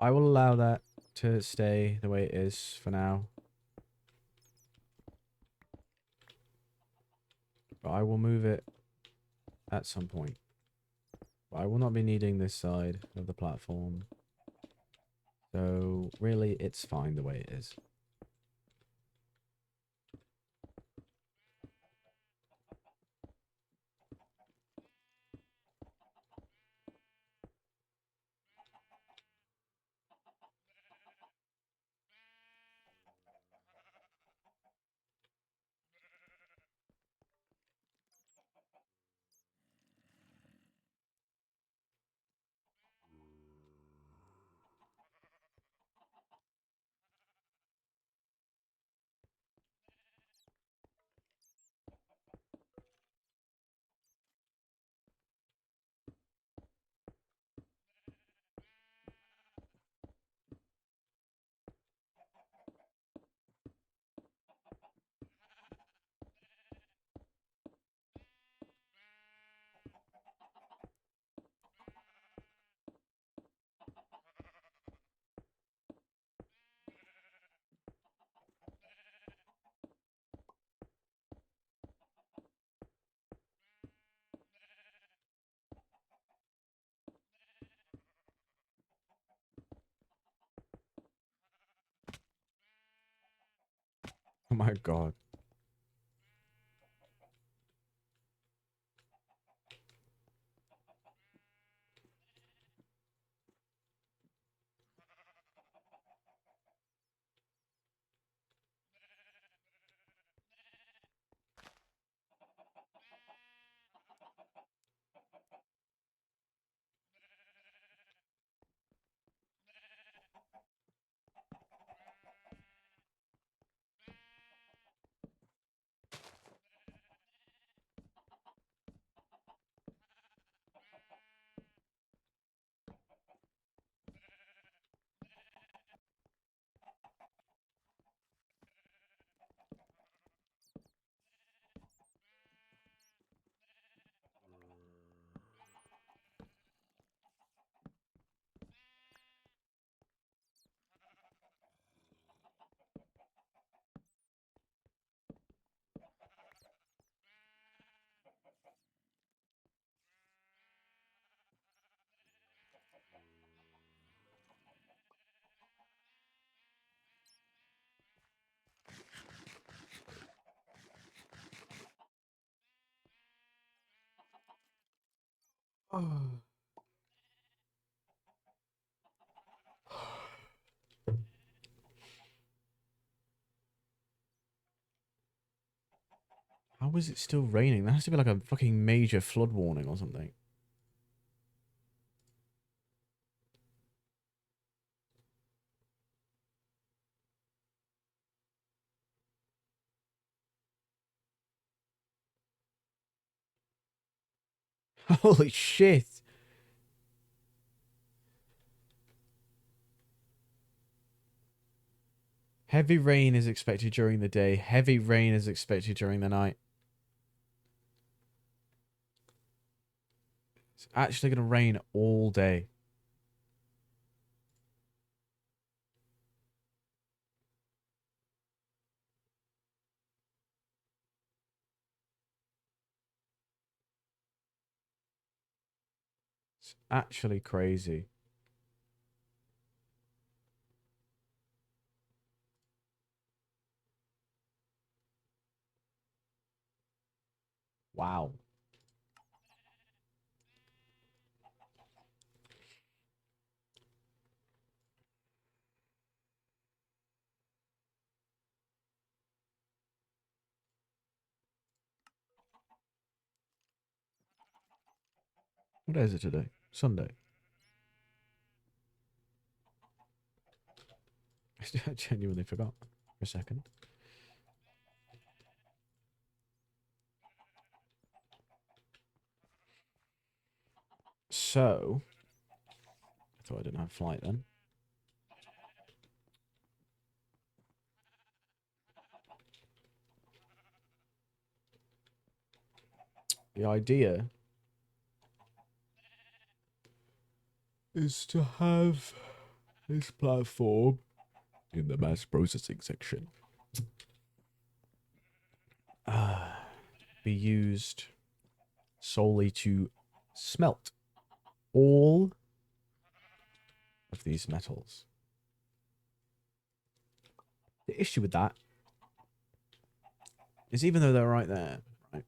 I will allow that to stay the way it is for now. But I will move it at some point. But I will not be needing this side of the platform. So really, it's fine the way it is. Oh my god. How is it still raining? That has to be like a fucking major flood warning or something. Holy shit. Heavy rain is expected during the day. Heavy rain is expected during the night. It's actually going to rain all day. It's actually crazy. Wow. What day is it today? Sunday. I genuinely forgot for a second. So, I thought I didn't have flight then. The idea is to have this platform in the mass processing section be used solely to smelt all of these metals. The issue with that is even though they're right there, right?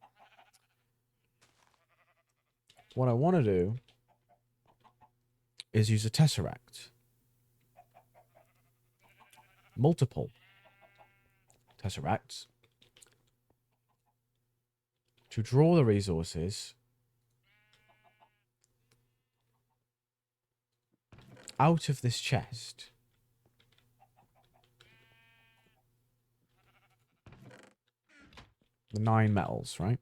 What I want to do is use a tesseract. Multiple tesseracts to draw the resources out of this chest. The 9 metals, right?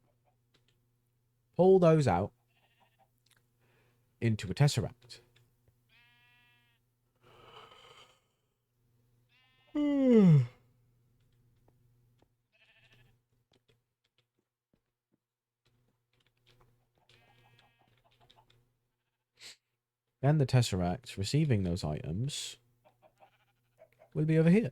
Pull those out into a tesseract. Then the tesseract receiving those items will be over here.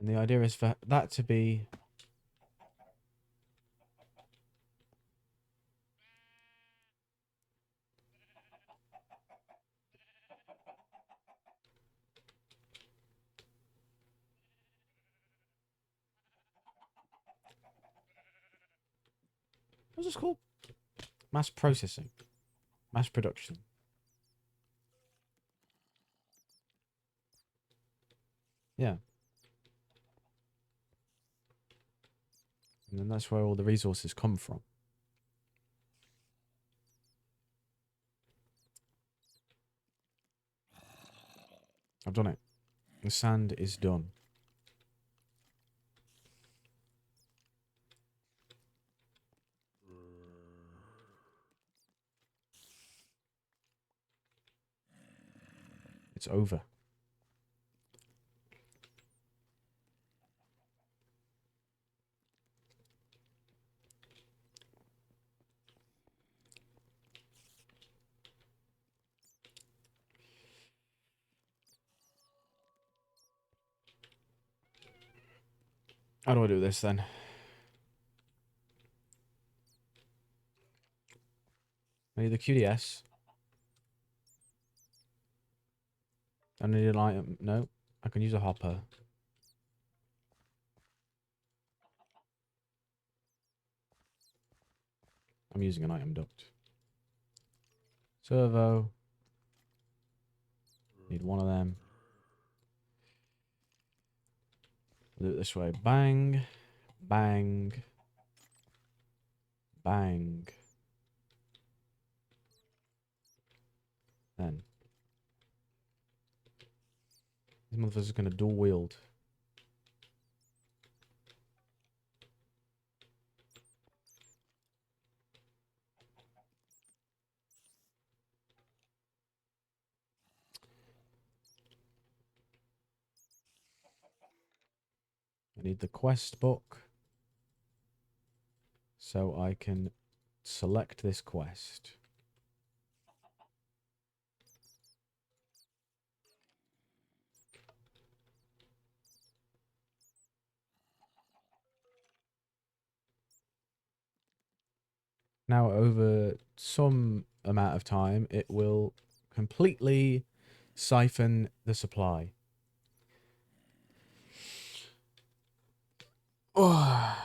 And the idea is for that to be was this called? Mass processing. Mass production. Yeah. And then that's where all the resources come from. I've done it. The sand is done. It's over. How do I do this then? I need the QDS. I need an item. No, I can use a hopper. I'm using an item duct. Servo. Need one of them. Do it this way. Bang. Bang. Bang. Then. These motherfuckers are going to dual wield. I need the quest book. So I can select this quest. Now, over some amount of time, it will completely siphon the supply. Oh.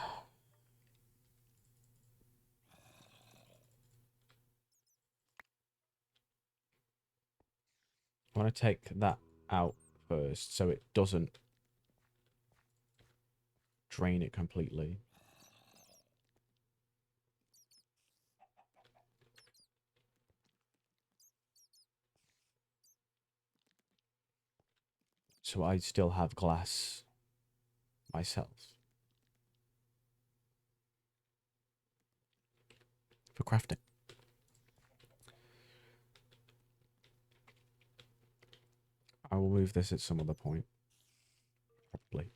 I want to take that out first so it doesn't drain it completely. So I still have glass myself. For crafting. I will move this at some other point. Probably.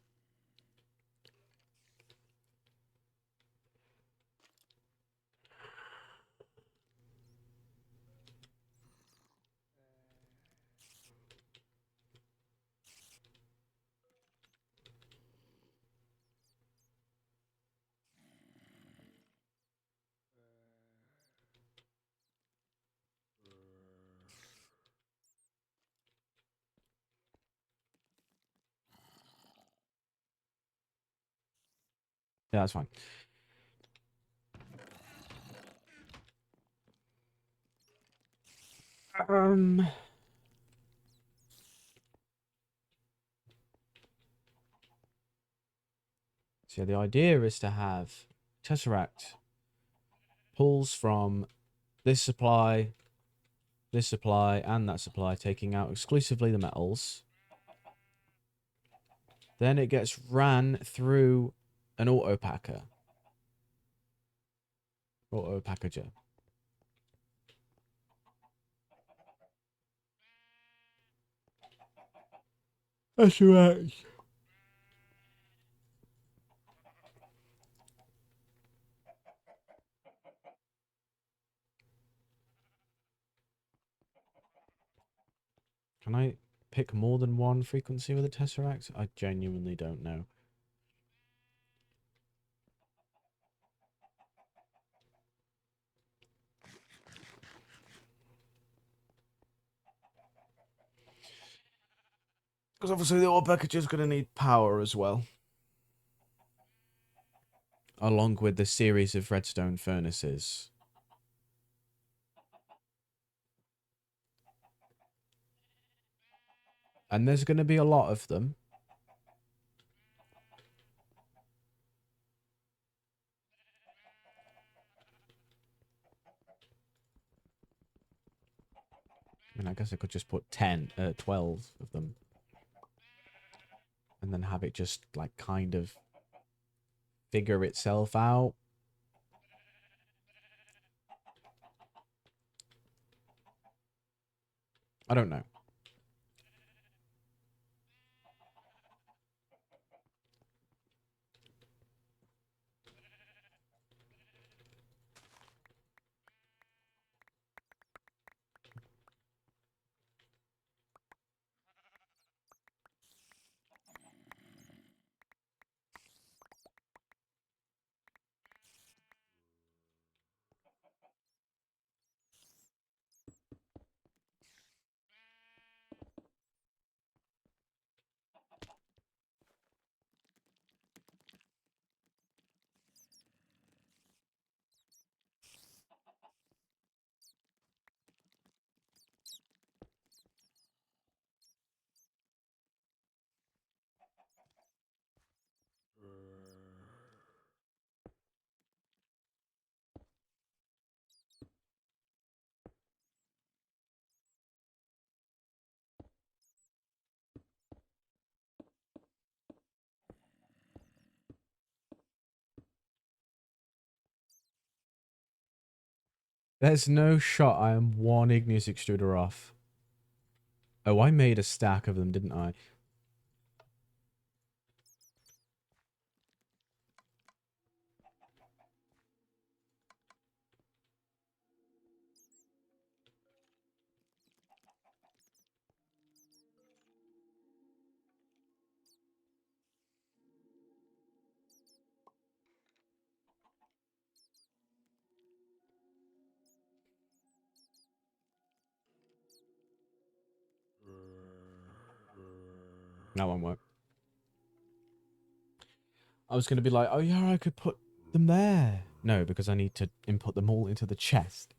Yeah, that's fine. So the idea is to have Tesseract pulls from this supply, and that supply, taking out exclusively the metals. Then it gets ran through an auto packer. Auto packager. That's right. Can I pick more than one frequency with a Tesseract? I genuinely don't know. Because obviously the auto packager is going to need power as well. along with the series of redstone furnaces. And there's going to be a lot of them. I mean, I guess I could just put 12 of them. And then have it just, like, kind of figure itself out. I don't know. There's no shot I am one igneous extruder off. Oh, I made a stack of them, didn't I? That won't work. I was going to be like, oh yeah, I could put them there. No, because I need to input them all into the chest.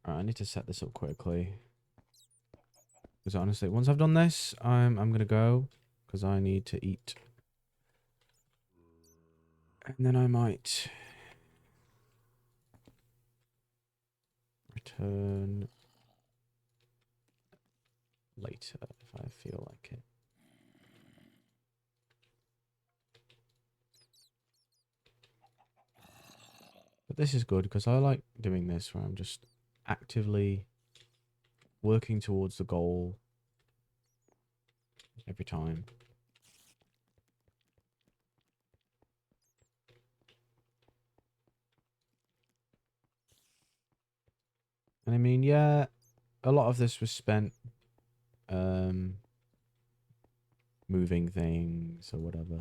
Right, I need to set this up quickly. Because honestly, once I've done this, I'm gonna go because I need to eat. And then I might return later if I feel like it. But this is good because I like doing this where I'm just actively working towards the goal every time. And I mean, yeah, a lot of this was spent moving things or whatever.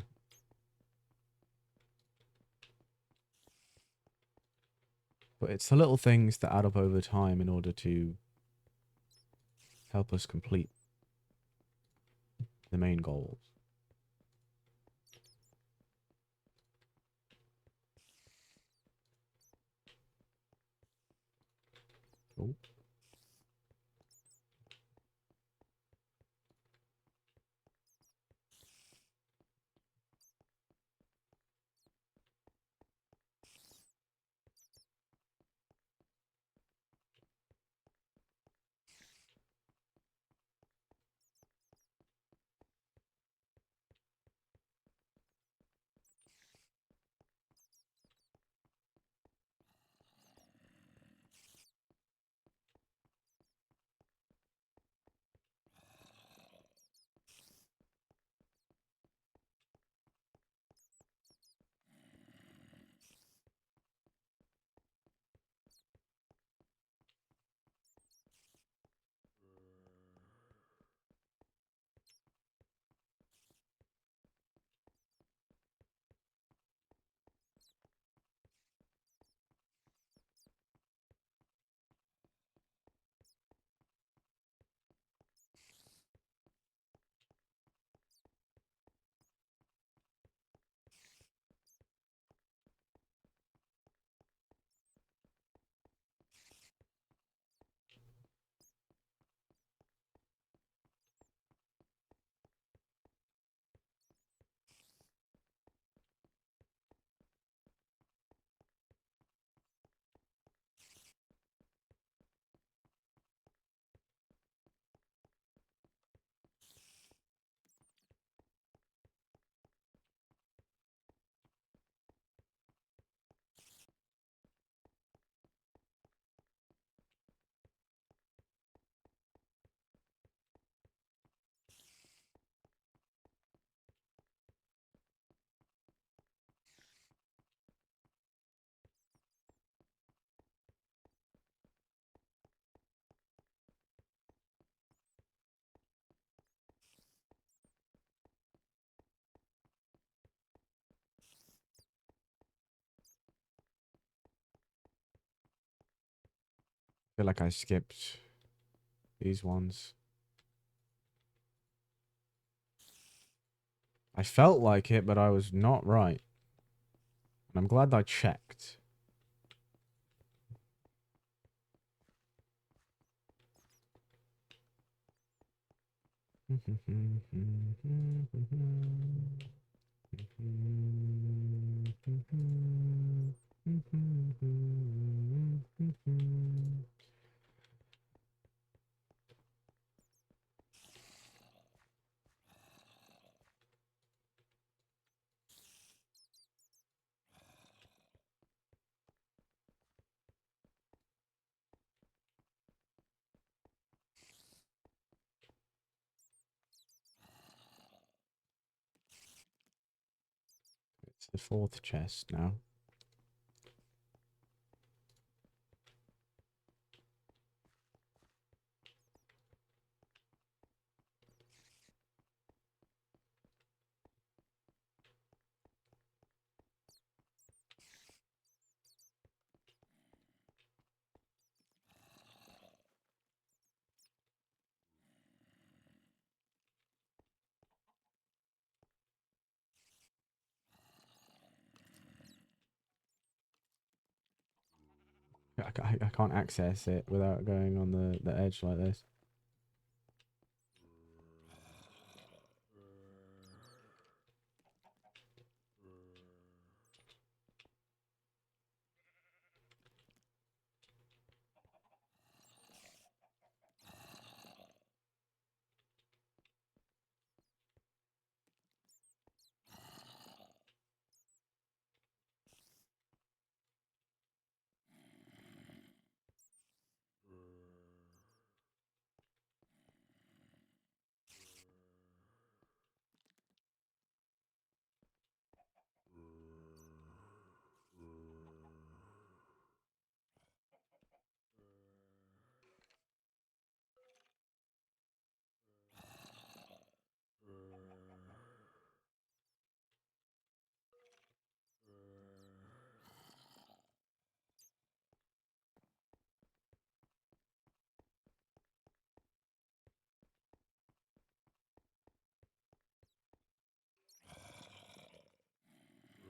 But it's the little things that add up over time in order to help us complete the main goals. Oh. feel like I skipped these ones. I felt like it, but I was not right. And I'm glad I checked. It's the fourth chest now. I can't access it without going on the edge like this.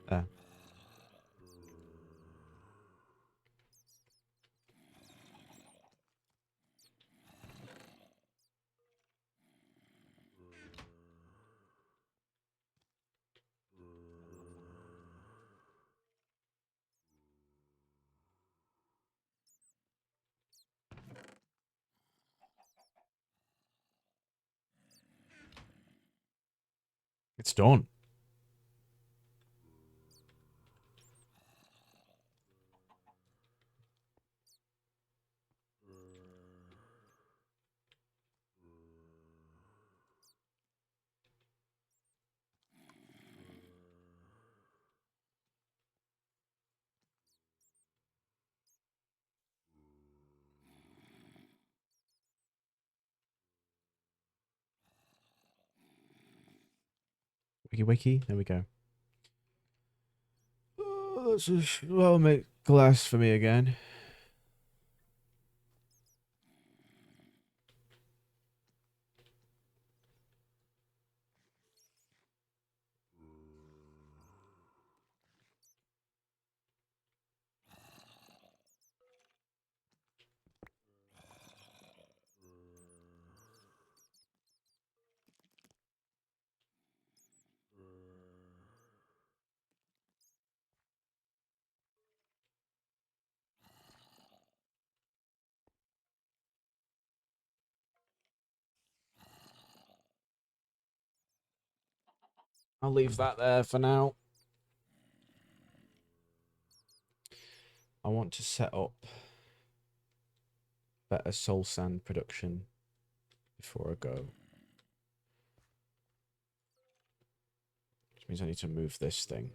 There. It's done. Wiki wiki. There we go. Oh, that's well, make glass for me again. I'll leave that there for now. I want to set up better soul sand production before I go. Which means I need to move this thing.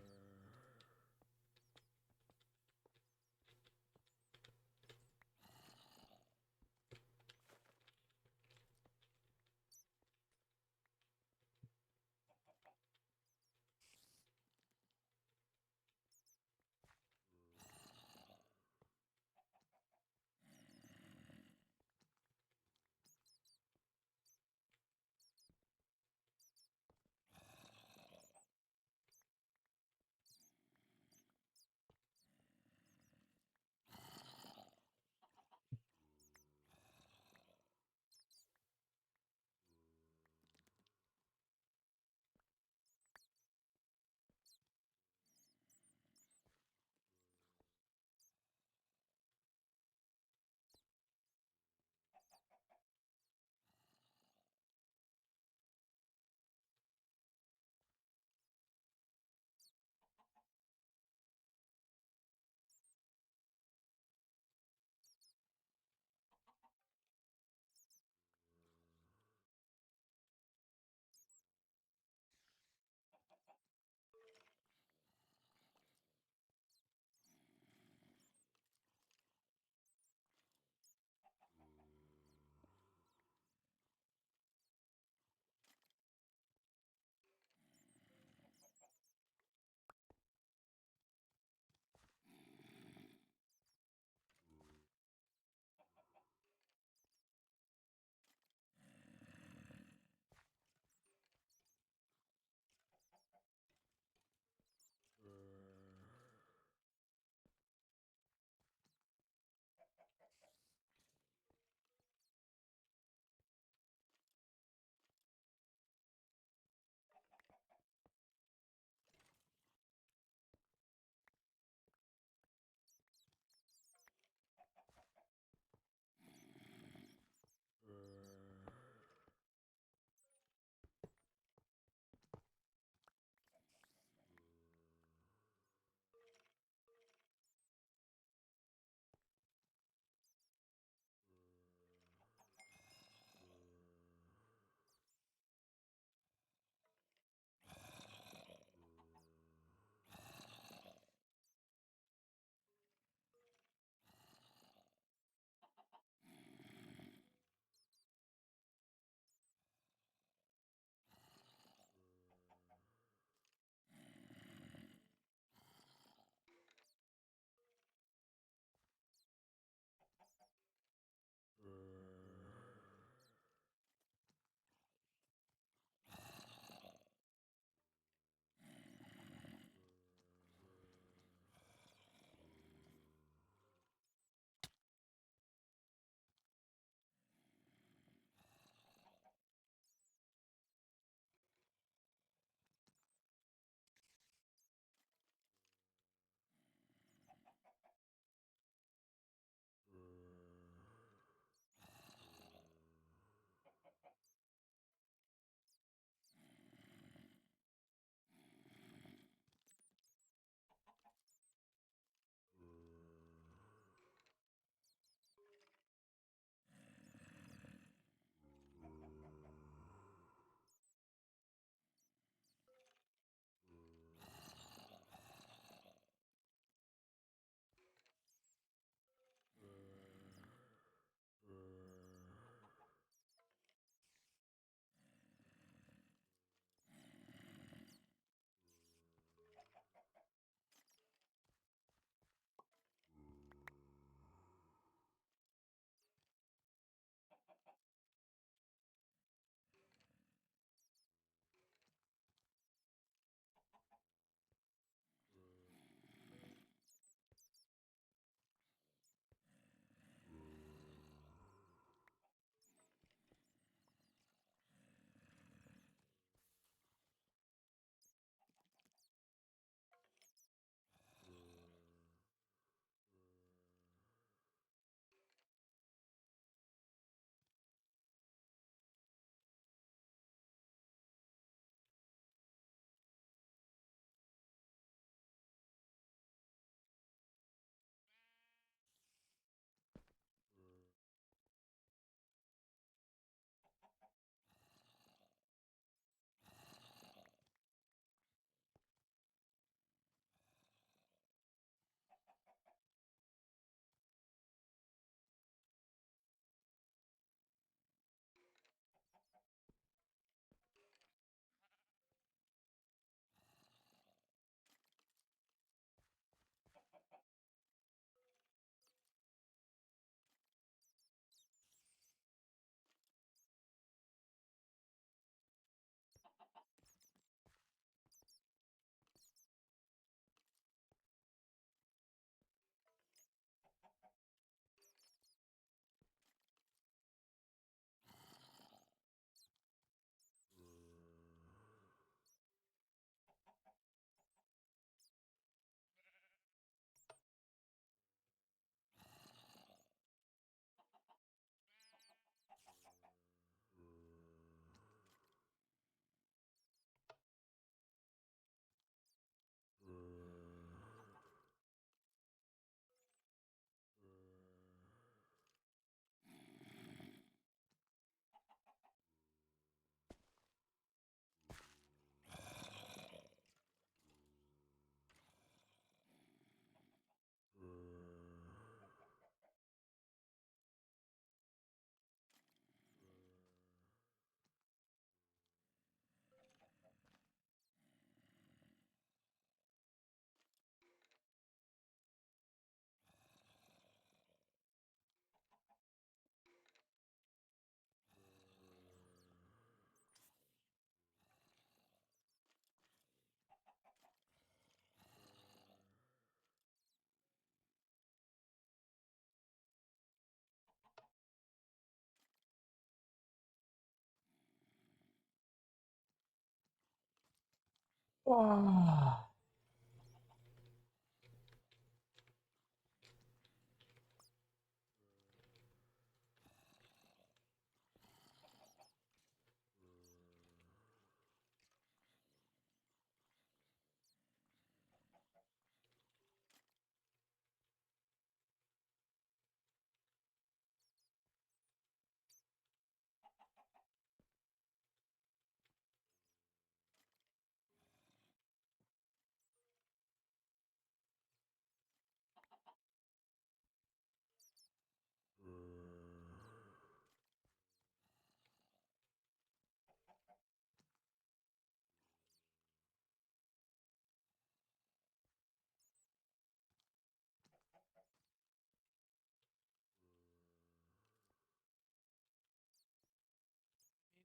Oh.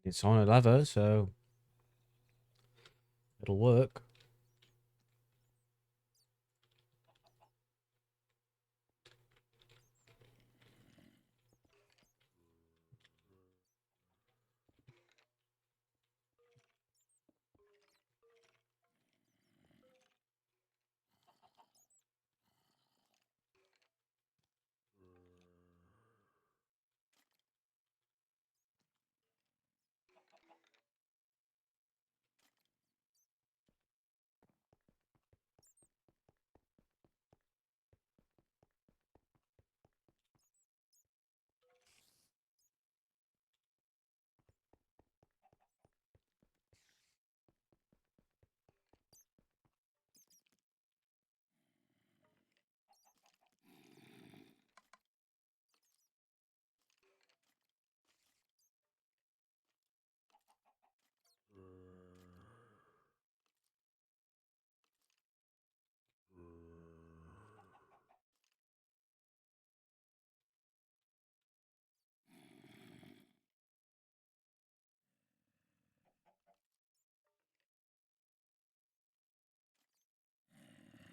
It's on a lever, so it'll work.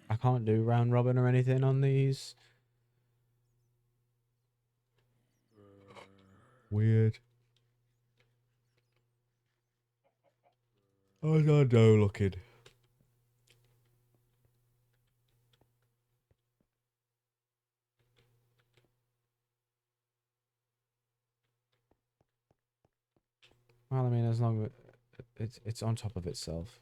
I can't do round robin or anything on these. Weird. I don't know, looking. Well, I mean, as long as it's on top of itself.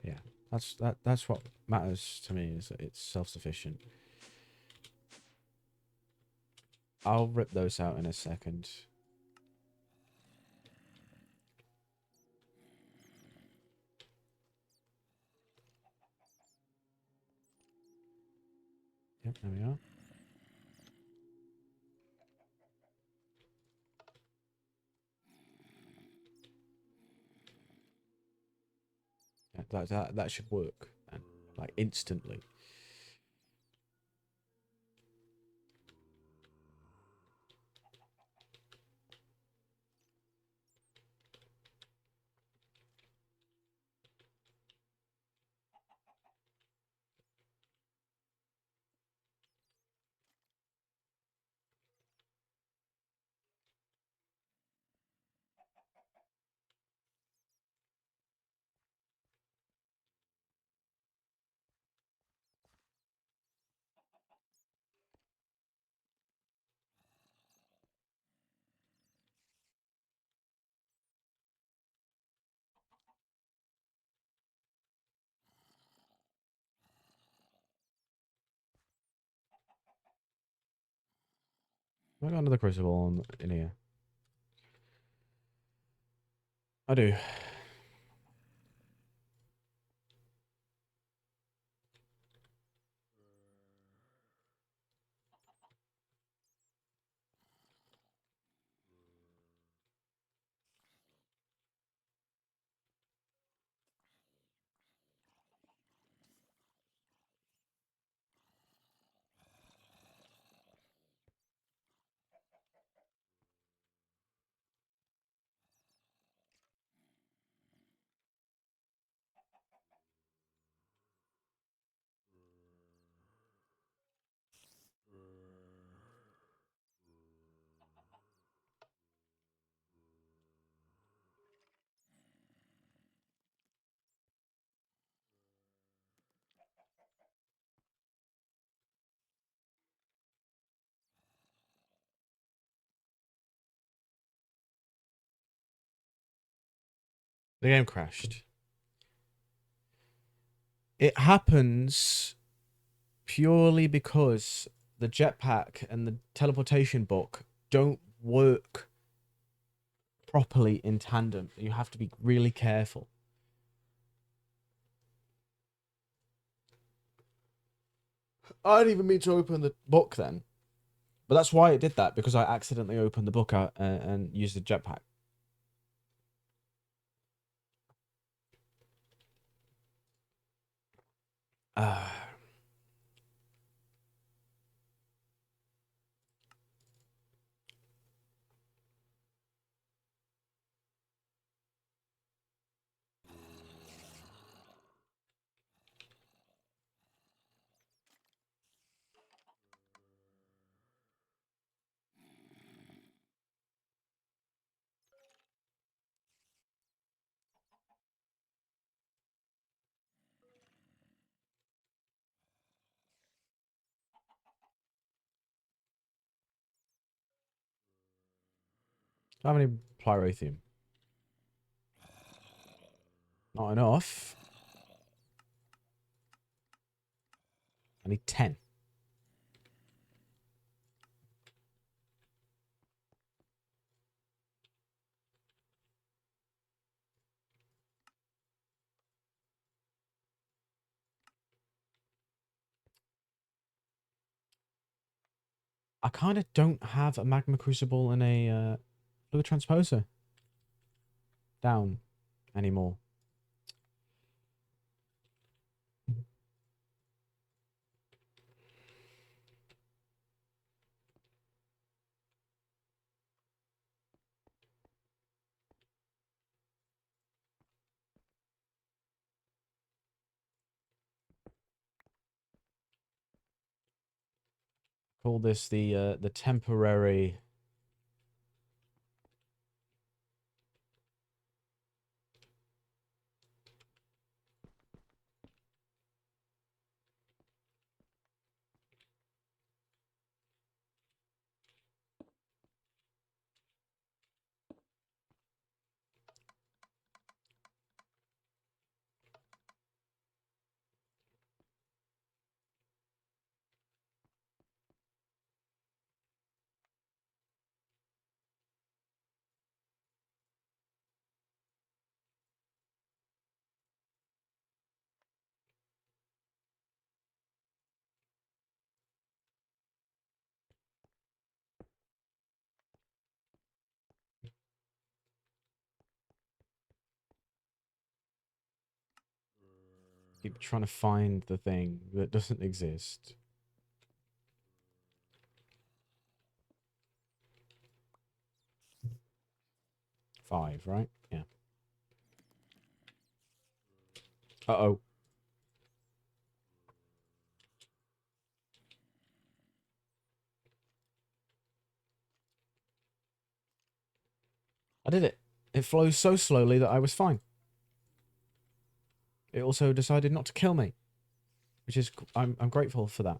Yeah, that's what matters to me, is that it's self-sufficient. I'll rip those out in a second. Yep, there we are. Yeah, that should work, and like instantly. I got another crucible in here. I do. The game crashed. It happens purely because the jetpack and the teleportation book don't work properly in tandem. You have to be really careful. I didn't even mean to open the book then. But that's why it did that, because I accidentally opened the book out and used the jetpack. Uh, how many pyrothium? Not enough. I need 10. I kind of don't have a magma crucible and a fluid transposer down anymore. Call this the temporary. Keep trying to find the thing that doesn't exist. Five, right? Yeah. Uh-oh. I did it. It flows so slowly that I was fine. It also decided not to kill me, which is I'm grateful for that.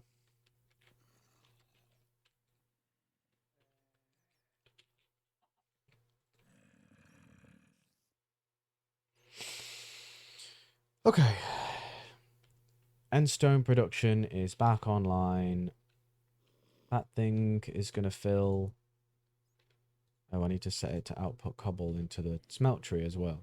Okay. Endstone production is back online. That thing is going to fill. Oh, I need to set it to output cobble into the smeltery as well.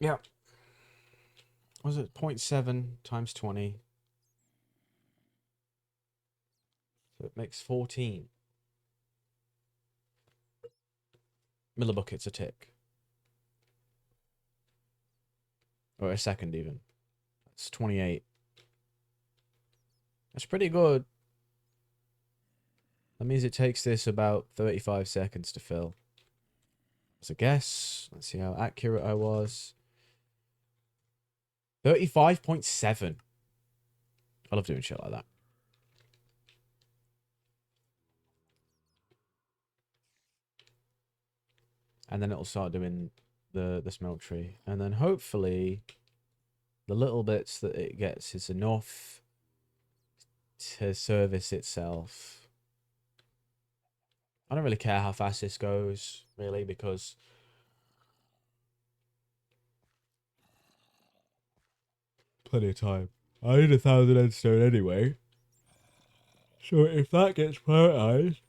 Yeah. Was it 0.7 times 20? So it makes 14 millibuckets a tick. Or a second even. That's 28. That's pretty good. That means it takes this about 35 seconds to fill. As a guess. Let's see how accurate I was. 35.7. I love doing shit like that. And then it'll start doing the smeltery, and then hopefully the little bits that it gets is enough to service itself. I don't really care how fast this goes, really, because plenty of time. I need 1,000 endstone anyway. So if that gets prioritized,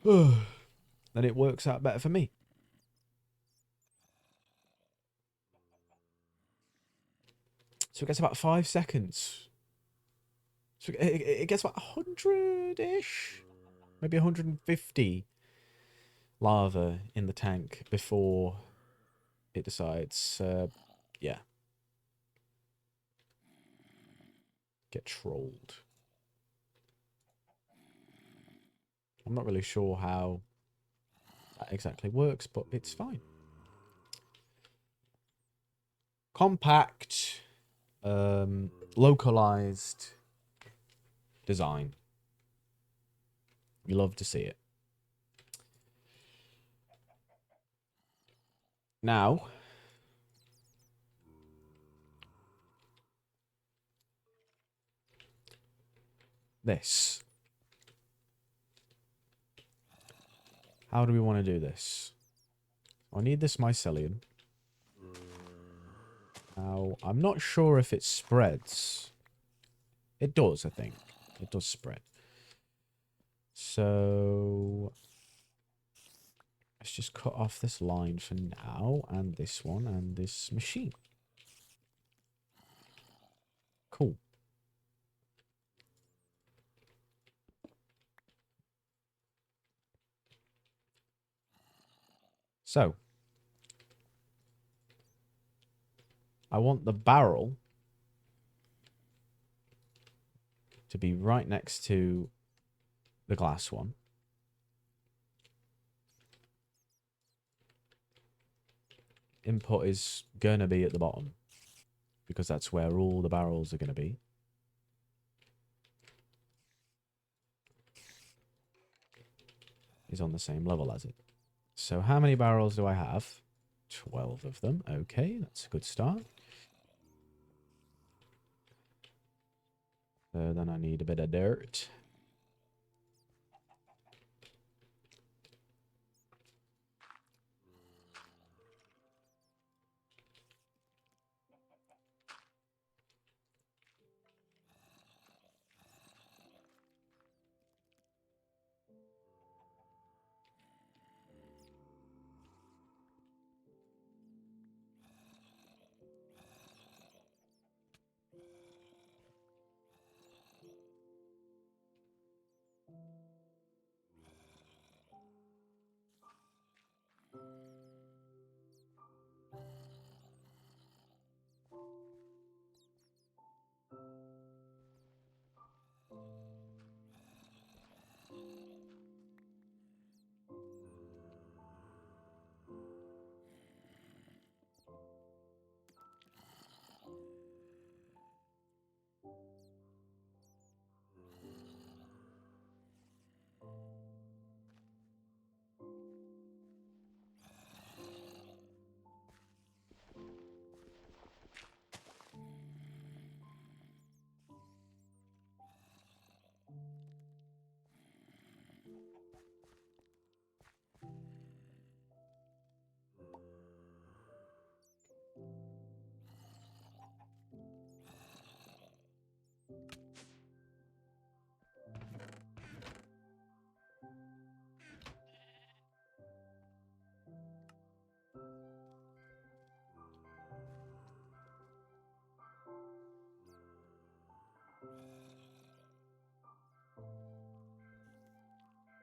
then it works out better for me. So it gets about 5 seconds. So it gets about 100-ish, maybe 150 lava in the tank before it decides, yeah, get trolled. I'm not really sure how that exactly works, but it's fine. Compact, localized design. You love to see it. Now, this. How do we want to do this? I need this mycelium. Now, I'm not sure if it spreads. It does, I think. It does spread. So, let's just cut off this line for now, and this one, and this machine. Cool. So, I want the barrel to be right next to the glass one. Input is going to be at the bottom, because that's where all the barrels are going to be. Is on the same level as it. So how many barrels do I have? 12 of them. Okay, that's a good start. Then I need a bit of dirt.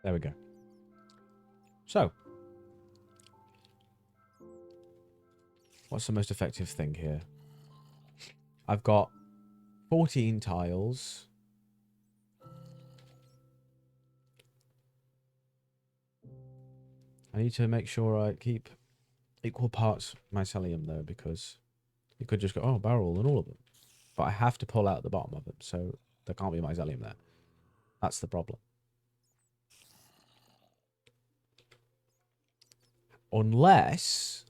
There we go. So, what's the most effective thing here? I've got 14 tiles. I need to make sure I keep equal parts mycelium, though, because you could just go, oh, barrel and all of them. But I have to pull out the bottom of them, so there can't be mycelium there. That's the problem. Unless...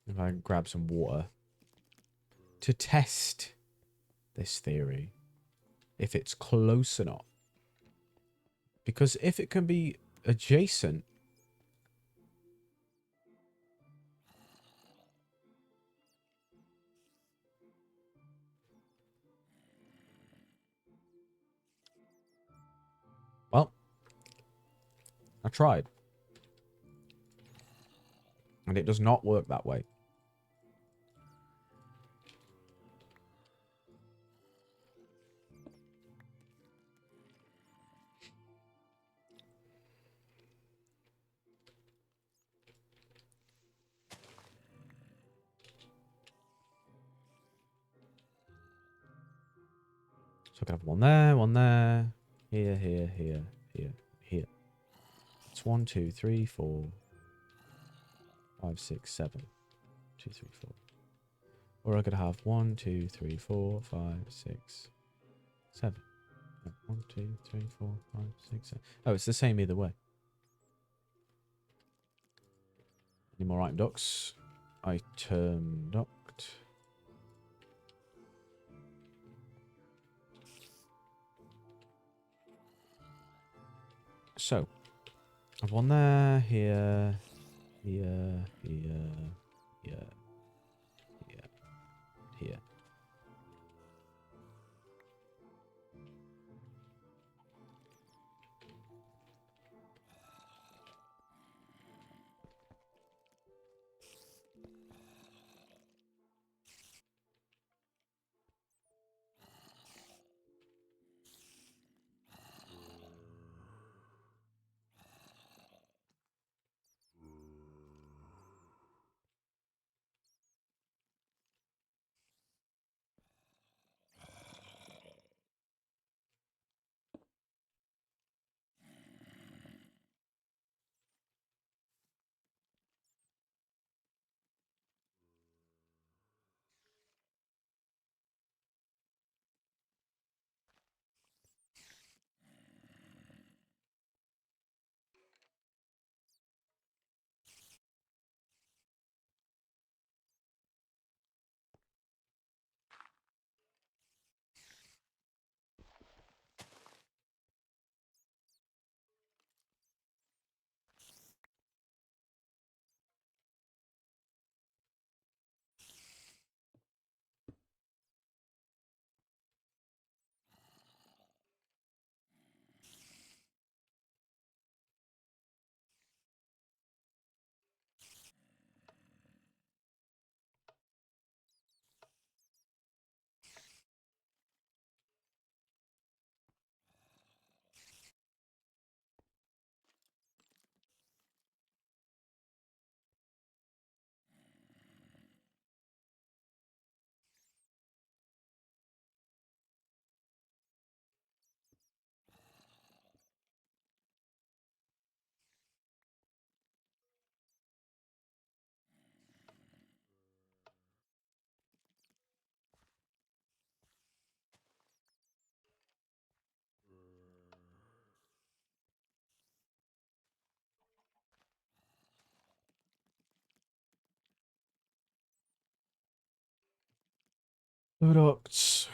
if I grab some water to test this theory, if it's close enough. Because if it can be adjacent... well, I tried. And it does not work that way. So I can have one there, here, here, here, here, here. It's 1, 2, 3, 4, 5, 6, 7. 2, 3, 4. Or I could have 1, 2, 3, 4, 5, 6, 7. 1, 2, 3, 4, 5, 6, 7. Oh, it's the same either way. Any more item ducts? Item duct. So, I have one there, here, here, here, here, here, here. Products.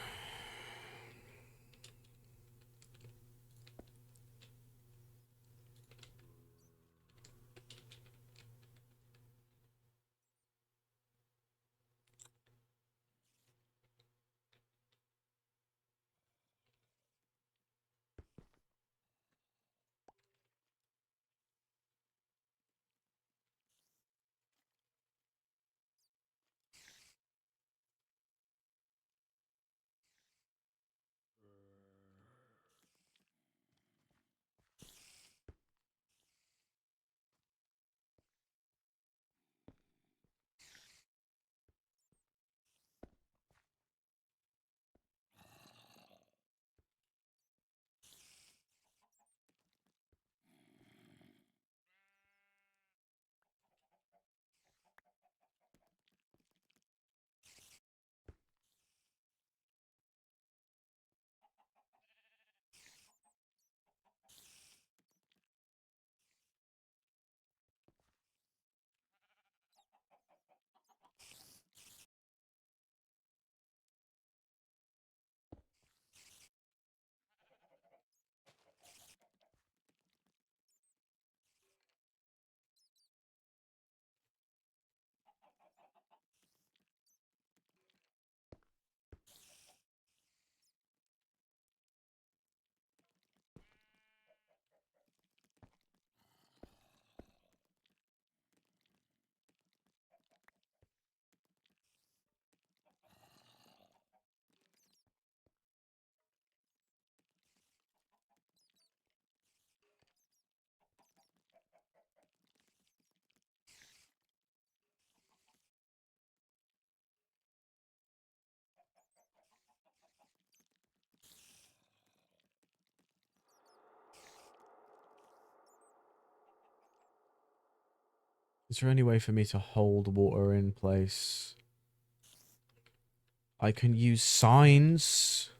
Is there any way for me to hold water in place? I can use signs.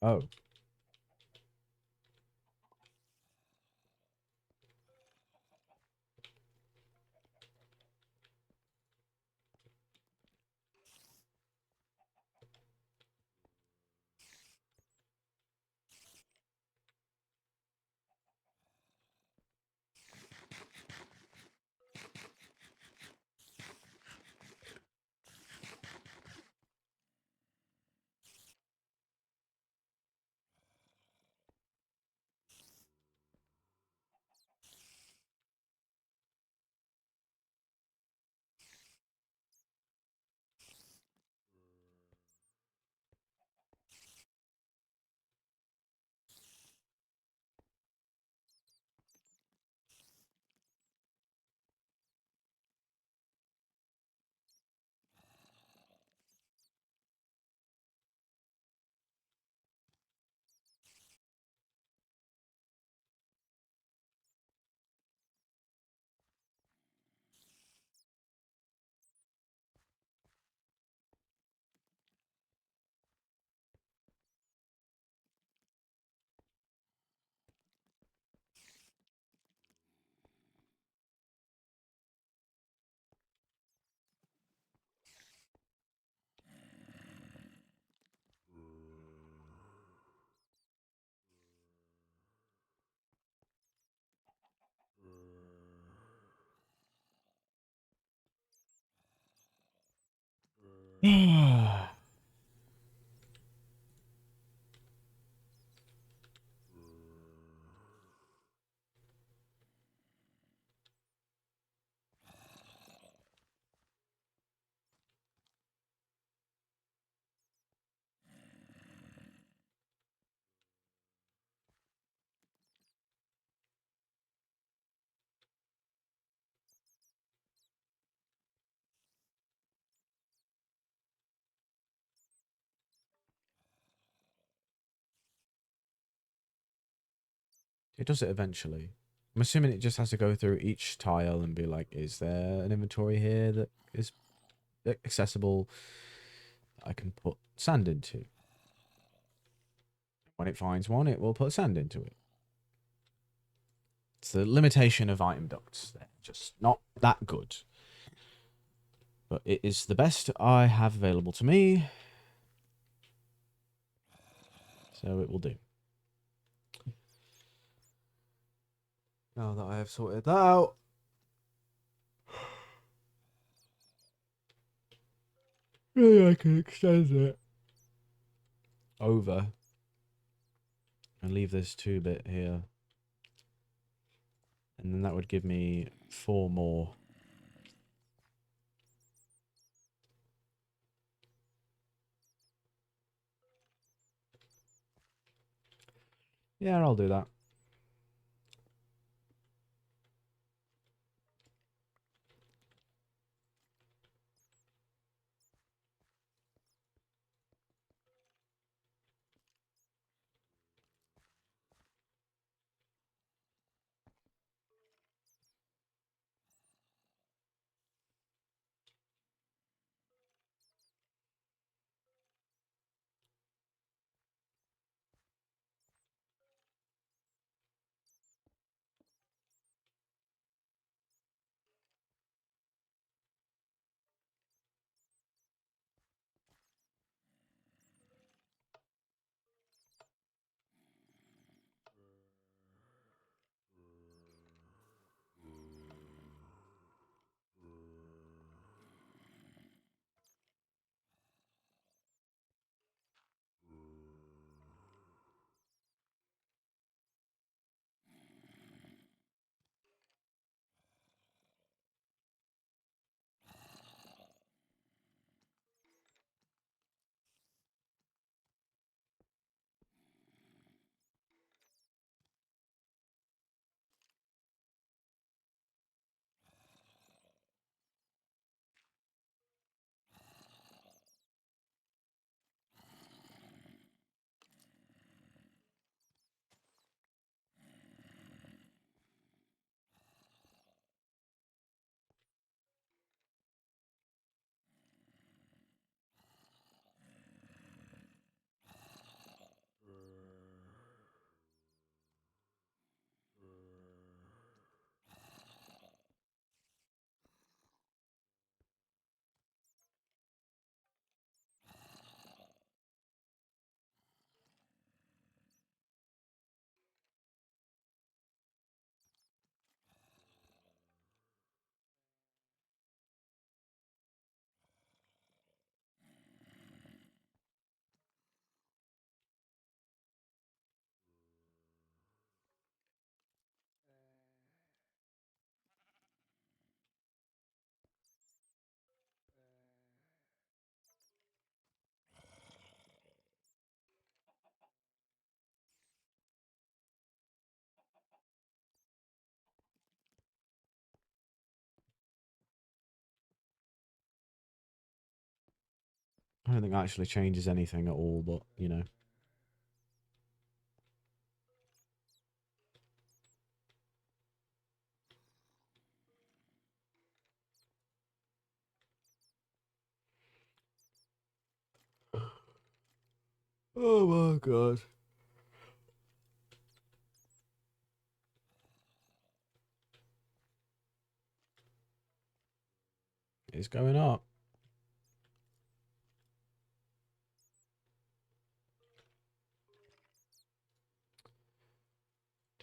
Oh. It does it eventually. I'm assuming it just has to go through each tile and be like, is there an inventory here that is accessible that I can put sand into? When it finds one, it will put sand into it. It's the limitation of item ducts. They're just not that good. But it is the best I have available to me. So it will do. Now that I have sorted that out, maybe I can extend it over and leave this 2-bit here. And then that would give me 4 more. Yeah, I'll do that. I don't think that actually changes anything at all, but, you know. Oh my god. It's going up.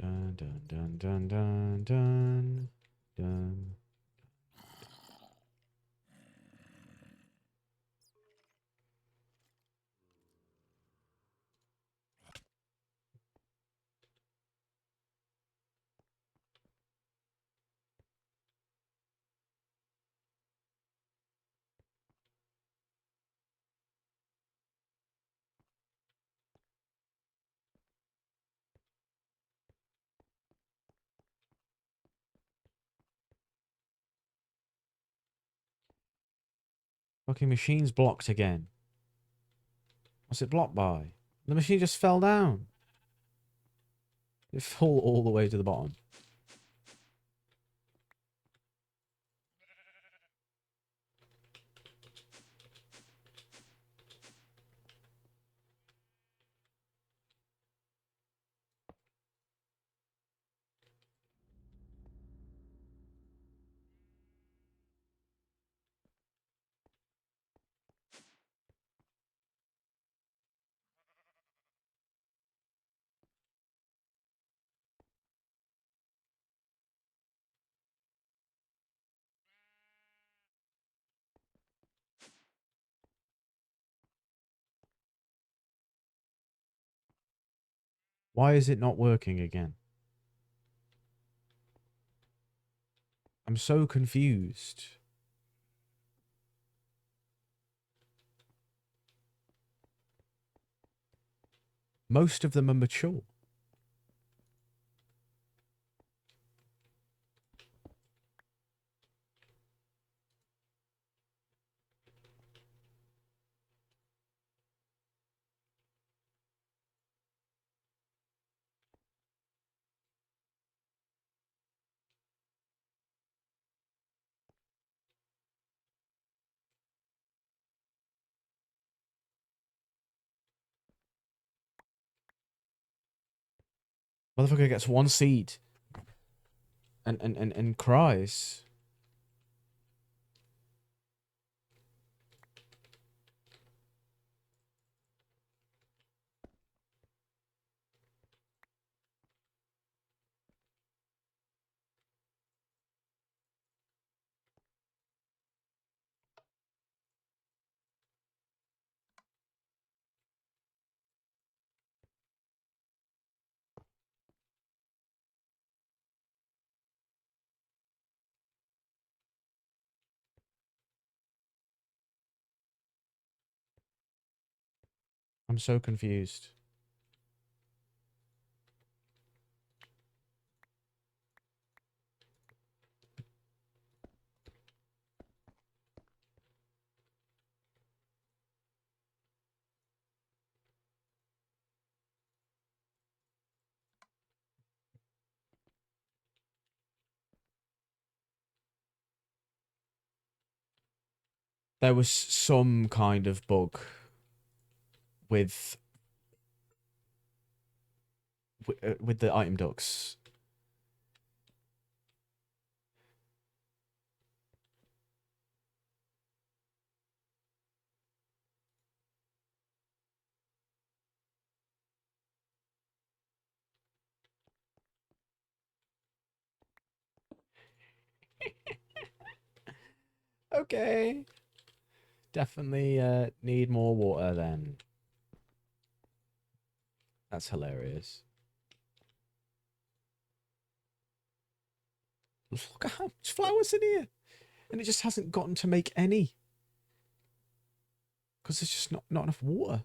Dun dun dun dun dun dun dun. Fucking machine's blocked again. What's it blocked by? The machine just fell down. It fell all the way to the bottom. Why is it not working again? I'm so confused. Most of them are mature. Motherfucker gets one seed and cries. I'm so confused. There was some kind of bug with with the item ducks. Okay. Definitely need more water then. That's hilarious. Look at how much flowers in here. And it just hasn't gotten to make any. Because there's just not enough water.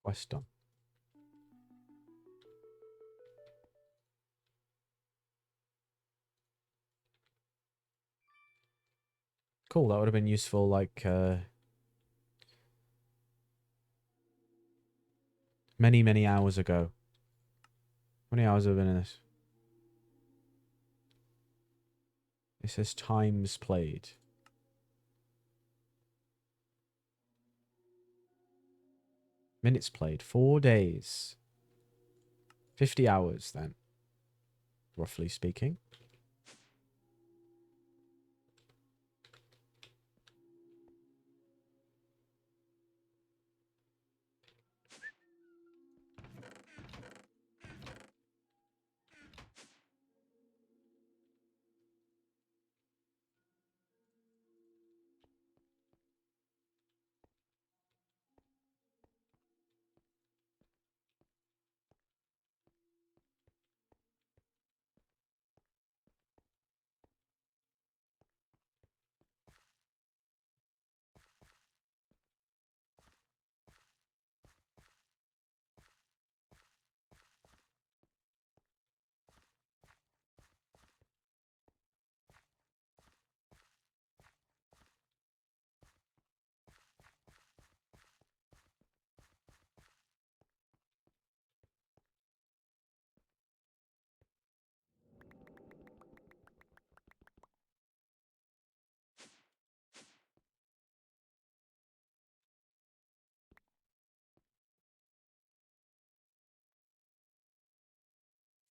Quest done. Cool, that would have been useful, like, many, many hours ago. How many hours have been in this? It says times played. Minutes played. 4 days. 50 hours, then. roughly speaking.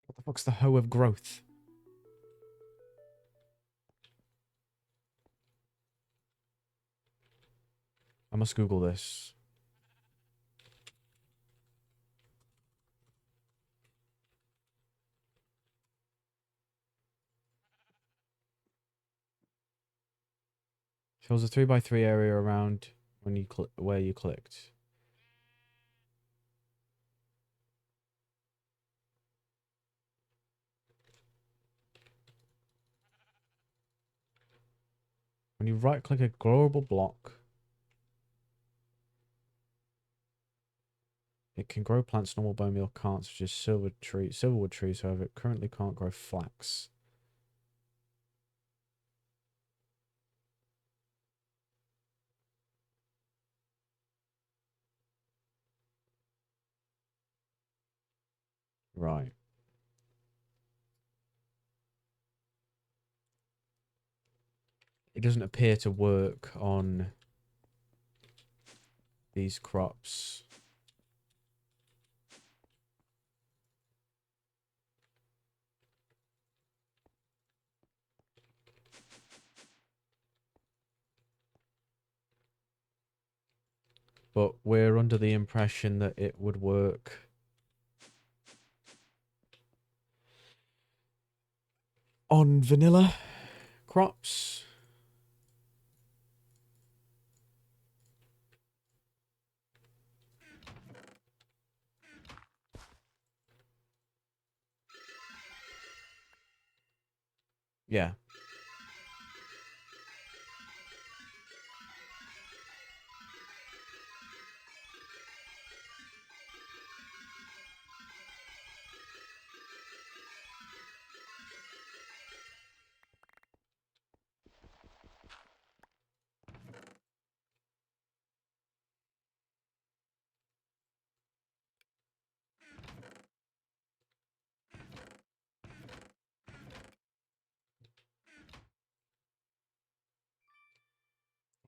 What the fuck's the hoe of growth? I must Google this. Shows a 3x3 area around when you where you clicked. When you right click a global block, it can grow plants normal bone meal can't, such as silverwood trees, however, it currently can't grow flax. Right. It doesn't appear to work on these crops. But we're under the impression that it would work on vanilla crops. Yeah.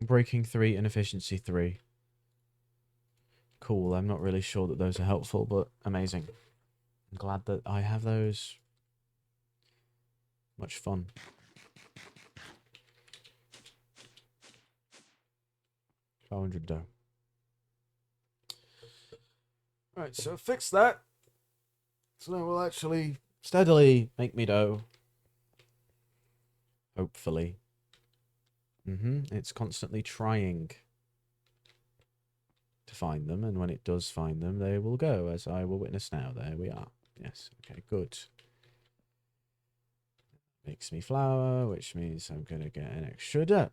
Breaking 3, inefficiency 3. Cool. I'm not really sure that those are helpful, but amazing. I'm glad that I have those. Much fun. $500 dough. Right, so fix that. So now we'll actually steadily make me dough. Hopefully. It's constantly trying to find them, and when it does find them, they will go, as I will witness now. There we are. Yes, okay, good. Makes me flour, which means I'm going to get an extra dough.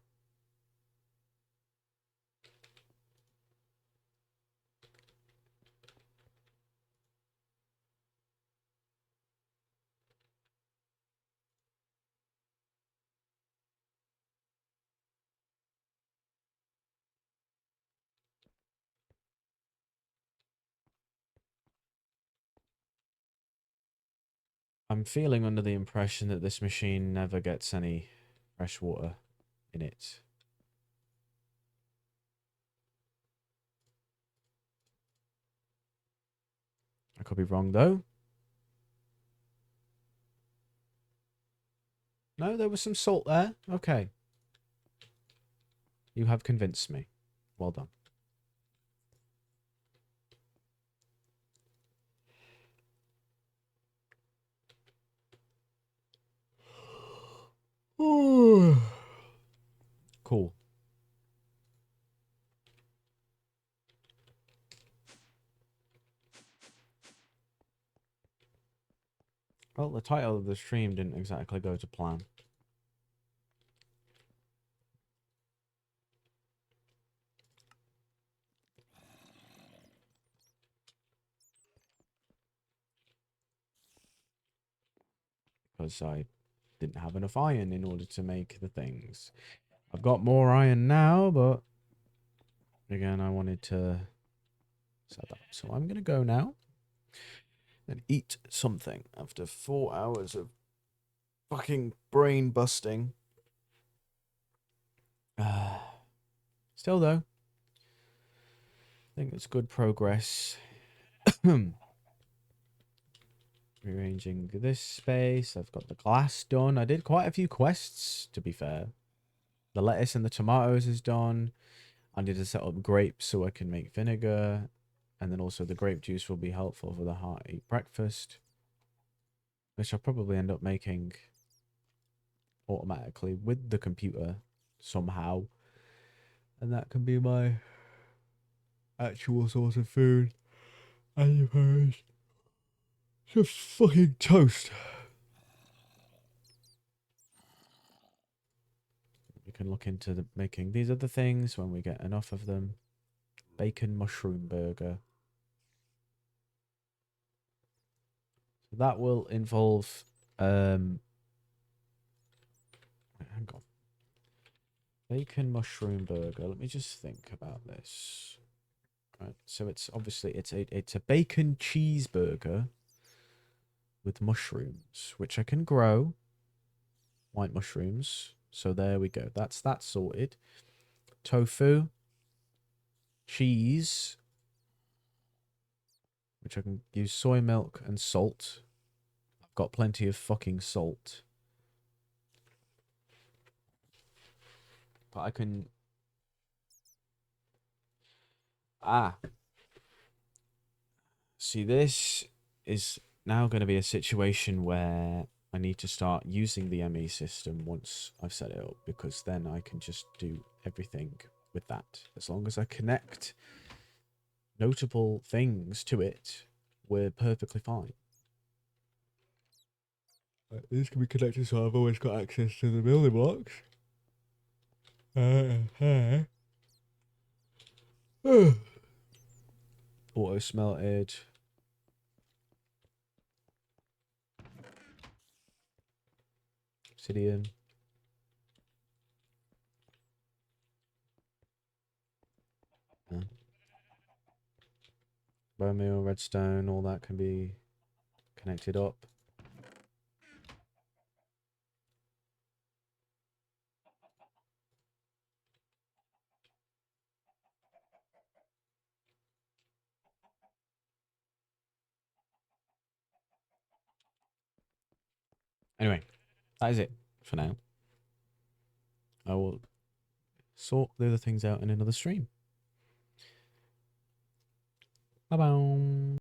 I'm feeling under the impression that this machine never gets any fresh water in it. I could be wrong, though. No, there was some salt there. Okay. You have convinced me. Well done. Cool. Well, the title of the stream didn't exactly go to plan. Because I didn't have enough iron in order to make the things. I've got more iron now, but again, I wanted to set that up. So I'm going to go now and eat something after 4 hours of fucking brain busting. Still, though, I think it's good progress. Rearranging this space. I've got the glass done. I did quite a few quests, to be fair. The lettuce and the tomatoes is done. I need to set up grapes so I can make vinegar. And then also the grape juice will be helpful for the hearty breakfast. Which I'll probably end up making automatically with the computer somehow. And that can be my actual source of food. I suppose. Just fucking toast. We can look into making these other things when we get enough of them. Bacon mushroom burger. So that will involve hang on. Bacon mushroom burger. Let me just think about this. Right. So it's obviously it's a bacon cheeseburger with mushrooms, which I can grow. White mushrooms. So there we go. That's that sorted. Tofu. Cheese. Which I can use soy milk and salt. I've got plenty of fucking salt. But I can... See, this is now going to be a situation where I need to start using the ME system once I've set it up, because then I can just do everything with that. As long as I connect notable things to it, we're perfectly fine. This can be connected, so I've always got access to the building blocks. Auto smelted. Obsidian. Bone meal, redstone, all that can be connected up. Anyway, that is it for now. I will sort the other things out in another stream. Bye-bye.